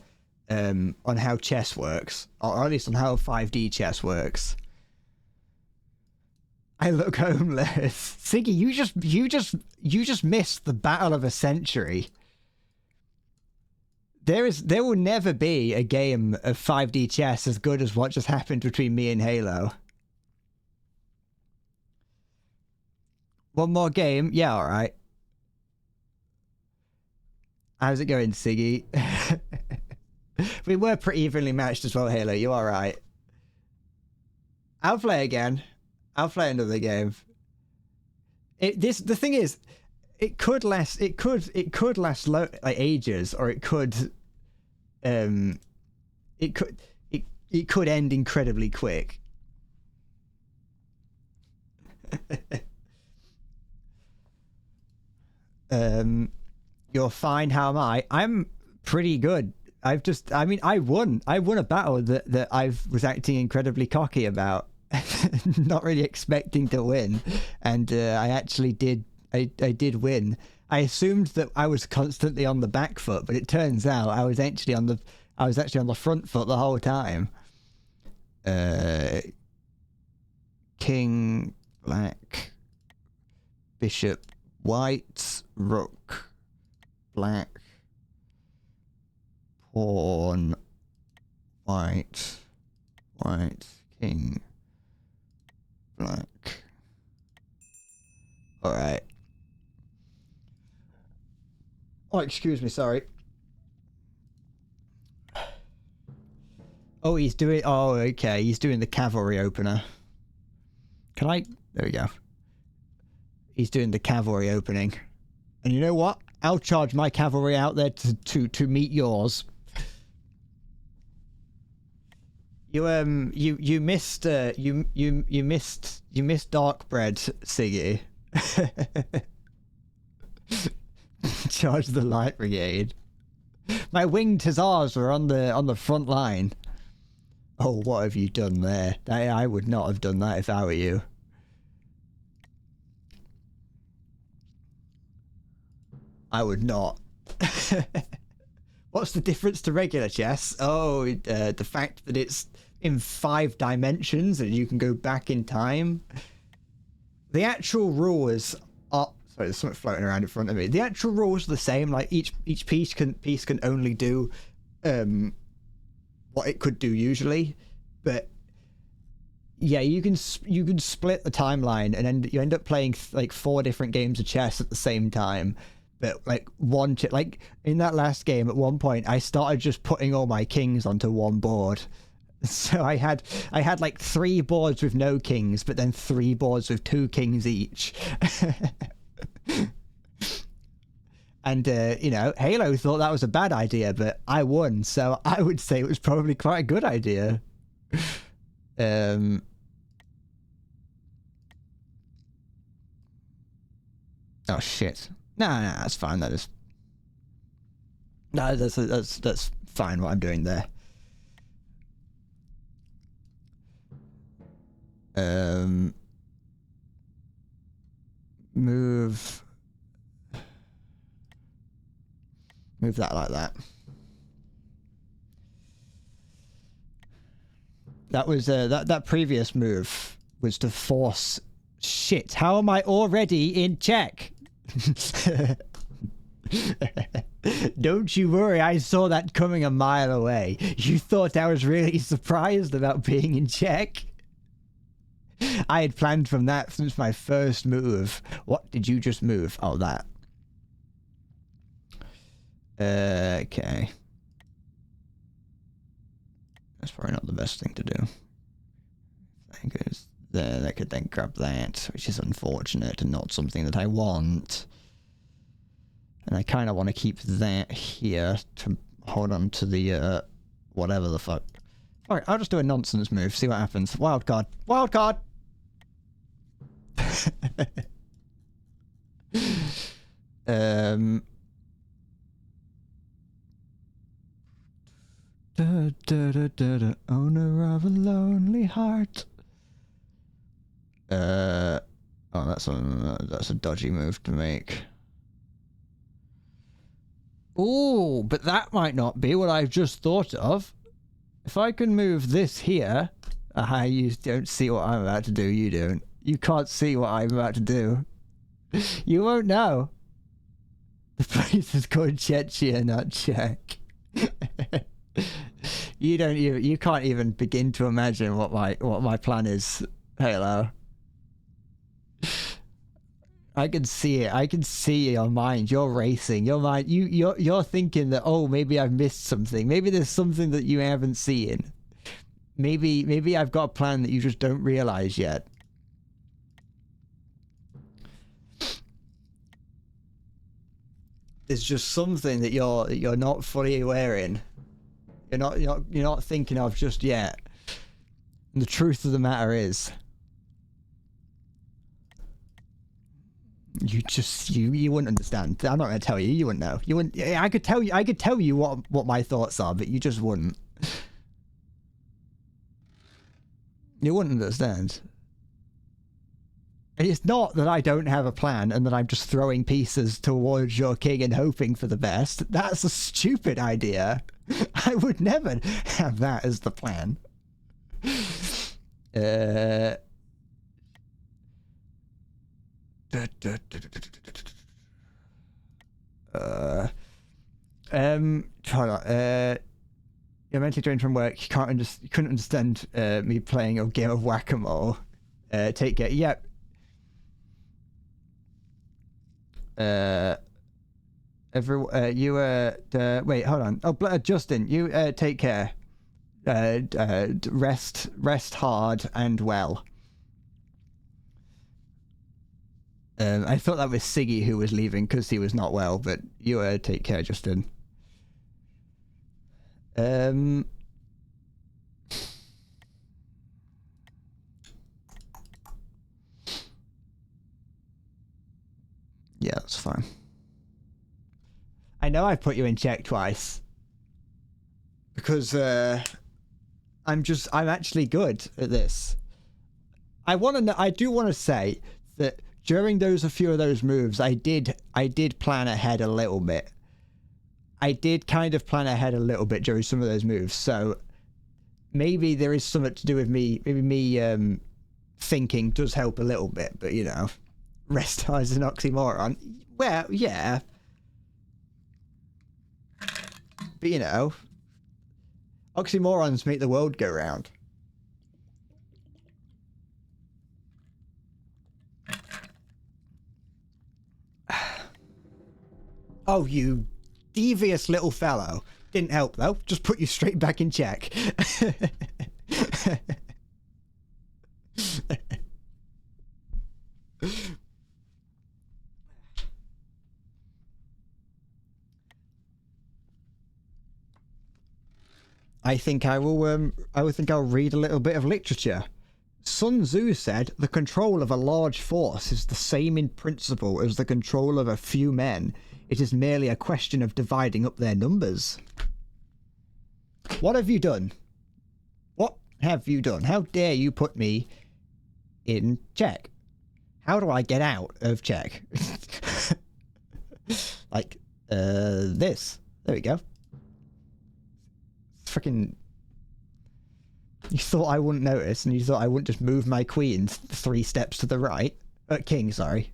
how chess works, or at least on how 5D chess works. I look homeless. Siggy, you just missed the battle of a century. There will never be a game of 5D chess as good as what just happened between me and Halo. One more game? Yeah, alright. How's it going, Siggy? We were pretty evenly matched as well, Halo. You alright? I'll play again. I'll play another game. The thing is, it could last like ages, or it could end incredibly quick. You're fine. How am I? I'm pretty good. I won a battle that I was acting incredibly cocky about, not really expecting to win, and I actually did. I did win. I assumed that I was constantly on the back foot, but it turns out I was actually on the front foot the whole time. King black, bishop white, rook black, pawn white, king black. All right. Oh, excuse me, sorry. Oh, he's doing... Oh, okay. He's doing the cavalry opener. Can I... There we go. He's doing the cavalry opening. And you know what? I'll charge my cavalry out there to meet yours. You missed you missed dark bread, Siggy. Charge the light brigade. My winged hussars were on the front line. Oh, what have you done there? I would not have done that if I were you. I would not. What's the difference to regular chess? Oh, the fact that it's in 5 dimensions and you can go back in time. The actual rules are... Sorry, there's something floating around in front of me. The actual rules are the same. Like each piece can only do what it could do usually, but yeah, you can split the timeline and you end up playing like 4 different games of chess at the same time. But like like in that last game, at one point, I started just putting all my kings onto one board. So I had like 3 boards with no kings, but then 3 boards with 2 kings each. And you know, Halo thought that was a bad idea, but I won, so I would say it was probably quite a good idea. Oh shit! No, that's fine. That's fine. What I'm doing there. Move that like that. That was that previous move was to force. Shit! How am I already in check? Don't you worry, I saw that coming a mile away. You thought I was really surprised about being in check? I had planned from that since my first move. What did you just move? Oh, that. Okay. That's probably not the best thing to do. I think it's there. I could then grab that, which is unfortunate and not something that I want. And I kind of want to keep that here to hold on to the, whatever the fuck. Alright, I'll just do a nonsense move, see what happens. Wild card. Wild card! Owner of a lonely heart. Oh, that's a dodgy move to make. Ooh, but that might not be what I've just thought of. If I can move this here... you don't see what I'm about to do, you don't. You can't see what I'm about to do. You won't know. The place is called Chechia, not Czech. You can't even begin to imagine what my plan is, Halo. I can see it. I can see your mind. You're racing. Your mind. You're thinking that, oh, maybe I've missed something. Maybe there's something that you haven't seen. Maybe I've got a plan that you just don't realize yet. There's just something that you're not fully aware in. You're not thinking of just yet. And the truth of the matter is, you wouldn't understand. I'm not going to tell you. You wouldn't know. You wouldn't. I could tell you what my thoughts are, but you just wouldn't. You wouldn't understand. It's not that I don't have a plan and that I'm just throwing pieces towards your king and hoping for the best. That's a stupid idea. I would never have that as the plan. Hold on. You're mentally drained from work. You couldn't understand me playing a game of whack-a-mole. Take care. Yep. Wait, hold on. Oh, Justin, you take care. Rest hard and well. I thought that was Siggy who was leaving because he was not well, but you take care, Justin. Yeah, that's fine. I know I've put you in check twice. Because, I'm actually good at this. I do want to say that during a few of those moves, I did plan ahead a little bit. I did kind of plan ahead a little bit during some of those moves, so maybe there is something to do with me. Maybe me thinking does help a little bit, but you know, rest hard is an oxymoron. Well, yeah, but you know, oxymorons make the world go round. Oh, you devious little fellow. Didn't help, though. Just put you straight back in check. I think I will. I think I'll read a little bit of literature. Sun Tzu said, "The control of a large force is the same in principle as the control of a few men. It is merely a question of dividing up their numbers." What have you done? What have you done? How dare you put me in check? How do I get out of check? Like, this. There we go. Freaking... You thought I wouldn't notice, and you thought I wouldn't just move my queen 3 steps to the right? King, sorry.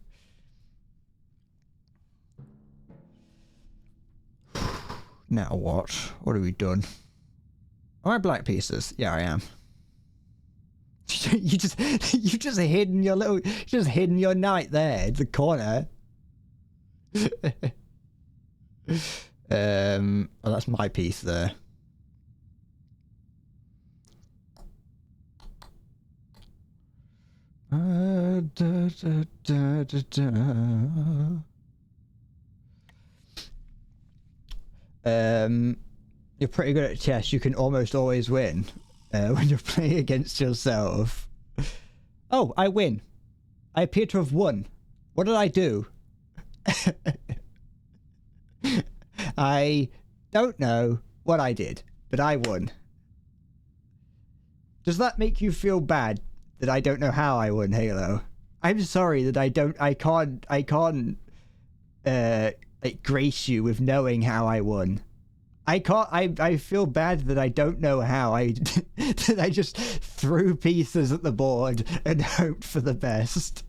Now what? What have we done? Am I black pieces? Yeah, I am. you just hidden your little... You just hidden your knight there in the corner. Oh, that's my piece there. You're pretty good at chess. You can almost always win when you're playing against yourself. Oh, I win. I appear to have won. What did I do? I don't know what I did, but I won. Does that make you feel bad that I don't know how I won Halo? I'm sorry that I can't like grace you with knowing how I won. I feel bad that I don't know how that I just threw pieces at the board and hoped for the best.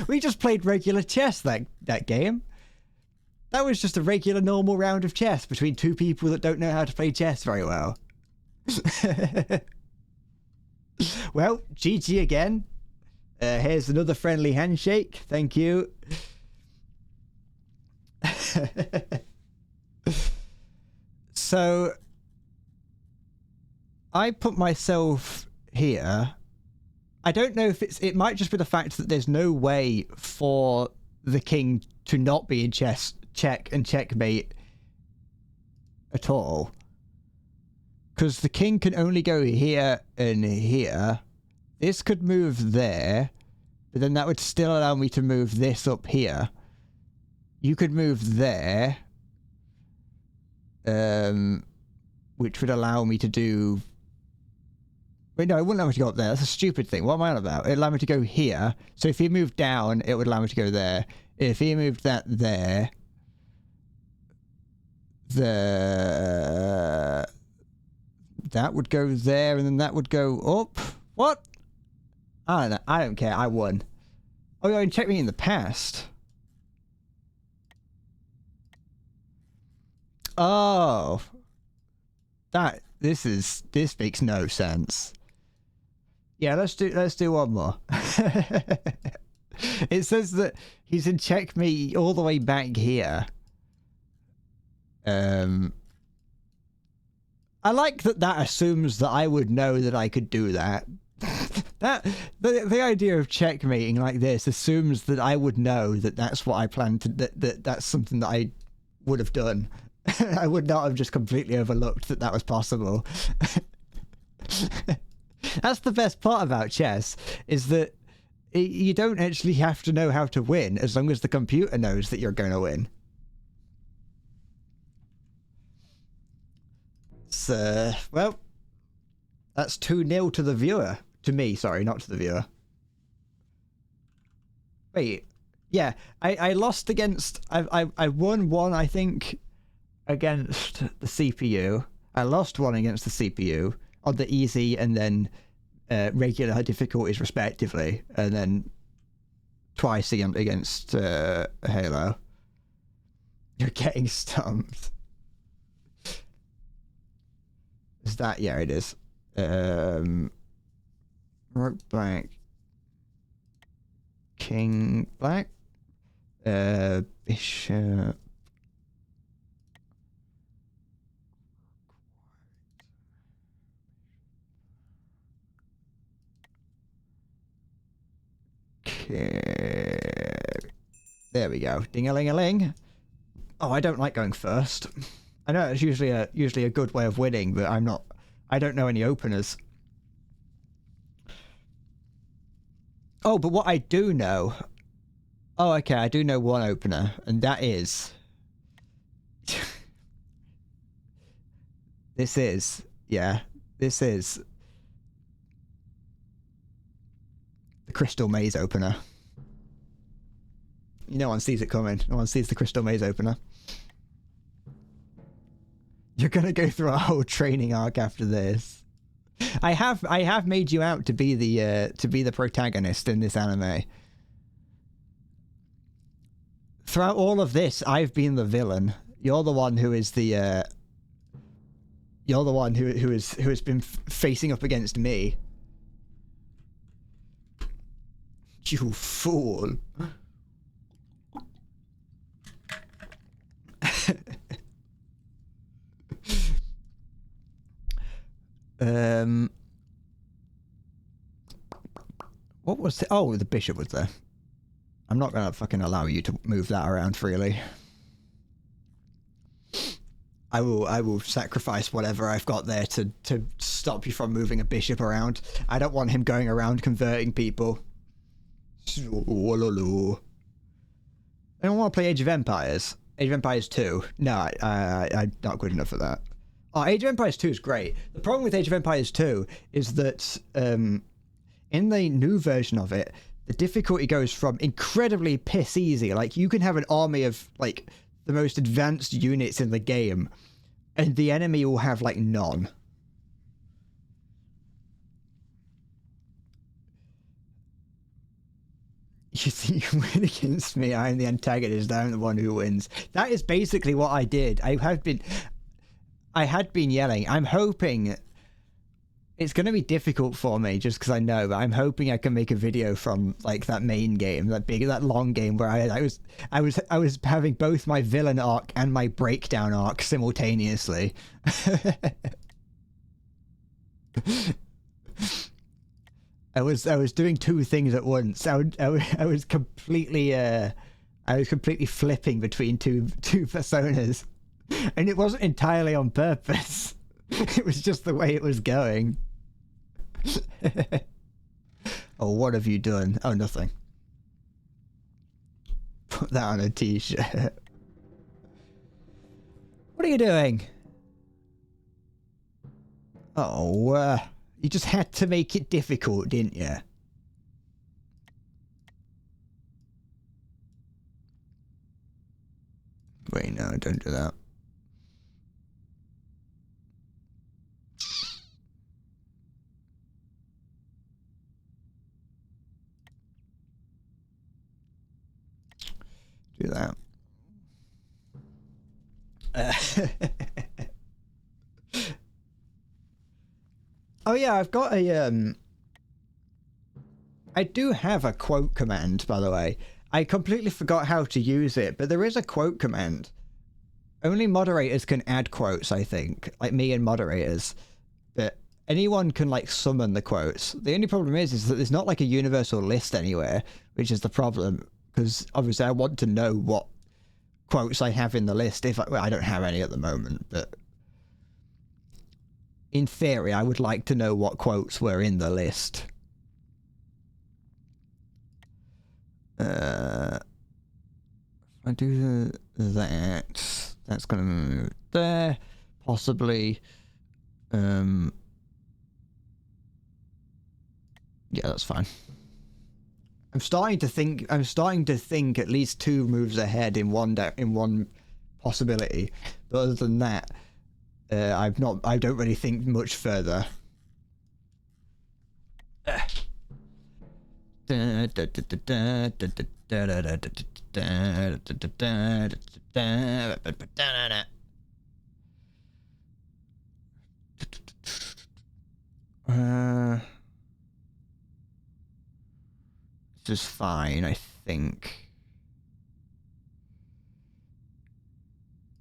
We just played regular chess that game. That was just a regular normal round of chess between 2 people that don't know how to play chess very well. Well, GG again. Here's another friendly handshake. Thank you. So, I put myself here. I don't know if it might just be the fact that there's no way for the king to not be in check and checkmate at all. Because the king can only go here and here. This could move there, but then that would still allow me to move this up here. You could move there, which would allow me to do... Wait, no, it wouldn't allow me to go up there. That's a stupid thing. What am I on about? It'd allow me to go here. So if he moved down, it would allow me to go there. If he moved that there... That would go there, and then that would go up. What? I don't know. I don't care. I won. Oh, you check me in the past. Oh. This makes no sense. Yeah, let's do one more. It says that he's in checkmate all the way back here. I like that assumes that I would know that I could do that. The idea of checkmating like this assumes that I would know that that's what I planned to... That's something that I would have done. I would not have just completely overlooked that was possible. That's the best part about chess, is that you don't actually have to know how to win as long as the computer knows that you're going to win. So, well, that's 2-0 to the viewer. To me, sorry, not to the viewer. Wait, yeah, I lost against... I won one, I think, against the CPU. I lost one against the CPU on the easy and then regular difficulties respectively, and then twice against Halo. You're getting stumped. Is that? Yeah, it is. Rook black. King black. Bishop Okay. There we go. Ding-a-ling-a-ling. Oh, I don't like going first. I know it's usually a good way of winning, but I don't know any openers. Oh, but what I do know... Oh, okay, I do know one opener, and that is... This is the Crystal Maze opener. No one sees it coming. No one sees the Crystal Maze opener. You're gonna go through a whole training arc after this. I have made you out to be the protagonist in this anime. Throughout all of this, I've been the villain. You're the one who is the you're the one who has been facing up against me. You fool. What was the... Oh, the bishop was there. I'm not gonna fucking allow you to move that around freely. I will sacrifice whatever I've got there to stop you from moving a bishop around. I don't want him going around converting people. I don't want to play Age of Empires. Age of Empires 2. No, I'm not good enough for that. Oh, Age of Empires 2 is great. The problem with Age of Empires 2 is that in the new version of it, the difficulty goes from incredibly piss easy. Like, you can have an army of, like, the most advanced units in the game, and the enemy will have, like, none. You think you win against me? I'm the antagonist. I'm the one who wins. That is basically what I did. I had been yelling. I'm hoping it's going to be difficult for me just because I know, but I'm hoping I can make a video from like that main game, that long game where I was having both my villain arc and my breakdown arc simultaneously. I was doing two things at once. I was completely flipping between two personas, and it wasn't entirely on purpose. It was just the way it was going. Oh, what have you done? Oh, nothing. Put that on a t-shirt. What are you doing? Oh, you just had to make it difficult, didn't you? Wait, no, don't do that. Do that. Oh yeah, I've got a I do have a quote command, by the way. I completely forgot how to use it, but there is a quote command. Only moderators can add quotes, I think. Like me and moderators. But anyone can like summon the quotes. The only problem is that there's not like a universal list anywhere, which is the problem. Because obviously I want to know what quotes I have in the list. Well, I don't have any at the moment, but in theory, I would like to know what quotes were in the list. If I do that, that's going to move there, possibly. Yeah, that's fine. I'm starting to think at least two moves ahead in one possibility. But other than that, I don't really think much further. This is fine, I think.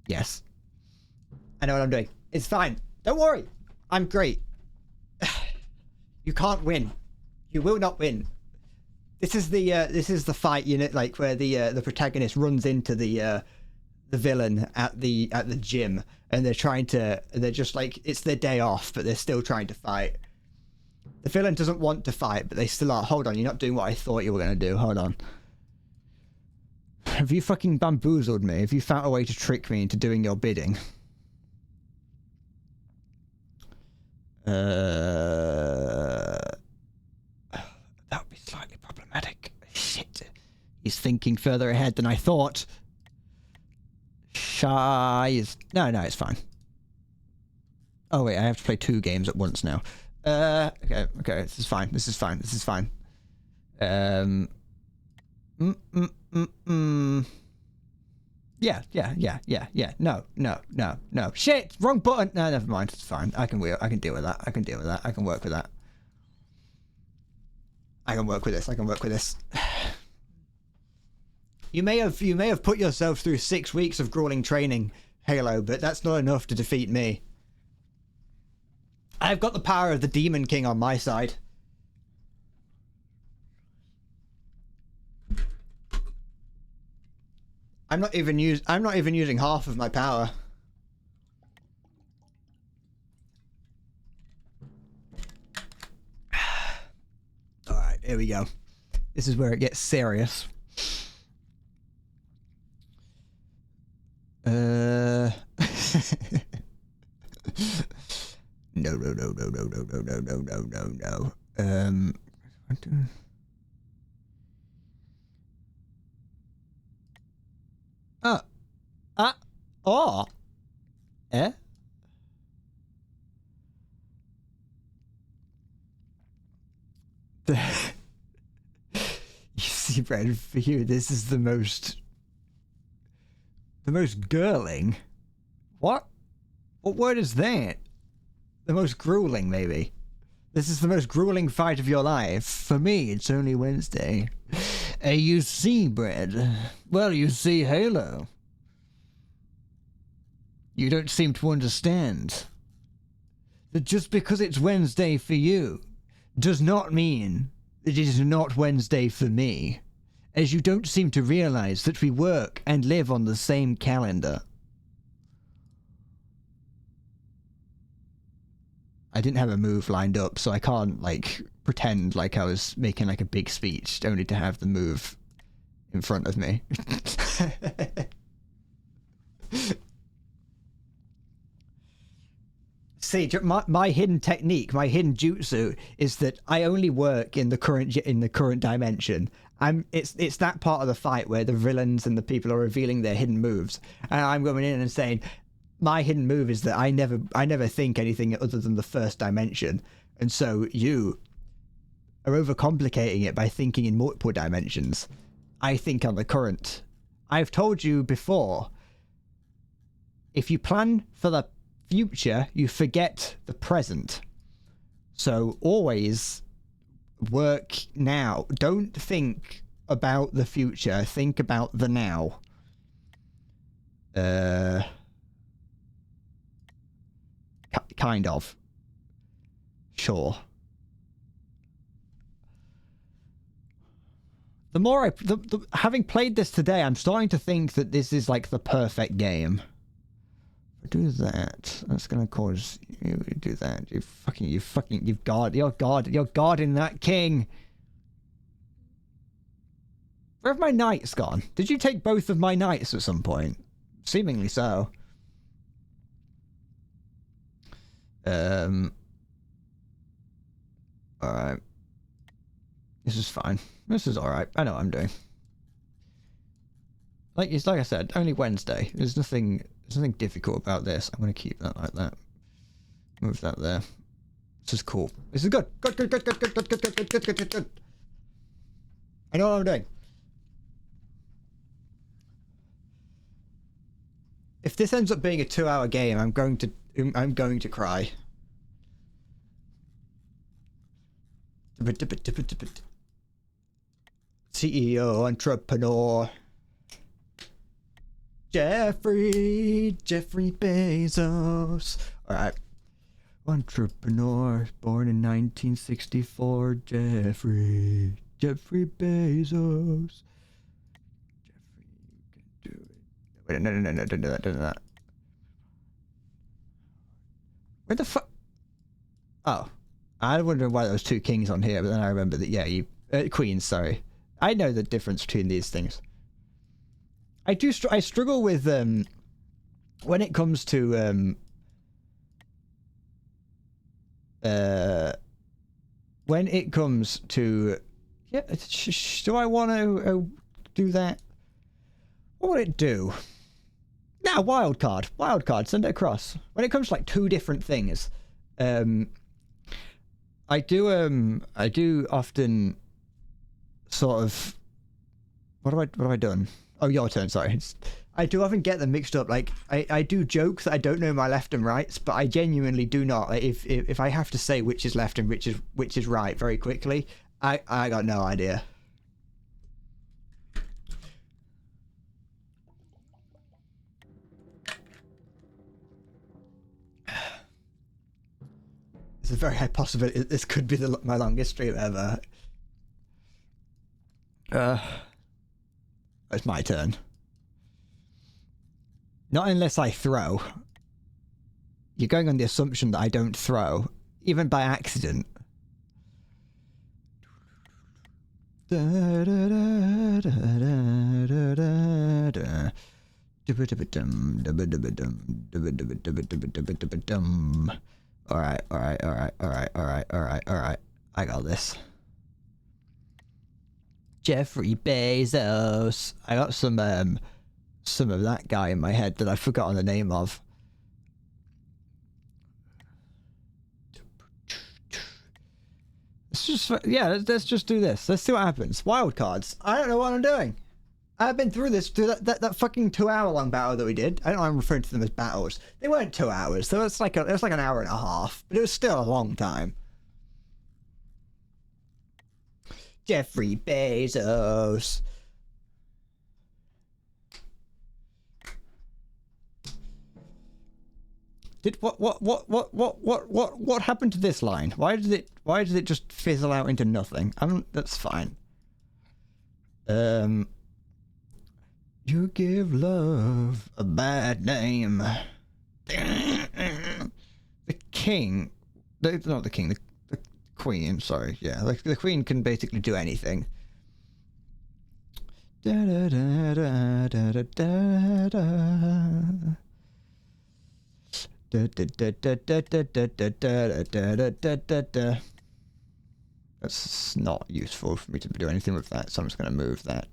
Yes. I know what I'm doing. It's fine. Don't worry. I'm great. You can't win. You will not win. This is the fight unit, like where the protagonist runs into the villain at the gym, and they're just like, it's their day off, but they're still trying to fight. The villain doesn't want to fight, but they still are. Hold on, you're not doing what I thought you were gonna do. Hold on. Have you fucking bamboozled me? Have you found a way to trick me into doing your bidding? That would be slightly problematic. Shit. He's thinking further ahead than I thought. No, it's fine. Oh wait, I have to play 2 games at once now. Okay, this is fine. Yeah. No. Shit! Wrong button! No, never mind. It's fine. I can deal with that. I can work with that. I can work with this. You may have put yourself through 6 weeks of grueling training, Halo, but that's not enough to defeat me. I've got the power of the Demon King on my side. I'm not even using half of my power. All right, here we go. This is where it gets serious. No. Eh? You see, Brad, for you, this is the most girling. What word is that? The most grueling, maybe. This is the most grueling fight of your life. For me, it's only Wednesday. You see, Brad. Well, you see, Halo. You don't seem to understand that just because it's Wednesday for you does not mean that it is not Wednesday for me, as you don't seem to realize that we work and live on the same calendar. I didn't have a move lined up, so I can't, like, pretend like I was making, like, a big speech only to have the move in front of me. See, my hidden technique, my hidden jutsu is that I only work in the current dimension. It's that part of the fight where the villains and the people are revealing their hidden moves, and I'm going in and saying, my hidden move is that I never think anything other than the first dimension, and so you are overcomplicating it by thinking in multiple dimensions. I think on the current. I've told you before, if you plan for the future, you forget the present. So always work now. Don't think about the future. Think about the now. Kind of. Sure. The more having played this today, I'm starting to think that this is like the perfect game. Do that. That's gonna cause you to do that. You're guarding that king. Where have my knights gone? Did you take both of my knights at some point? Seemingly so. Alright. This is fine. This is alright. I know what I'm doing. Like I said, only Wednesday. There's nothing difficult about this. I'm gonna keep that like that. Move that there. This is cool. This is good. Good. I know what I'm doing. If this ends up being a 2-hour game, I'm going to cry. CEO, entrepreneur. Jeffrey Bezos. Alright. Entrepreneur, born in 1964. Jeffrey Jeffrey Bezos. Jeffrey, you can do it. Wait, no, don't do that, don't do that. Where the fuck? Oh, I was wondering why there was two kings on here, but then I remember that, yeah, you... queens, sorry. I know the difference between these things. I struggle with, when it comes to, when it comes to... Yeah, do I want to do that? What would it do? Nah, wildcard. Wildcard, send it across. When it comes to, like, two different things, I do often sort of... What have I done? Oh, your turn, sorry. I do often get them mixed up. Like, I do joke that I don't know my left and rights, but I genuinely do not. Like, if I have to say which is left and which is right very quickly, I got no idea. It's a very high possibility this could be my longest stream ever. It's my turn. Not unless I throw. You're going on the assumption that I don't throw, even by accident. Alright. I got this. Jeffrey Bezos. I got some of that guy in my head that I've forgotten the name of. Let's just do this. Let's see what happens. Wildcards. I don't know what I'm doing. I've been through that fucking 2 hour long battle that we did. I don't know why I'm referring to them as battles. They weren't 2 hours, so it was like an hour and a half, but it was still a long time. Jeffrey Bezos. What happened to this line? Why did it just fizzle out into nothing? That's fine. You give love a bad name. The king, not the king, the queen. Sorry, yeah, like the queen can basically do anything. That's not useful for me to do anything with that, so I'm just going to move that.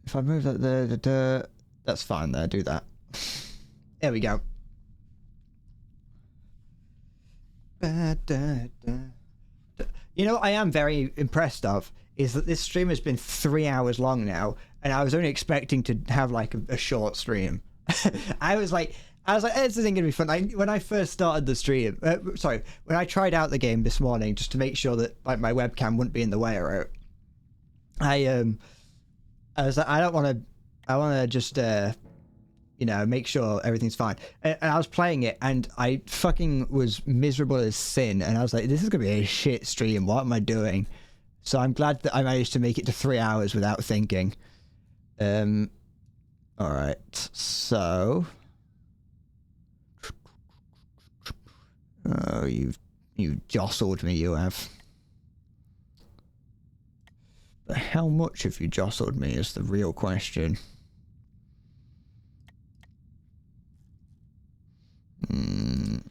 If I move that there, that's fine there, do that. There we go. You know what I am very impressed of is that this stream has been 3 hours long now, and I was only expecting to have like a short stream. I was like, this isn't gonna be fun. When I first started the stream, when I tried out the game this morning just to make sure that like my webcam wouldn't be in the way or it, I was like, I want to just make sure everything's fine. And I was playing it, and I fucking was miserable as sin, and I was like, this is gonna be a shit stream. What am I doing? So I'm glad that I managed to make it to 3 hours without thinking. All right, so. Oh, you've jostled me, you have. But how much have you jostled me is the real question. No,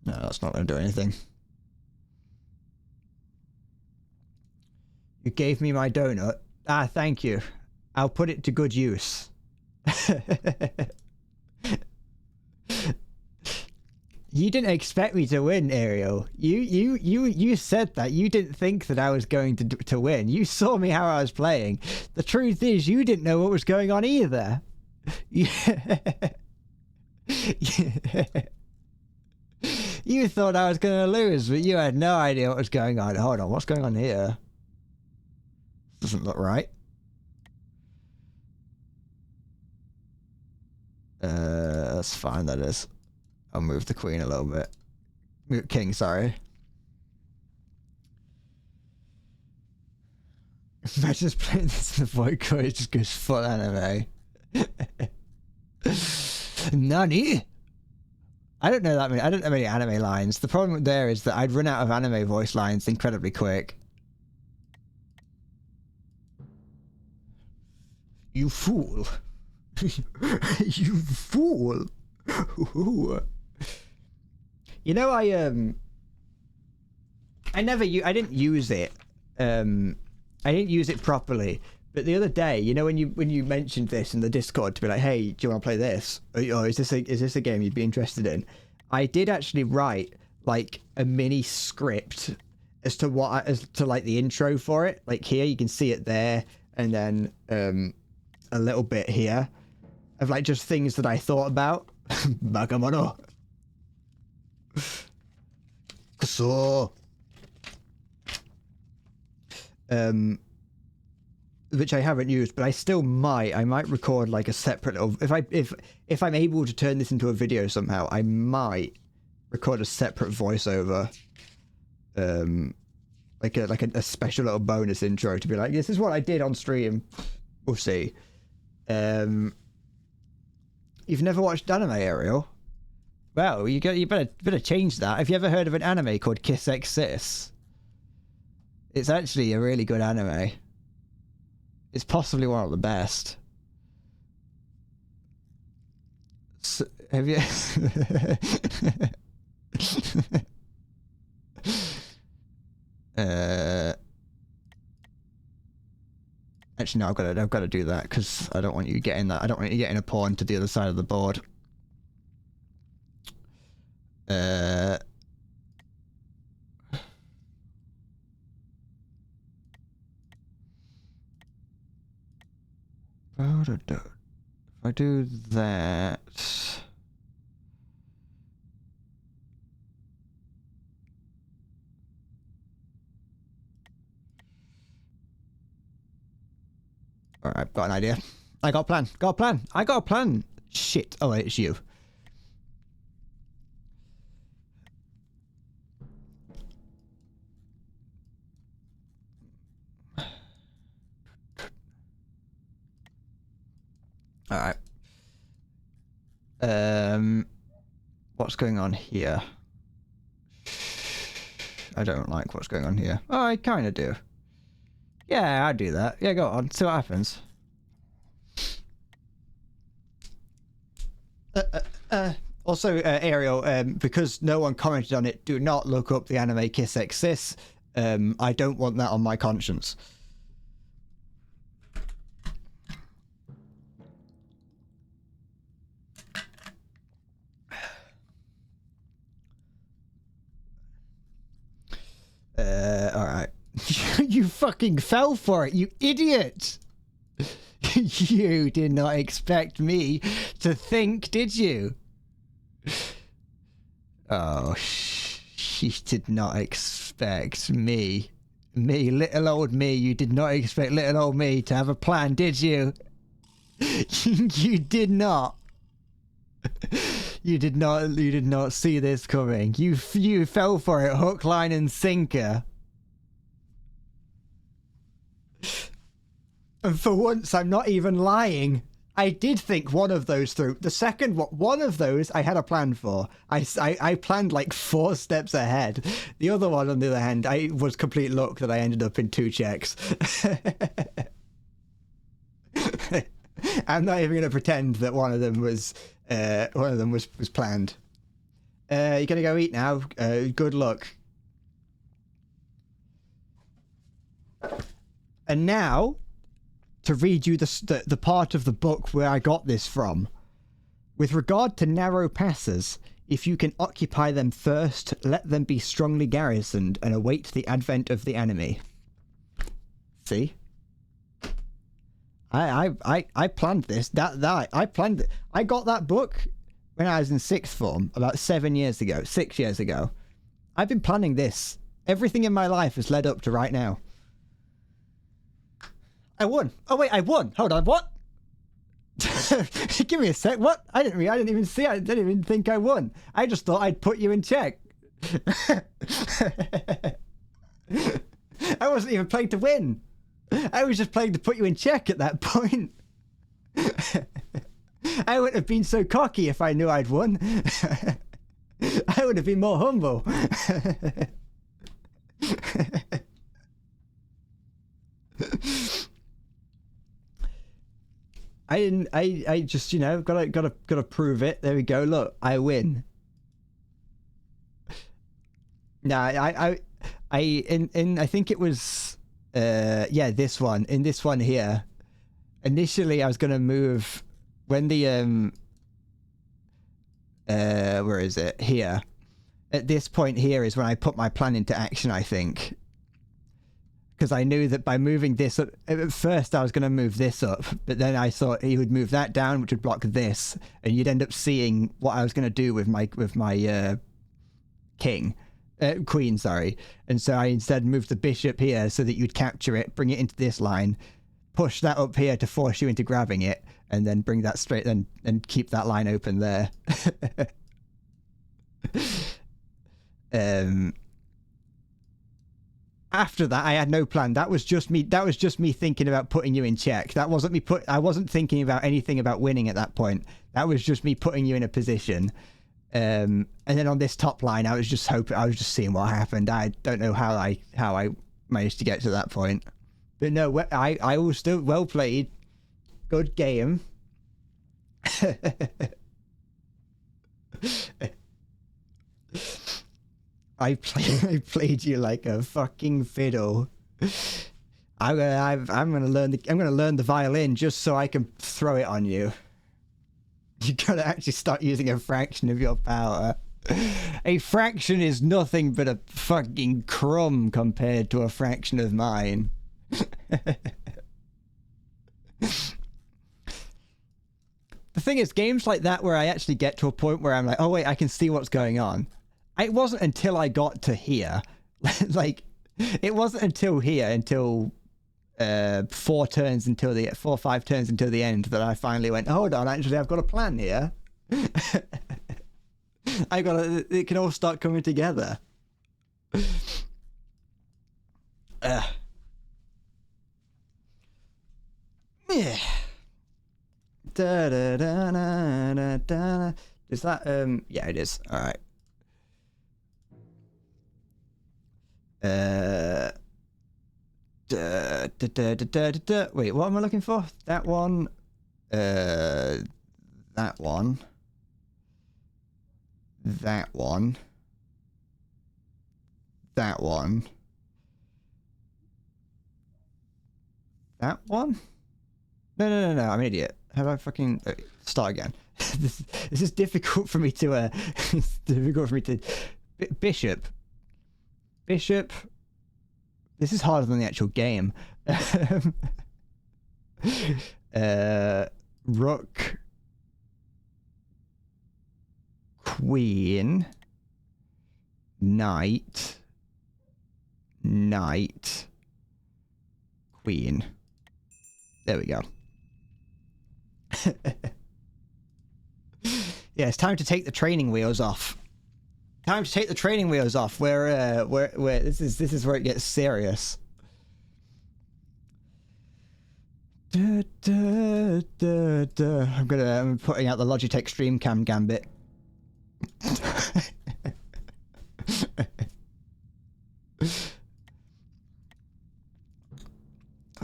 that's not going to do anything. You gave me my donut. Ah, thank you. I'll put it to good use. You didn't expect me to win, Ariel. You said that. You didn't think that I was going to win. You saw me how I was playing. The truth is, you didn't know what was going on either. You thought I was going to lose, but you had no idea what was going on. Hold on, what's going on here? Doesn't look right. That's fine, that is. I'll move the queen a little bit. King, sorry. Imagine just playing this in the Void Core, it just goes full anime. Nani? I don't know that many. I don't know many anime lines. The problem there is that I'd run out of anime voice lines incredibly quick. You fool! You fool! You know, I didn't use it. I didn't use it properly. But the other day, you know, when you mentioned this in the Discord to be like, "Hey, do you want to play this? Or is this a game you'd be interested in?" I did actually write like a mini script as to like the intro for it. Like here, you can see it there, and then a little bit here of like just things that I thought about. Bagamono. So. Which I haven't used, but I still might. I might record like a separate little. If I'm able to turn this into a video somehow, I might record a separate voiceover, like a special little bonus intro to be like, this is what I did on stream. We'll see. You've never watched anime, Ariel? Well, you better change that. Have you ever heard of an anime called Kiss X Sis? It's actually a really good anime. It's possibly one of the best. So, have you? Actually, no. I've got to do that because I don't want you getting that. I don't want you getting a pawn to the other side of the board. If I do that... Alright, got an idea. I got a plan. I got a plan. Shit. Oh, wait, it's you. Alright. What's going on here? I don't like what's going on here. Oh, I kind of do. Yeah, I do that. Yeah, go on. See what happens. Also, Ariel, because no one commented on it, do not look up the anime Kiss X Sis. I don't want that on my conscience. Alright. You fucking fell for it, you idiot! You did not expect me to think, did you? Oh, she did not expect me. Me, little old me, you did not expect little old me to have a plan, did you? You did not. You did not see this coming. You fell for it hook, line and sinker. And for once, I'm not even lying. I did think one of those through. The second one of those I had a plan for. I planned like 4 steps ahead. The other one, on the other hand, I was complete luck that I ended up in 2 checks. I'm not even going to pretend that one of them was planned. You're gonna go eat now. Good luck. And now, to read you the part of the book where I got this from. With regard to narrow passes, if you can occupy them first, let them be strongly garrisoned and await the advent of the enemy. See? I planned this. I planned it. I got that book when I was in 6th form about 6 years ago. I've been planning this. Everything in my life has led up to right now. I won. Oh wait, I won. Hold on, what? Give me a sec. What? I didn't even see. I didn't even think I won. I just thought I'd put you in check. I wasn't even playing to win. I was just playing to put you in check at that point. I wouldn't have been so cocky if I knew I'd won. I would have been more humble. I just, you know, gotta prove it. There we go. Look, I win. No, I think it was, yeah, this one. In this one here, initially I was gonna move when the where is it? Here. At this point here is when I put my plan into action, I think. Because I knew that by moving this up, at first I was going to move this up, but then I thought he would move that down, which would block this, and you'd end up seeing what I was going to do with my queen, sorry. And so I instead moved the bishop here so that you'd capture it, bring it into this line, push that up here to force you into grabbing it, and then bring that straight and keep that line open there. After that, I had no plan. That was just me thinking about putting you in check. That wasn't me I wasn't thinking about anything about winning at that point. That was just me putting you in a position. And then on this top line, I was just seeing what happened. I don't know how I managed to get to that point. But no, I was still well played. Good game. I played you like a fucking fiddle. I'm gonna learn the violin just so I can throw it on you. You gotta actually start using a fraction of your power. A fraction is nothing but a fucking crumb compared to a fraction of mine. The thing is, games like that where I actually get to a point where I'm like, oh wait, I can see what's going on. It wasn't until I got to here, like, it wasn't until here, until 4 or 5 turns until the end that I finally went, hold on, actually, I've got a plan here. It can all start coming together. Yeah. Da, da, da, da, da, da. Is that, yeah, it is. All right. Wait, what am I looking for? That one. That one. That one. That one. That one? No, I'm an idiot. Have I fucking... start again. This is difficult for me to... it's difficult for me to... Bishop. Bishop. This is harder than the actual game. Rook. Queen. Knight. Knight. Queen. There we go. Yeah, it's time to take the training wheels off. Time to take the training wheels off. Where this is where it gets serious. I'm putting out the Logitech StreamCam Gambit.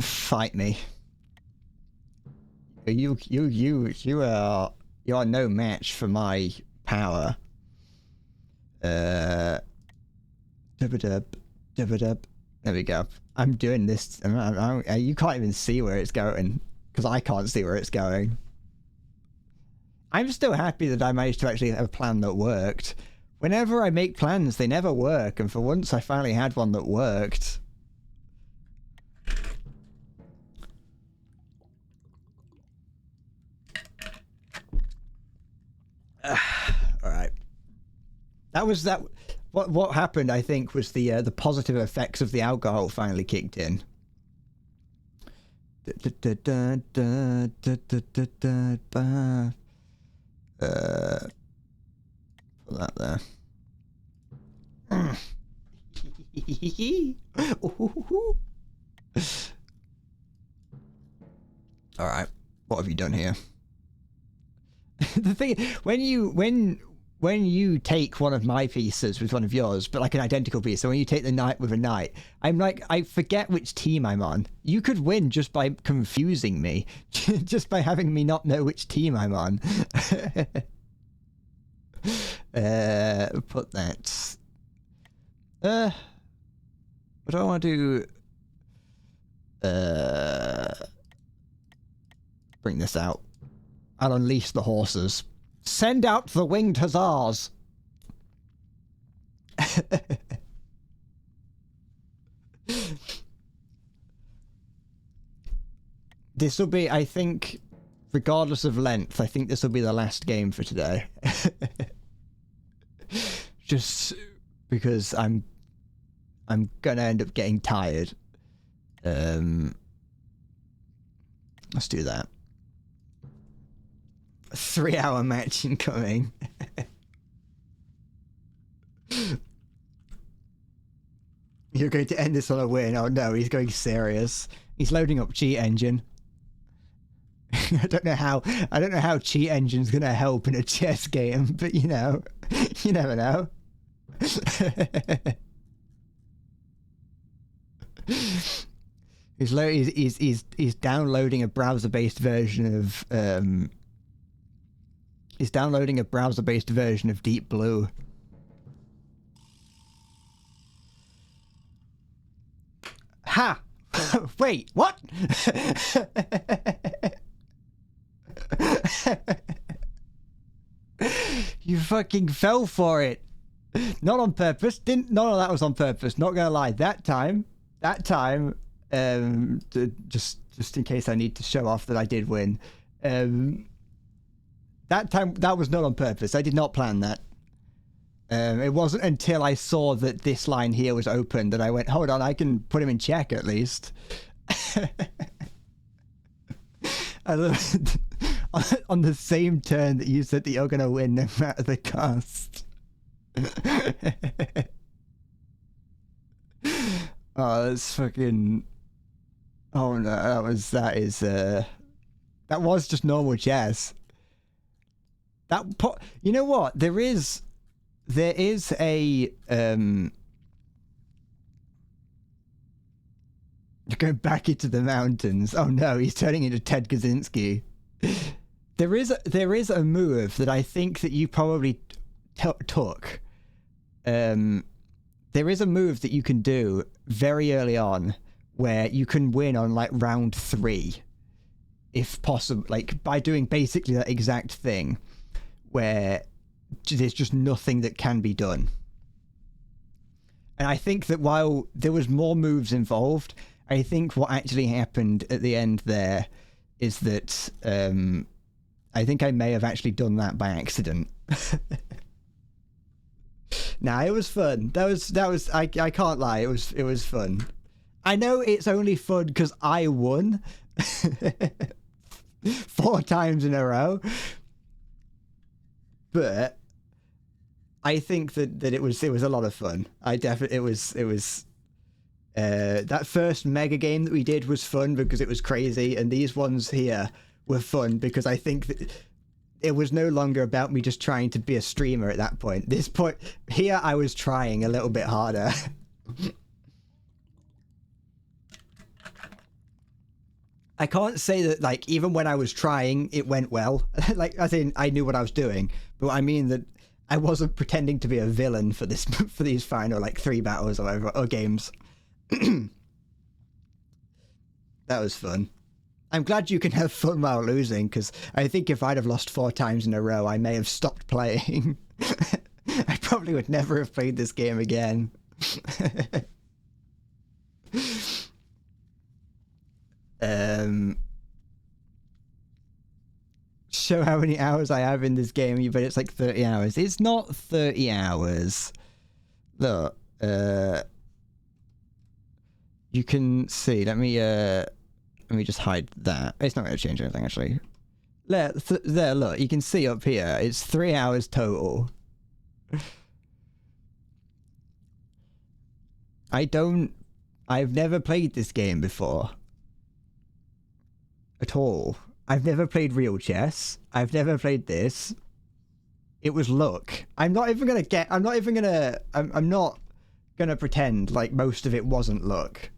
Fight me. You are no match for my power. There we go. I'm doing this. You can't even see where it's going because I can't see where it's going. I'm still happy that I managed to actually have a plan that worked. Whenever I make plans, they never work, and for once I finally had one that worked. Alright. What happened, I think, was the positive effects of the alcohol finally kicked in. Put that there. All right, what have you done here? The thing, when you take one of my pieces with one of yours, but like an identical piece, so when you take the knight with a knight, I'm like, I forget which team I'm on. You could win just by confusing me, just by having me not know which team I'm on. Put that. What do I want to do? Bring this out. I'll unleash the horses. Send out the winged hussars! This will be, I think, regardless of length, I think this will be the last game for today. Just because I'm gonna end up getting tired. Let's do that. 3-hour match incoming. You're going to end this on a win. Oh no, he's going serious. He's loading up Cheat Engine. I don't know how Cheat Engine's gonna help in a chess game, but you know, you never know. He's downloading a browser-based version of Deep Blue. Ha! Wait, what? You fucking fell for it. Not on purpose. None of that was on purpose. Not gonna lie. That time, just in case I need to show off that I did win. That time, that was not on purpose. I did not plan that. It wasn't until I saw that this line here was open that I went, hold on, I can put him in check at least. I love it. On the same turn that you said that you're going to win no matter the cost. Oh, that's fucking... Oh no, that was just normal chess. You know what? There is a going back into the mountains. Oh no, he's turning into Ted Kaczynski. There is a move that I think that you probably took. There is a move that you can do very early on where you can win on like round 3, if possible, like by doing basically that exact thing where there's just nothing that can be done. And I think that while there was more moves involved, I think what actually happened at the end there is that I think I may have actually done that by accident. Nah, it was fun. That was I can't lie, it was fun. I know it's only fun because I won 4 times in a row. But I think that it was a lot of fun. It was that first mega game that we did was fun because it was crazy, and these ones here were fun because I think that it was no longer about me just trying to be a streamer at that point. This point here, I was trying a little bit harder. I can't say that, like, even when I was trying, it went well. Like, as in, I knew what I was doing. But I mean that I wasn't pretending to be a villain for this, for these final, like, 3 battles or whatever, or games. That was fun. I'm glad you can have fun while losing, because I think if I'd have lost 4 times in a row, I may have stopped playing. I probably would never have played this game again. Show how many hours I have in this game. You bet it's like 30 hours. It's not 30 hours. Look, you can see. Let me just hide that. It's not going to change anything actually. There, look. You can see up here. It's 3 hours total. I've never played this game before. At all. I've never played real chess. I've never played this. It was luck. I'm not gonna pretend like most of it wasn't luck.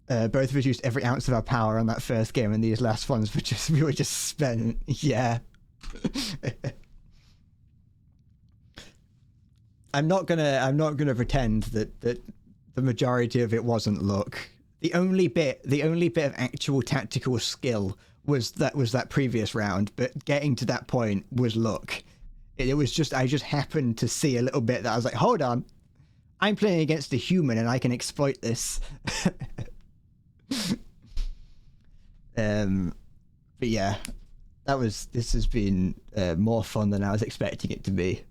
Both of us used every ounce of our power on that first game, and these last ones we were just spent. Yeah. I'm not gonna pretend that the majority of it wasn't luck. The only bit of actual tactical skill was that previous round, but getting to that point was luck. It was just, I just happened to see a little bit that I was like, hold on, I'm playing against a human and I can exploit this. But yeah, this has been more fun than I was expecting it to be.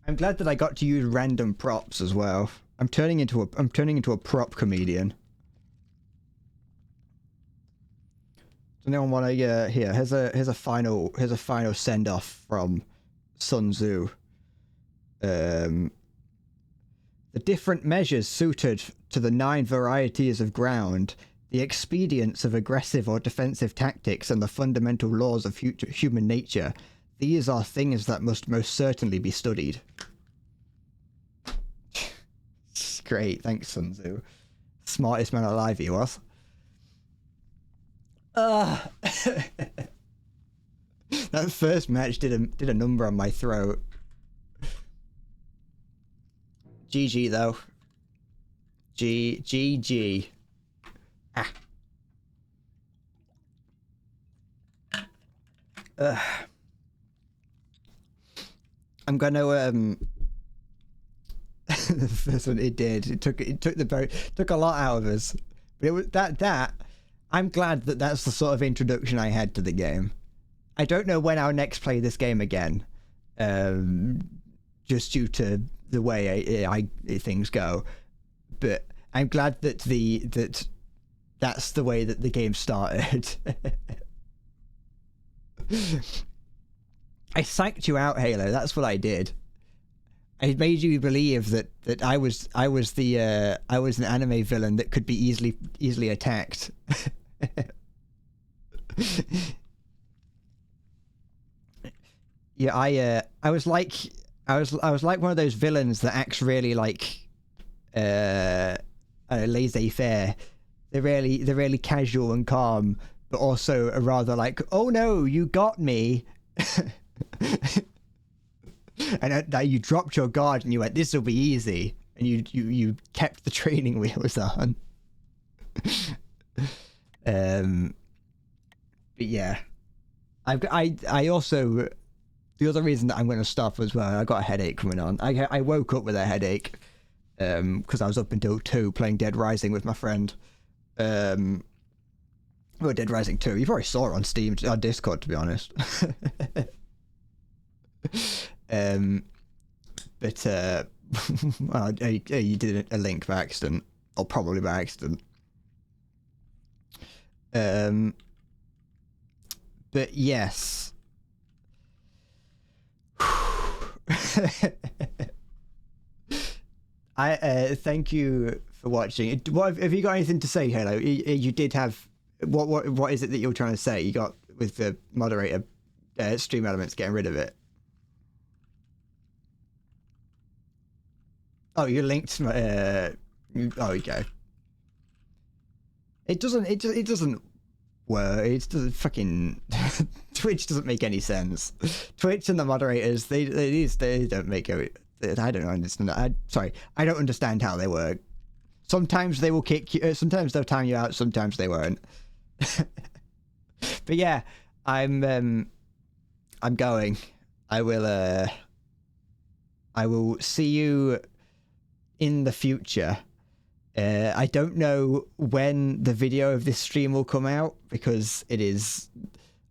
I'm glad that I got to use random props as well. I'm turning into a prop comedian. Does anyone want to? Here, here's a final send off from Sun Tzu. The different measures suited to the 9 varieties of ground, the expedients of aggressive or defensive tactics, and the fundamental laws of human nature. These are things that must most certainly be studied. Great, thanks, Sun Tzu. Smartest man alive he was. That first match did a number on my throat. GG though. GG. Ah. I'm gonna the first one it did. It took a lot out of us. But it was that I'm glad that that's the sort of introduction I had to the game. I don't know when I'll next play this game again. Just due to the way things go. But I'm glad that that's the way that the game started. I psyched you out, Halo. That's what I did. I made you believe that I was an anime villain that could be easily attacked. Yeah, I was like one of those villains that acts really like laissez-faire. They're really casual and calm, but also are rather like, oh no, you got me. And you dropped your guard and you went, this will be easy, and you kept the training wheels on. But yeah, I also, the other reason that I'm going to stop as well, I got a headache coming on. I woke up with a headache because I was up until 2 playing Dead Rising with my friend. Well, Dead Rising 2, you probably saw it on Steam, on Discord, to be honest. But well, you did a link by accident, or probably by accident. But yes. I thank you for watching. What have you got anything to say, Halo? You did have what is it that you're trying to say? You got with the moderator stream elements getting rid of it. Oh, you linked. Oh, okay. It doesn't work. It doesn't fucking. Twitch doesn't make any sense. Twitch and the moderators, they don't make it. I don't understand. I don't understand how they work. Sometimes they will kick you. Sometimes they'll time you out. Sometimes they won't. But yeah, I'm going. I will see you in the future. I don't know when the video of this stream will come out because it is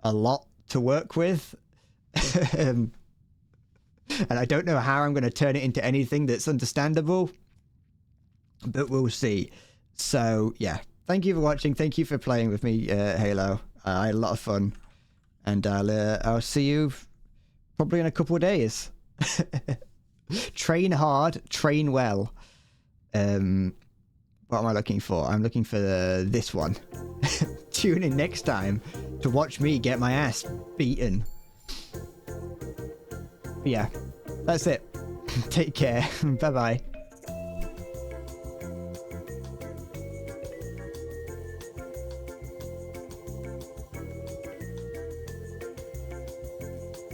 a lot to work with. And I don't know how I'm going to turn it into anything that's understandable, but we'll see. So yeah, thank you for watching. Thank you for playing with me, Halo. I had a lot of fun, and I'll see you probably in a couple of days. Train hard, train well. What am I looking for? I'm looking for this one. Tune in next time to watch me get my ass beaten. But yeah, that's it. Take care. Bye bye.